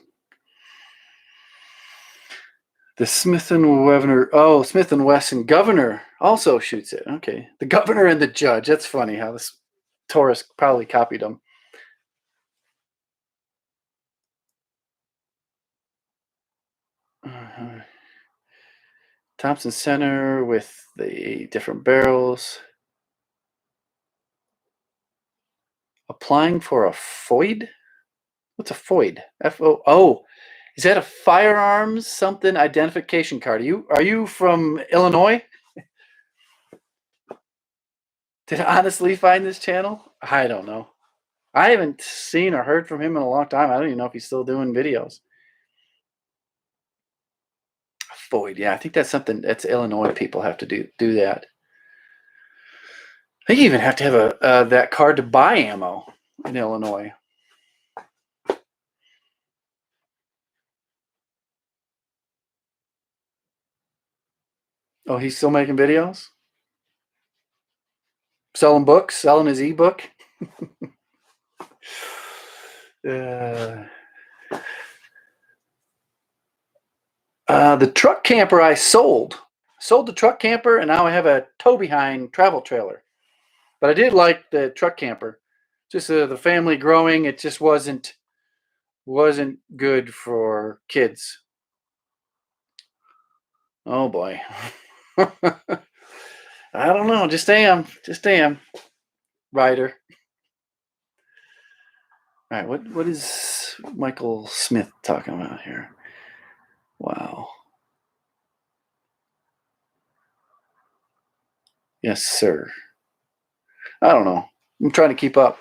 The Smith & Wesson governor also shoots it. Okay. The governor and the judge. That's funny how this Taurus probably copied them. Thompson Center with the different barrels. Applying for a FOID? What's a FOID? F-O-O. Is that a firearms something identification card? Are you from Illinois? Did I honestly find this channel? I don't know. I haven't seen or heard from him in a long time. I don't even know if he's still doing videos. FOID, yeah, I think that's something that's Illinois people have to do that. I think you even have to have that card to buy ammo in Illinois. Oh, he's still making videos? Selling books? Selling his ebook? The truck camper I sold the truck camper, and now I have a tow behind travel trailer. But I did like the truck camper. Just the family growing, it just wasn't good for kids. Oh boy. I don't know. Just am. Ryder. All right, what is Michael Smith talking about here? Wow. Yes, sir. I don't know. I'm trying to keep up.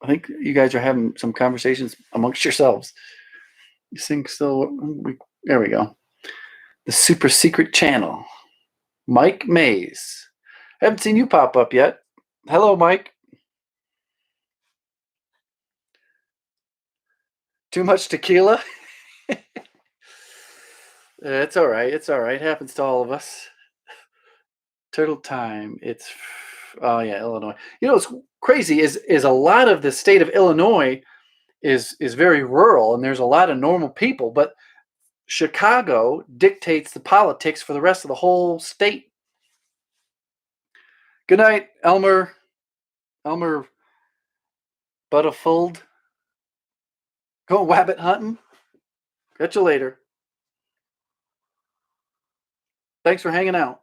I think you guys are having some conversations amongst yourselves. You think so? There we go. The super secret channel. Mike Mays. Haven't seen you pop up yet. Hello, Mike. Too much tequila? It's all right. It's all right. Happens to all of us. Turtle time. It's oh yeah, Illinois. You know what's crazy is a lot of the state of Illinois is very rural and there's a lot of normal people, but Chicago dictates the politics for the rest of the whole state. Good night, Elmer. Elmer Butterfield. Go wabbit hunting. Catch you later. Thanks for hanging out.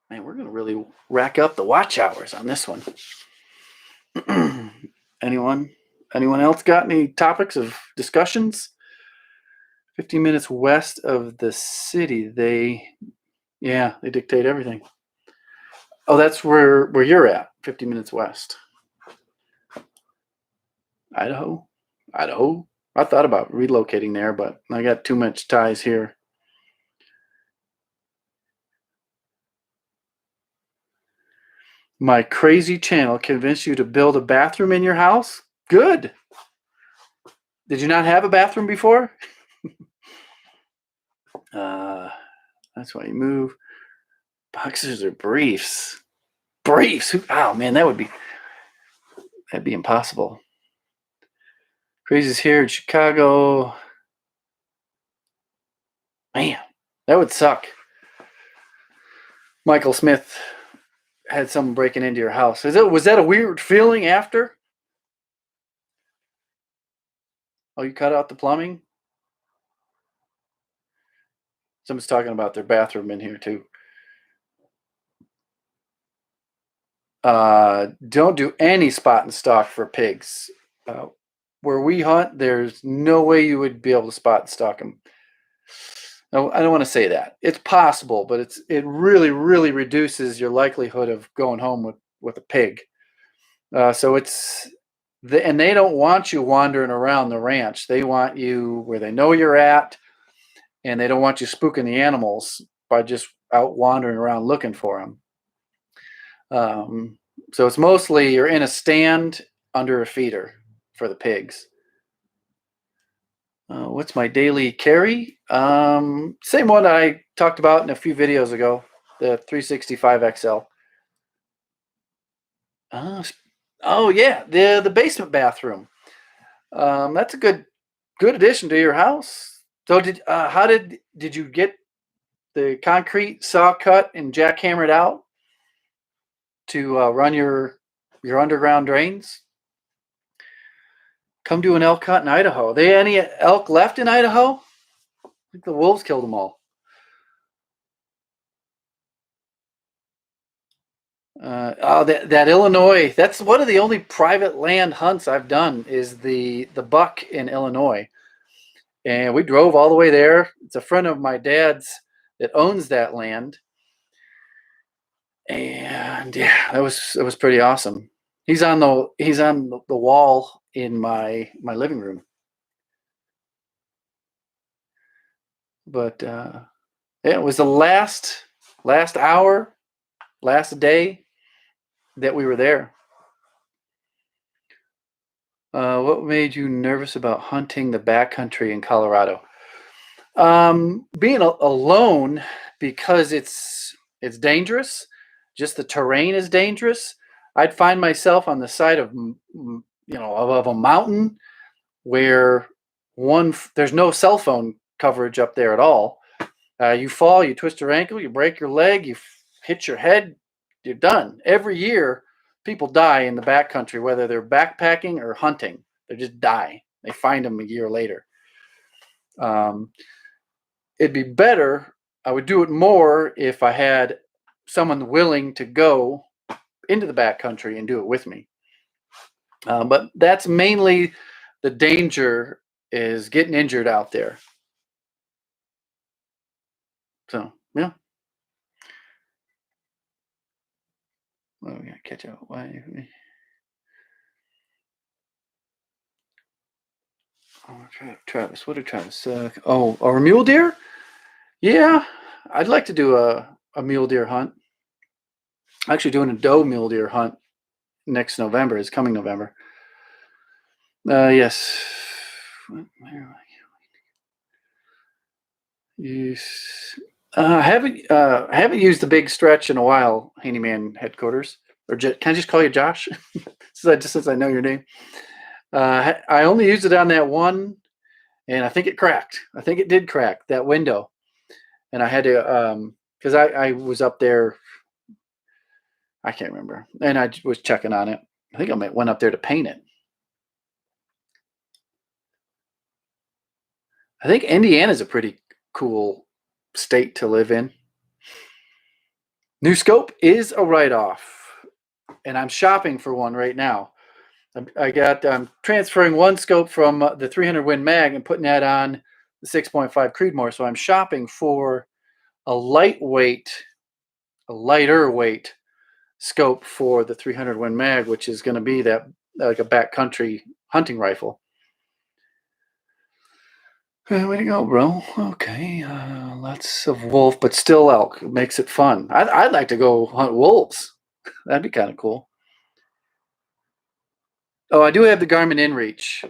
Man, we're gonna really rack up the watch hours on this one. Anyone else got any topics of discussions? 15 minutes west of the city. They dictate everything. Oh, that's where you're at, 50 minutes west. Idaho. I thought about relocating there, but I got too much ties here. My crazy channel convinced you to build a bathroom in your house? Good. Did you not have a bathroom before? That's why you move. Boxers or briefs? Briefs? Oh man, that'd be impossible. Crazy's here in Chicago. Man, that would suck. Michael Smith had someone breaking into your house. Was that a weird feeling after? Oh, you cut out the plumbing? Someone's talking about their bathroom in here too. Don't do any spot and stalk for pigs. Where we hunt, there's no way you would be able to spot and stalk them. No, I don't want to say that. It's possible, but it really, really reduces your likelihood of going home with a pig. So and they don't want you wandering around the ranch. They want you where they know you're at, and they don't want you spooking the animals by just out wandering around looking for them. So it's mostly you're in a stand under a feeder for the pigs. What's my daily carry? Same one I talked about in a few videos ago, the 365 XL. Oh yeah, the basement bathroom. That's a good addition to your house. So did you get the concrete saw cut and jackhammered out to run your underground drains? Come do an elk hunt in Idaho. Are there any elk left in Idaho? I think the wolves killed them all. That Illinois. That's one of the only private land hunts I've done. Is the buck in Illinois, and we drove all the way there. It's a friend of my dad's that owns that land, and yeah, it was pretty awesome. He's on the wall in my living room. But it was the last hour, last day that we were there. What made you nervous about hunting the backcountry in Colorado? Being alone, because it's dangerous. Just the terrain is dangerous. I'd find myself on the side of of a mountain where there's no cell phone coverage up there at all. You fall, you twist your ankle, you break your leg, you hit your head, you're done. Every year, people die in the backcountry, whether they're backpacking or hunting. They just die. They find them a year later. It'd be better. I would do it more if I had someone willing to go into the backcountry and do it with me. But that's mainly the danger is getting injured out there. So yeah. Well, we gotta catch up. Why? Oh, Travis. What did Travis? Or mule deer? Yeah, I'd like to do a mule deer hunt. Actually, doing a doe mule deer hunt next November. Is coming November. Yes. Where am I? Yes. I haven't used the big stretch in a while. Handyman headquarters, or can I just call you Josh? Since I know your name. I only used it on that one, and I think it cracked. I think it did crack that window, and I had to because I was up there. I can't remember, and I was checking on it. I think I went up there to paint it. I think Indiana's a pretty cool state to live in. New scope is a write-off, and I'm shopping for one right now. I'm transferring one scope from the 300 Win Mag and putting that on the 6.5 Creedmoor. So I'm shopping for a lighter weight scope for the 300 Win Mag, which is going to be that like a backcountry hunting rifle. Way to go, bro. Okay, lots of wolf, but still elk. It makes it fun. I'd like to go hunt wolves. That'd be kind of cool. Oh, I do have the Garmin InReach,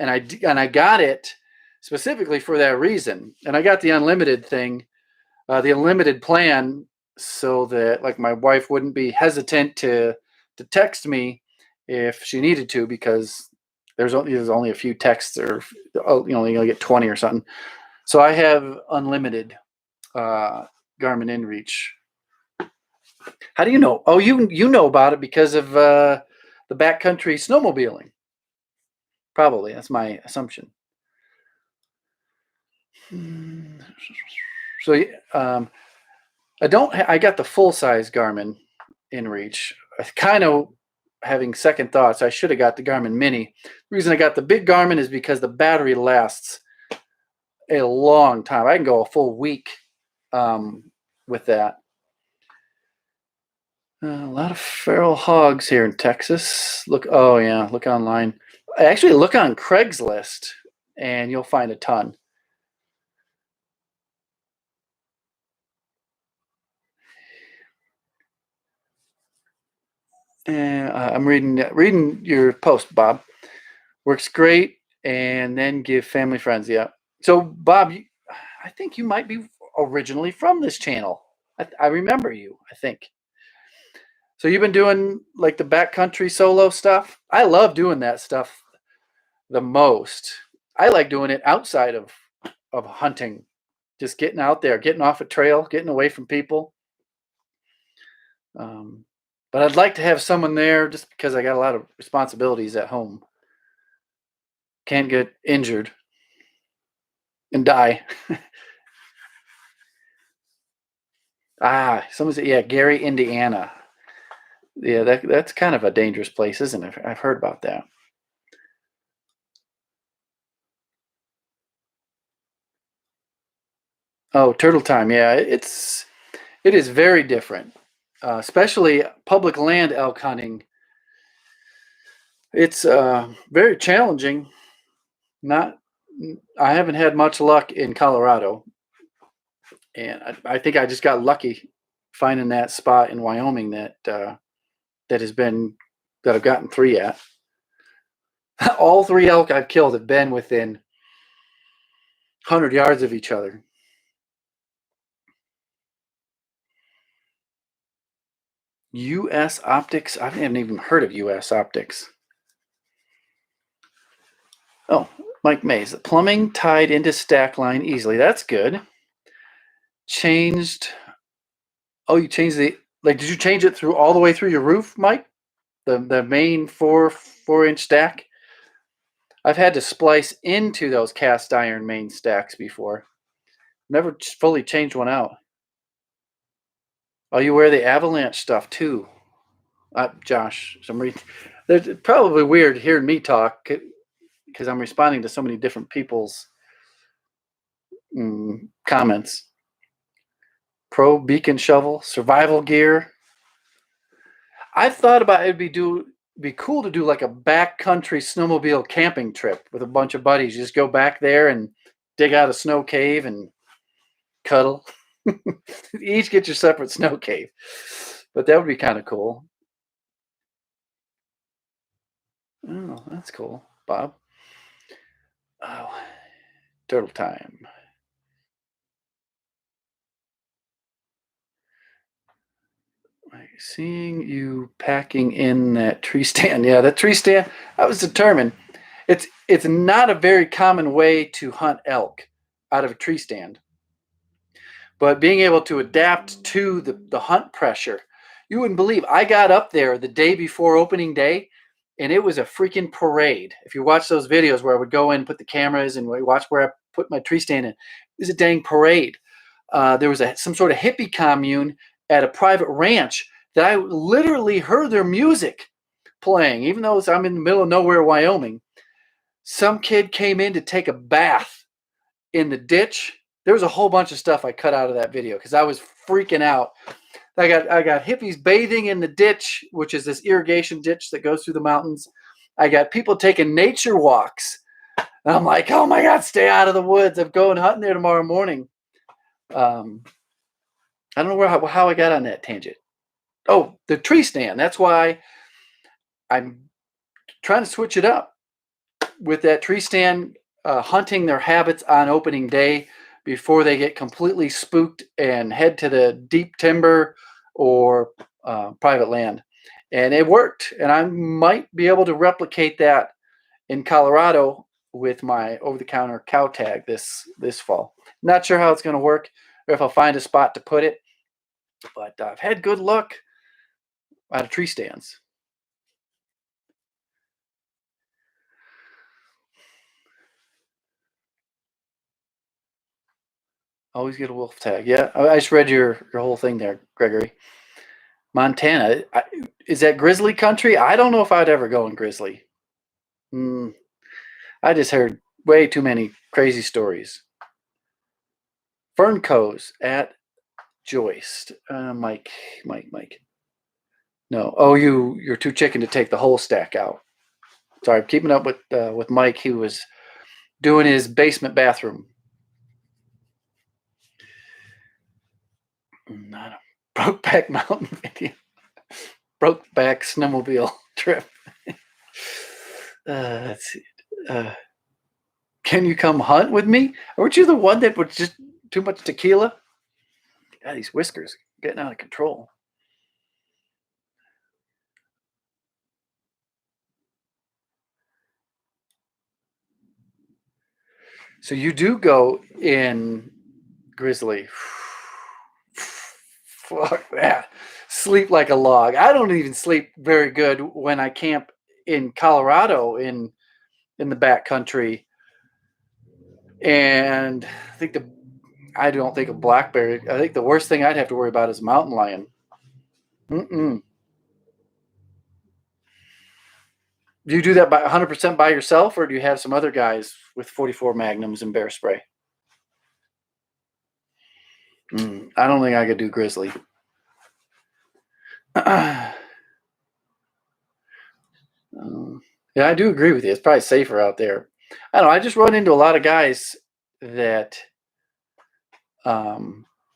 and I got it specifically for that reason. And I got the unlimited thing, the unlimited plan, so that like my wife wouldn't be hesitant to text me if she needed to, because there's only a few texts, or you get 20 or something. So I have unlimited Garmin InReach. How do you know? Oh, you know about it because of the backcountry snowmobiling. Probably, that's my assumption. So I got the full size Garmin InReach. I kind of having second thoughts. I should have got the Garmin Mini. The reason I got the big Garmin is because the battery lasts a long time. I can go a full week with that. A lot of feral hogs here in Texas. Look online. Actually, look on Craigslist, and you'll find a ton. I'm reading your post, Bob. Works great, and then give family friends. Yeah. So, Bob, I think you might be originally from this channel. I remember you, I think. So you've been doing like the backcountry solo stuff. I love doing that stuff the most. I like doing it outside of hunting, just getting out there, getting off a trail, getting away from people. But I'd like to have someone there, just because I got a lot of responsibilities at home. Can't get injured and die. Someone said, yeah, Gary, Indiana. Yeah, that's kind of a dangerous place, isn't it? I've heard about that. Oh, turtle time. Yeah, it is very different, especially public land elk hunting. It's very challenging. Not, I haven't had much luck in Colorado, and I think I just got lucky finding that spot in Wyoming that I've gotten 3 at. All 3 elk I've killed have been within 100 yards of each other. U.S. Optics? I haven't even heard of U.S. Optics. Oh, Mike Mays. The plumbing tied into stack line easily. That's good. Changed. Oh, you changed did you change it through all the way through your roof, Mike? The main 4-inch stack? I've had to splice into those cast iron main stacks before. Never fully changed one out. Oh, you wear the avalanche stuff too. Josh, it's probably weird hearing me talk because I'm responding to so many different people's comments. Pro beacon shovel, survival gear. I've thought about be cool to do like a backcountry snowmobile camping trip with a bunch of buddies. You just go back there and dig out a snow cave and cuddle. Each get your separate snow cave. But that would be kind of cool. Oh, that's cool, Bob. Oh, turtle time. Seeing you packing in that tree stand. Yeah, that tree stand, I was determined. It's not a very common way to hunt elk out of a tree stand. But being able to adapt to the hunt pressure, you wouldn't believe. I got up there the day before opening day, and it was a freaking parade. If you watch those videos where I would go in, put the cameras, and watch where I put my tree stand in, it was a dang parade. There was some sort of hippie commune at a private ranch that I literally heard their music playing, even though I'm in the middle of nowhere, Wyoming. Some kid came in to take a bath in the ditch. There was a whole bunch of stuff I cut out of that video because I was freaking out. I got hippies bathing in the ditch, which is this irrigation ditch that goes through the mountains. I got people taking nature walks. And I'm like, oh my God, stay out of the woods. I'm going hunting there tomorrow morning. I don't know how I got on that tangent. Oh, the tree stand. That's why I'm trying to switch it up with that tree stand, hunting their habits on opening day before they get completely spooked and head to the deep timber or private land. And it worked. And I might be able to replicate that in Colorado with my over-the-counter cow tag this fall. Not sure how it's going to work or if I'll find a spot to put it, but I've had good luck out of tree stands. Always get a wolf tag. Yeah, I just read your whole thing there, Gregory. Montana, is that grizzly country? I don't know if I'd ever go in grizzly. I just heard way too many crazy stories. Fernco's at Joist. Mike. No. Oh, you're too chicken to take the whole stack out. Sorry, I'm keeping up with Mike. He was doing his basement bathroom. Not a Brokeback Mountain video. Brokeback snowmobile trip. Let's see. Can you come hunt with me? Weren't you the one that was just too much tequila? God, these whiskers getting out of control. So you do go in grizzly. Fuck that. Sleep like a log. I don't even sleep very good when I camp in Colorado in the backcountry. And I don't think of black bear. I think the worst thing I'd have to worry about is mountain lion. Do you do that by 100% by yourself, or do you have some other guys with 44 magnums and bear spray? I don't think I could do grizzly. Yeah, I do agree with you. It's probably safer out there. I don't know. I just run into a lot of guys that have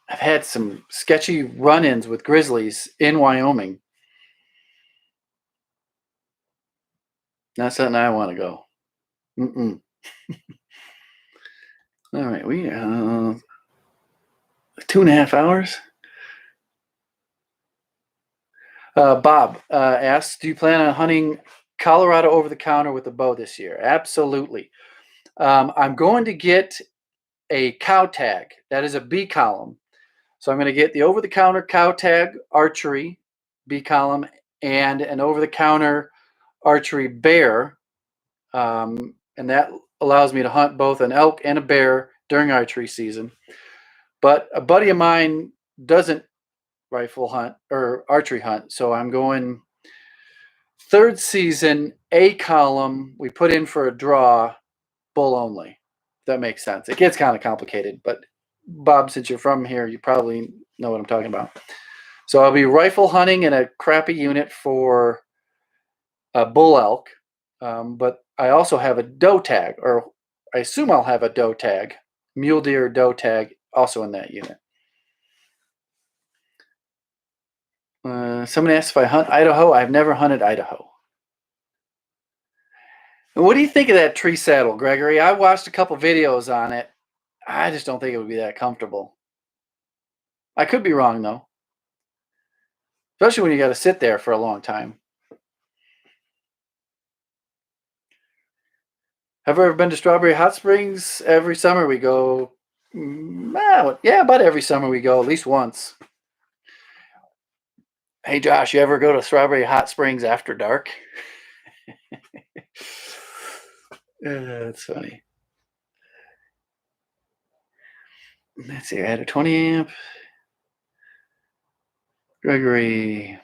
had some sketchy run-ins with grizzlies in Wyoming. Not something I want to go. All right, we 2.5 hours. Bob asks, do you plan on hunting Colorado over the counter with a bow this year? Absolutely. I'm going to get a cow tag. That is a B column. So I'm going to get the over the counter cow tag archery B column and an over the counter archery bear. And that allows me to hunt both an elk and a bear during archery season. But a buddy of mine doesn't rifle hunt or archery hunt. So I'm going third season, A column. We put in for a draw, bull only. If that makes sense. It gets kind of complicated, but Bob, since you're from here, you probably know what I'm talking about. So I'll be rifle hunting in a crappy unit for a bull elk, but I also have a doe tag, or I assume I'll have a doe tag, mule deer doe tag, also in that unit. Somebody asked if I hunt Idaho. I've never hunted Idaho. And what do you think of that tree saddle, Gregory? I watched a couple videos on it. I just don't think it would be that comfortable. I could be wrong, though. Especially when you got to sit there for a long time. Have I ever been to Strawberry Hot Springs? Every summer we go. Yeah, about every summer we go, at least once. Hey, Josh, you ever go to Strawberry Hot Springs after dark? That's funny. Let's see, I had a 20 amp. Gregory,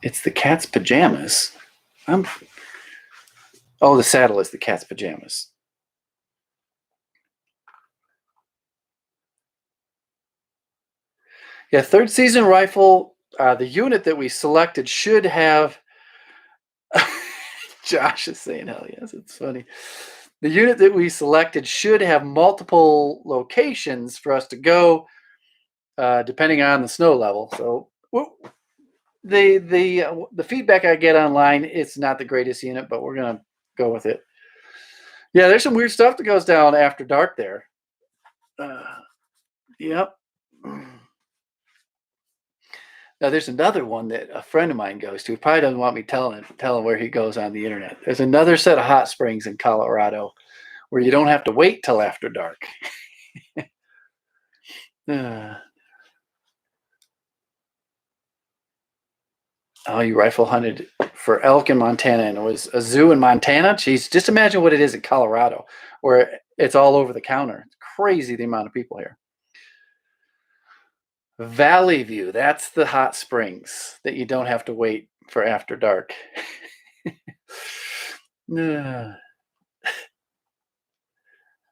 it's the cat's pajamas. Oh, the saddle is the cat's pajamas. Yeah, third season rifle. The unit that we selected should have. Josh is saying, hell yes, it's funny. The unit that we selected should have multiple locations for us to go, depending on the snow level. So the feedback I get online, it's not the greatest unit, but we're gonna go with it. Yeah, there's some weird stuff that goes down after dark there. Yep. Now there's another one that a friend of mine goes to. He probably doesn't want me telling him where he goes on the internet. There's another set of hot springs in Colorado where you don't have to wait till after dark. Oh, you rifle hunted for elk in Montana, and it was a zoo in Montana. Jeez, just imagine what it is in Colorado, where it's all over the counter. It's crazy the amount of people here. Valley View, that's the hot springs that you don't have to wait for after dark.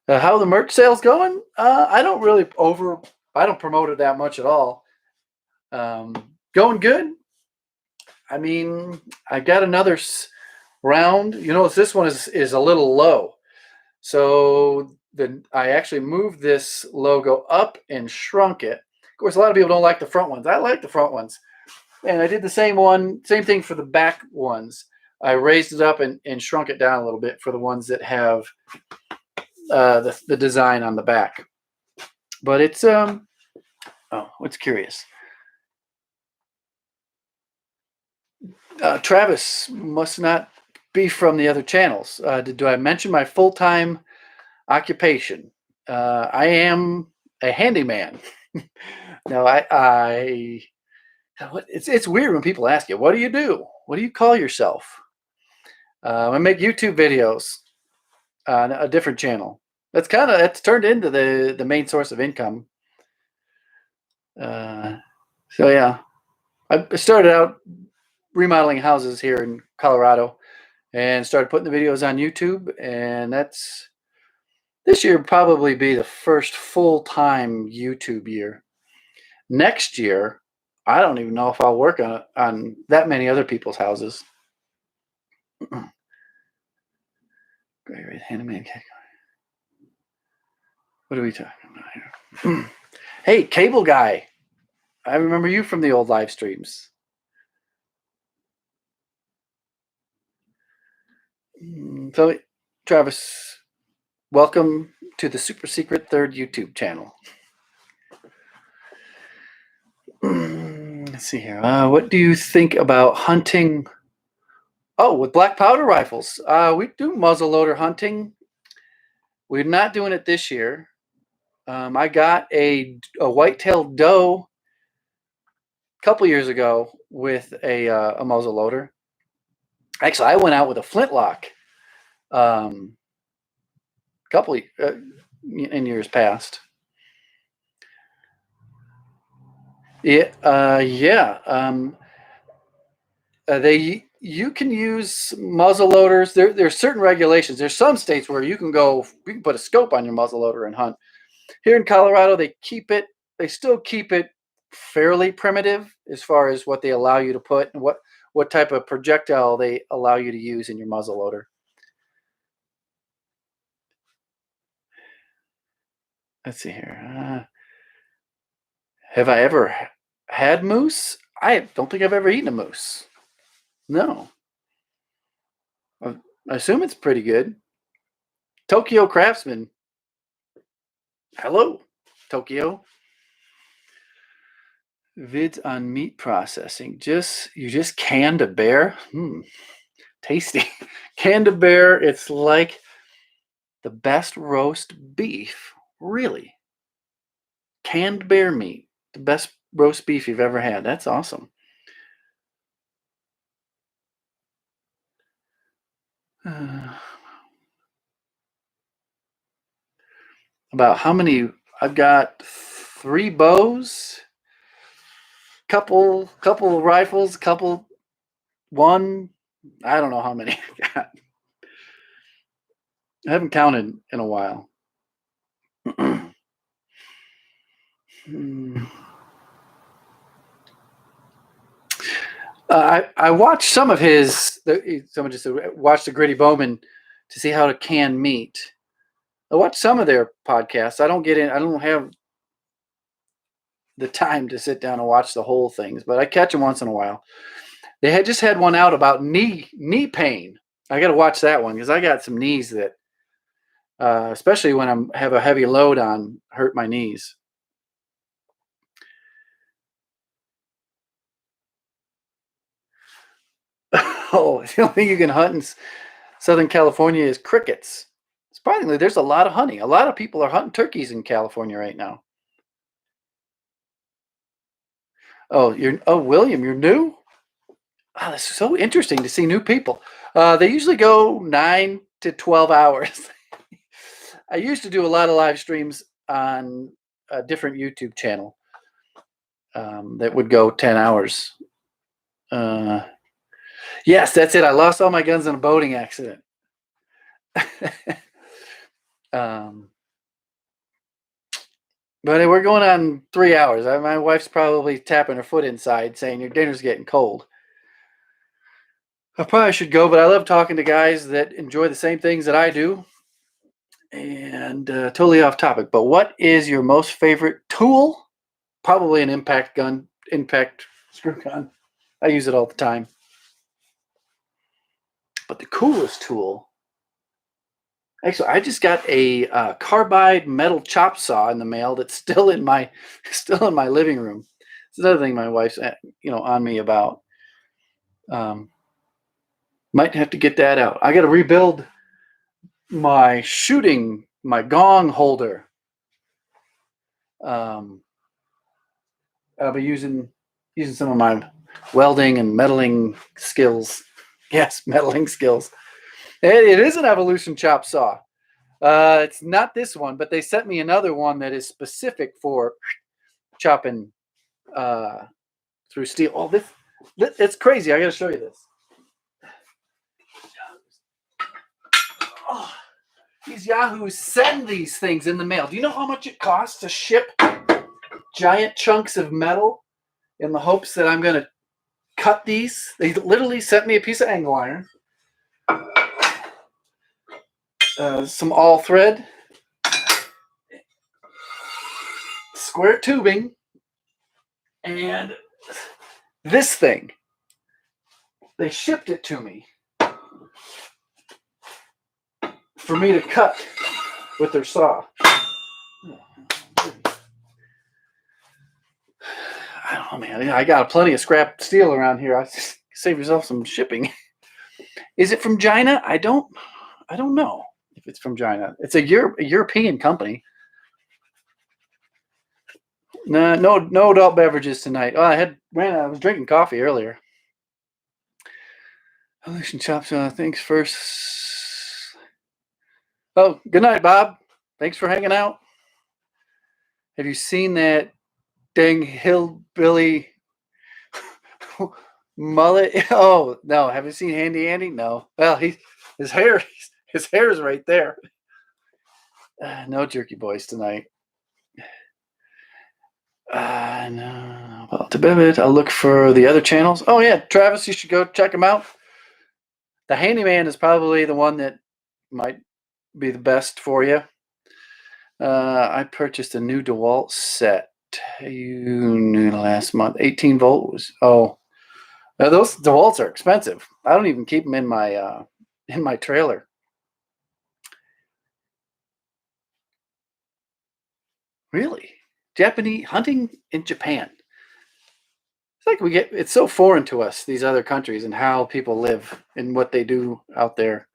How the merch sales going? I don't promote it that much at all. Going good. I mean, I got another round. You notice this one is a little low. So I actually moved this logo up and shrunk it. Of course, a lot of people don't like the front ones. I like the front ones. And I did the same thing for the back ones. I raised it up and shrunk it down a little bit for the ones that have the design on the back. But it's what's curious. Travis must not be from the other channels. Do I mention my full-time occupation? I am a handyman. No, it's weird when people ask you, what do you do? What do you call yourself? I make YouTube videos on a different channel. That's turned into the main source of income. So yeah, I started out remodeling houses here in Colorado and started putting the videos on YouTube, and this year probably be the first full-time YouTube year. Next year, I don't even know if I'll work on that many other people's houses. Great, handyman. What are we talking about here? Hey, Cable Guy. I remember you from the old live streams. So, Travis, welcome to the super secret third YouTube channel. Let's see here. What do you think about hunting? Oh, with black powder rifles. We do muzzleloader hunting. We're not doing it this year. I got a white-tailed doe a couple years ago with a muzzleloader. Actually, I went out with a flintlock couple in years past. Yeah. You can use muzzleloaders. There's certain regulations. There's some states where you can put a scope on your muzzleloader and hunt. Here in Colorado, they still keep it fairly primitive as far as what they allow you to put and what type of projectile they allow you to use in your muzzle loader. Let's see here. Have I ever had moose? I don't think I've ever eaten a moose. No. I assume it's pretty good. Tokyo Craftsman. Hello, Tokyo. Vids on meat processing. You just canned a bear? Tasty. Canned a bear, it's like the best roast beef. Really? Canned bear meat. The best roast beef you've ever had. That's awesome. About how many? I've got 3 bows, couple rifles, one. I don't know how many I got. I haven't counted in a while. I watched some of his. Someone just said, watch the Gritty Bowman to see how to can meat. I watch some of their podcasts. I don't get in. I don't have the time to sit down and watch the whole things, but I catch them once in a while. They had just had one out about knee pain. I got to watch that one because I got some knees that, especially when I have a heavy load on, hurt my knees. Oh, the only thing you can hunt in Southern California is crickets. Surprisingly, there's a lot of hunting. A lot of people are hunting turkeys in California right now. Oh, William, you're new? Oh, that's so interesting to see new people. They usually go 9 to 12 hours. I used to do a lot of live streams on a different YouTube channel that would go 10 hours. Yes, that's it. I lost all my guns in a boating accident. But we're going on 3 hours. My wife's probably tapping her foot inside saying your dinner's getting cold. I probably should go, but I love talking to guys that enjoy the same things that I do. And totally off topic, but what is your most favorite tool? Probably an impact screw gun. I use it all the time. But the coolest tool, actually, I just got a carbide metal chop saw in the mail that's still in my living room. It's another thing my wife's on me about. Might have to get that out. I got to rebuild my gong holder. I'll be using some of my welding and metalling skills. Yes, metalling skills. It is an Evolution chop saw. It's not this one, but they sent me another one that is specific for chopping through steel. Oh, it's crazy. I got to show you this. Oh, these yahoos send these things in the mail. Do you know how much it costs to ship giant chunks of metal in the hopes that I'm going to cut these? They literally sent me a piece of angle iron, some all thread, square tubing, and this thing. They shipped it to me for me to cut with their saw. I don't know, man. I got plenty of scrap steel around here. I save yourself some shipping. Is it from China? I don't know if it's from China. It's a European company. No adult beverages tonight. Oh, I was drinking coffee earlier. Evolution chops. Thanks first. Oh, good night, Bob. Thanks for hanging out. Have you seen that dang hillbilly mullet? Oh no, have you seen Handy Andy? No. Well, his hair is right there. No jerky boys tonight. No. Well, to bit, I'll look for the other channels. Oh yeah, Travis, you should go check them out. The Handyman is probably the one that might be the best for you. I purchased a new DeWalt set. You knew last month. 18 volt was. Oh, now those DeWalts are expensive. I don't even keep them in my trailer. Really, Japanese hunting in Japan. It's like it's so foreign to us, these other countries, and how people live and what they do out there.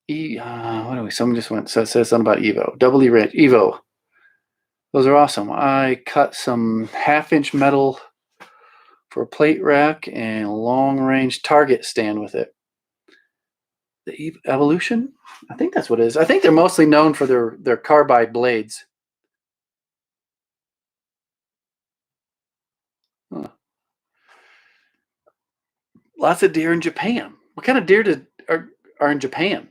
What do we? Someone just says something about Evo. Double E Rich Evo. Those are awesome. I cut some 1/2-inch metal for a plate rack and a long-range target stand with it. The Evolution? I think that's what it is. I think they're mostly known for their carbide blades. Huh. Lots of deer in Japan. What kind of deer are in Japan?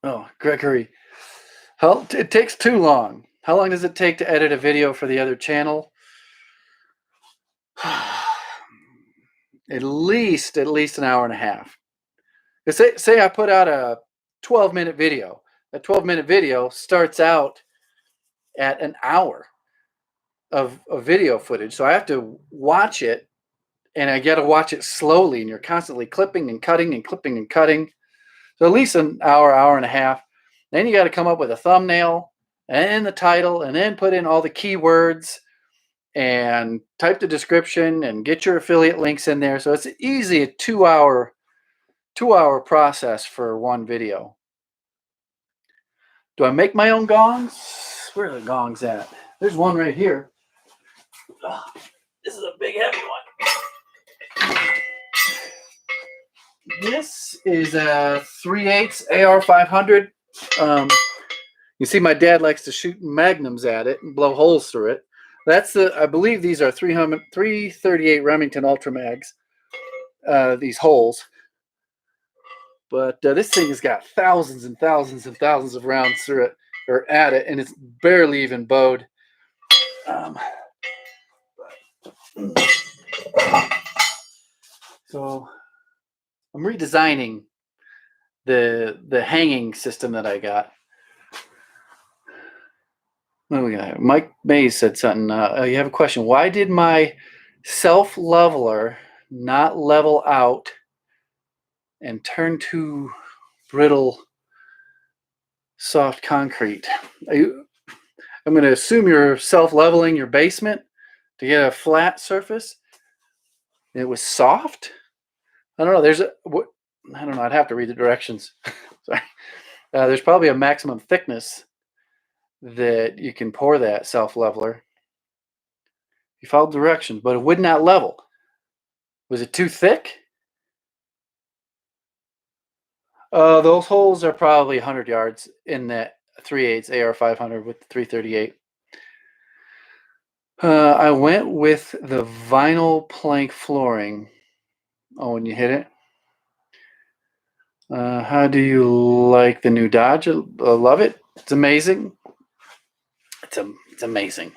Oh, Gregory. Well, it takes too long. How long does it take to edit a video for the other channel? At least an hour and a half. Say I put out a 12-minute video. That 12-minute video starts out at an hour of video footage. So I have to watch it, and I got to watch it slowly, and you're constantly clipping and cutting and clipping and cutting. So at least an hour and a half. Then you got to come up with a thumbnail and the title, and then put in all the keywords and type the description and get your affiliate links in there. So it's easy, a two-hour process for one video. Do I make my own gongs? Where are the gongs at? There's one right here. Oh, this is a big heavy one. This is a 3/8 AR-500. You see, my dad likes to shoot magnums at it and blow holes through it. I believe these are 338 Remington Ultra Mags. These holes. But this thing has got thousands and thousands and thousands of rounds through it, or at it, and it's barely even bowed. So I'm redesigning the hanging system that I got. What do we got? Mike Mays said something. You have a question. Why did my self-leveler not level out and turn to brittle, soft concrete? I'm going to assume you're self-leveling your basement to get a flat surface. It was soft. I don't know. I don't know. I'd have to read the directions. Sorry. There's probably a maximum thickness that you can pour that self-leveler. You followed directions, but it would not level. Was it too thick? Those holes are probably 100 yards in that 3/8 AR-500 with the 338. I went with the vinyl plank flooring. Oh, when you hit it. How do you like the new Dodge? I love it. It's amazing. It's amazing.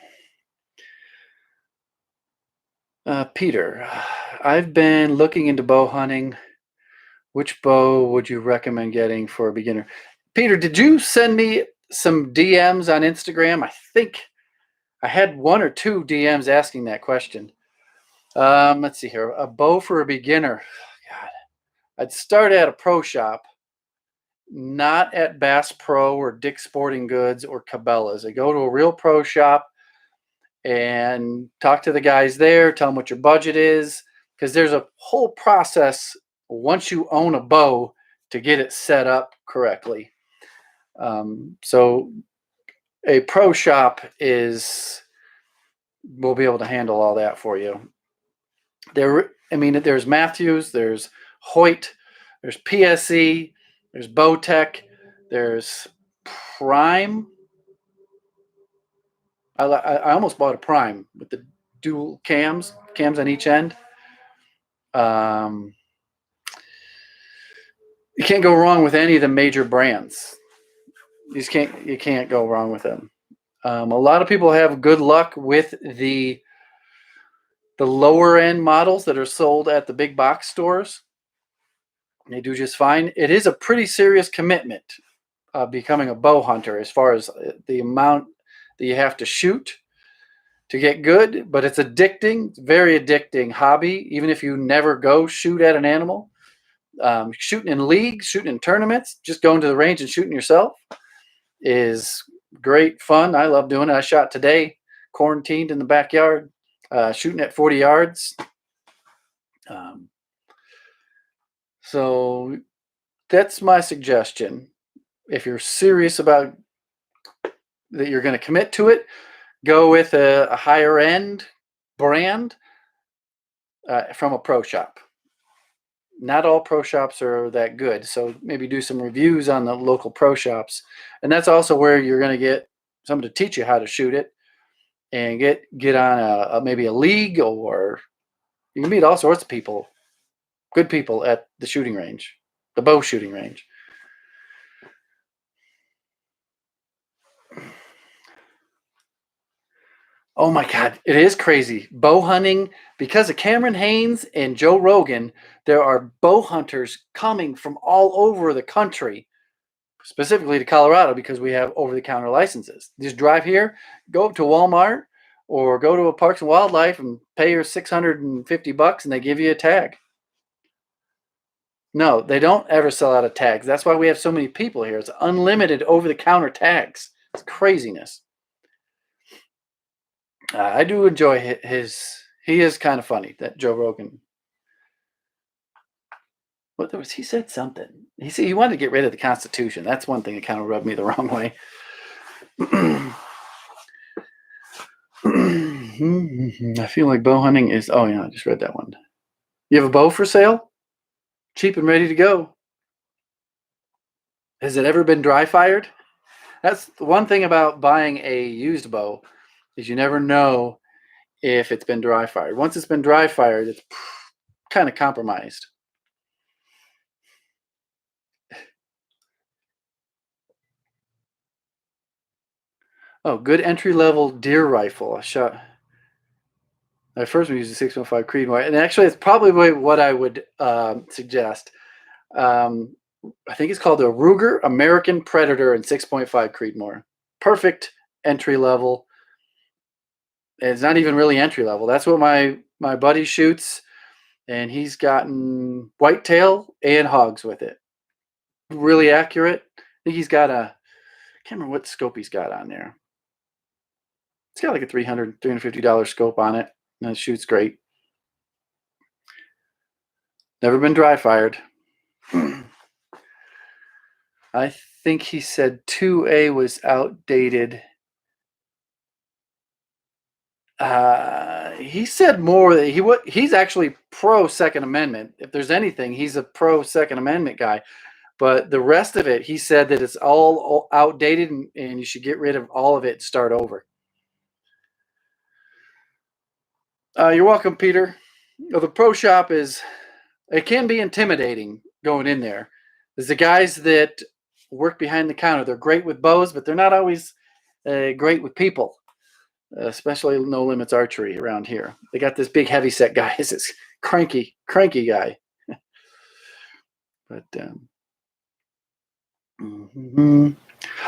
Peter, I've been looking into bow hunting. Which bow would you recommend getting for a beginner? Peter, did you send me some DMs on Instagram? I think I had 1 or 2 DMs asking that question. Let's see here. A bow for a beginner. God, I'd start at a pro shop, not at Bass Pro or Dick's Sporting Goods or Cabela's. I go to a real pro shop and talk to the guys there, tell them what your budget is, because there's a whole process once you own a bow to get it set up correctly. So a pro shop will be able to handle all that for you. There's Matthews, there's Hoyt, there's PSE, there's Bowtech, there's Prime. I almost bought a Prime with the dual cams on each end. You can't go wrong with any of the major brands. You can't go wrong with them. A lot of people have good luck with the lower end models that are sold at the big box stores. They do just fine. It is a pretty serious commitment becoming a bow hunter as far as the amount that you have to shoot to get good, but it's addicting. It's a very addicting hobby, even if you never go shoot at an animal. Shooting in leagues, shooting in tournaments, just going to the range and shooting yourself is great fun. I love doing it. I shot today, quarantined in the backyard, shooting at 40 yards. So that's my suggestion. If you're serious about that, you're going to commit to it, go with a higher end brand from a pro shop. Not all pro shops are that good, so maybe do some reviews on the local pro shops, and that's also where you're going to get someone to teach you how to shoot it, and get on maybe a league, or you can meet all sorts of people, good people at the shooting range, the bow shooting range. Oh my God, it is crazy. Bow hunting, because of Cameron Hanes and Joe Rogan, there are bow hunters coming from all over the country, specifically to Colorado, because we have over-the-counter licenses. You just drive here, go up to Walmart, or go to a Parks and Wildlife and pay your $650 and they give you a tag. No, they don't ever sell out of tags. That's why we have so many people here. It's unlimited over-the-counter tags. It's craziness. I do enjoy he is kind of funny, that Joe Rogan. What was he said something? He wanted to get rid of the Constitution. That's one thing that kind of rubbed me the wrong way. I feel like bow hunting is. Oh yeah, I just read that one. You have a bow for sale? Cheap and ready to go. Has it ever been dry fired? That's the one thing about buying a used bow, is you never know if it's been dry fired. Once it's been dry fired, it's kind of compromised. Oh, good entry-level deer rifle. I first used a 6.5 Creedmoor, and actually it's probably what I would suggest. I think it's called the Ruger American Predator and 6.5 Creedmoor. Perfect entry level. It's not even really entry level. That's what my buddy shoots, and he's gotten whitetail and hogs with it. Really accurate. I think he's got I can't remember what scope he's got on there. It's got like a $350 scope on it, and it shoots great. Never been dry fired. I think he said 2A was outdated. He said more that he's actually pro Second Amendment. If there's anything, he's a pro Second Amendment guy. But the rest of it, he said that it's all outdated, and you should get rid of all of it and start over. You're welcome, Peter. The pro shop it can be intimidating going in there. There's the guys that work behind the counter. They're great with bows, but they're not always great with people, especially No Limits Archery around here. They got this big heavyset guy. It's this cranky guy. But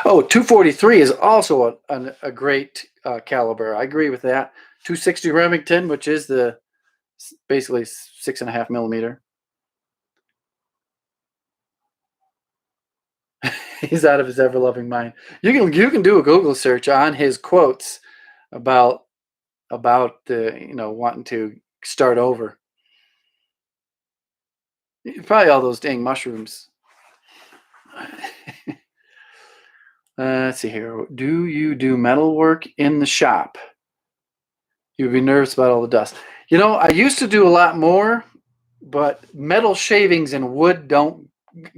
Oh, 243 is also a great caliber. I agree with that. 260 Remington, which is basically 6.5 millimeter. He's out of his ever-loving mind. You can do a Google search on his quotes about the wanting to start over. Probably all those dang mushrooms. Let's see here. Do you do metal work in the shop? You'd be nervous about all the dust. I used to do a lot more, but metal shavings and wood don't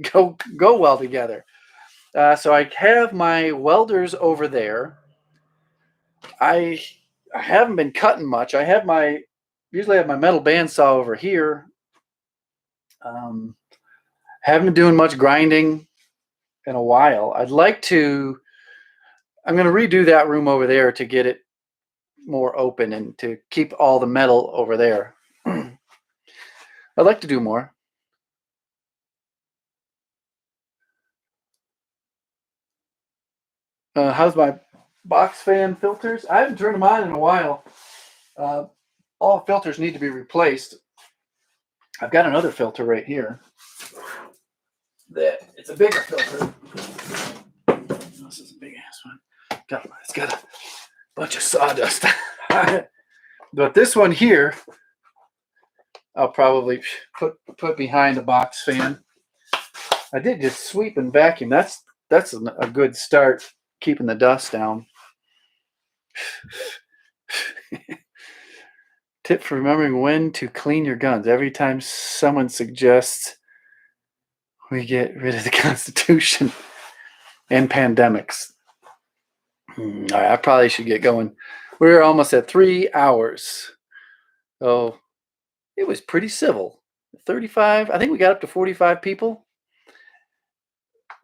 go well together. So I have my welders over there. I haven't been cutting much. Usually have my metal bandsaw over here. Haven't been doing much grinding. in a while. I'm going to redo that room over there to get it more open and to keep all the metal over there. I'd like to do more. How's my box fan filters? I haven't turned them on in a while. All filters need to be replaced. I've got another filter right here. It's a bigger filter. This is a big ass one. It's got a bunch of sawdust. But this one here, I'll probably put behind the box fan. I did just sweep and vacuum. That's a good start, keeping the dust down. Tip for remembering when to clean your guns. Every time someone suggests we get rid of the Constitution and pandemics. All right, I probably should get going. We're almost at 3 hours. Oh, it was pretty civil. 35, I think we got up to 45 people.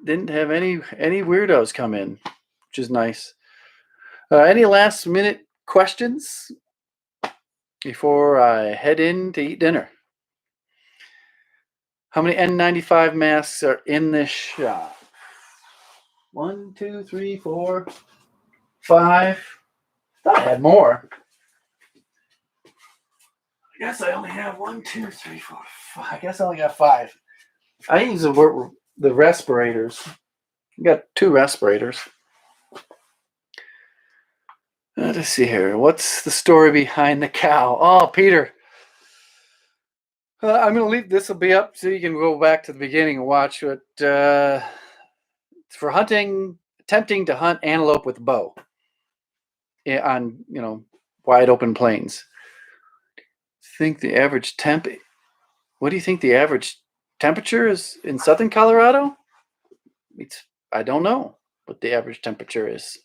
Didn't have any weirdos come in, which is nice. Any last minute questions before I head in to eat dinner? How many N95 masks are in this shop? 1, 2, 3, 4, 5. I thought I had more. I guess I only have 1, 2, 3, 4, 5. I guess I only got 5. I use the respirators. I got 2 respirators. Let's see here. What's the story behind the cow? Oh, Peter. I'm going to leave. This will be up so you can go back to the beginning and watch it. For hunting, attempting to hunt antelope with a bow on, wide open plains. Think the average temp? What do you think the average temperature is in southern Colorado? I don't know what the average temperature is.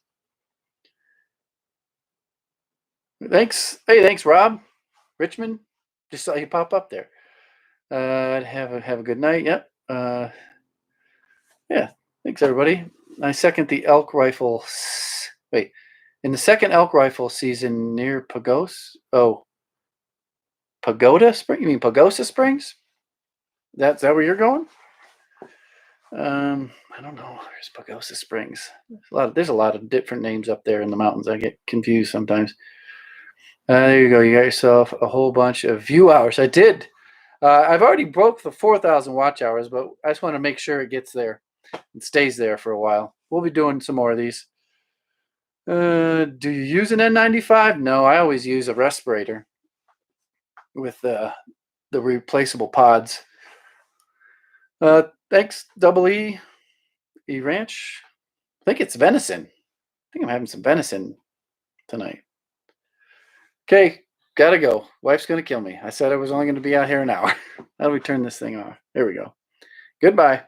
Thanks. Hey, thanks, Rob. Richmond. Just saw you pop up there. Have a good night. Yep. Yeah. Thanks, everybody. I second the elk rifle. Wait, in the second elk rifle season near Pagosa Spring? You mean Pagosa Springs? Is that where you're going? I don't know. There's Pagosa Springs. There's a lot of different names up there in the mountains. I get confused sometimes. There you go. You got yourself a whole bunch of view hours. I did. I've already broke the 4,000 watch hours, but I just want to make sure it gets there and stays there for a while. We'll be doing some more of these. Do you use an N95? No, I always use a respirator with the replaceable pods. Thanks, Double E Ranch. I think it's venison. I think I'm having some venison tonight. Okay, gotta go. Wife's gonna kill me. I said I was only gonna be out here an hour. How do we turn this thing off? There we go. Goodbye.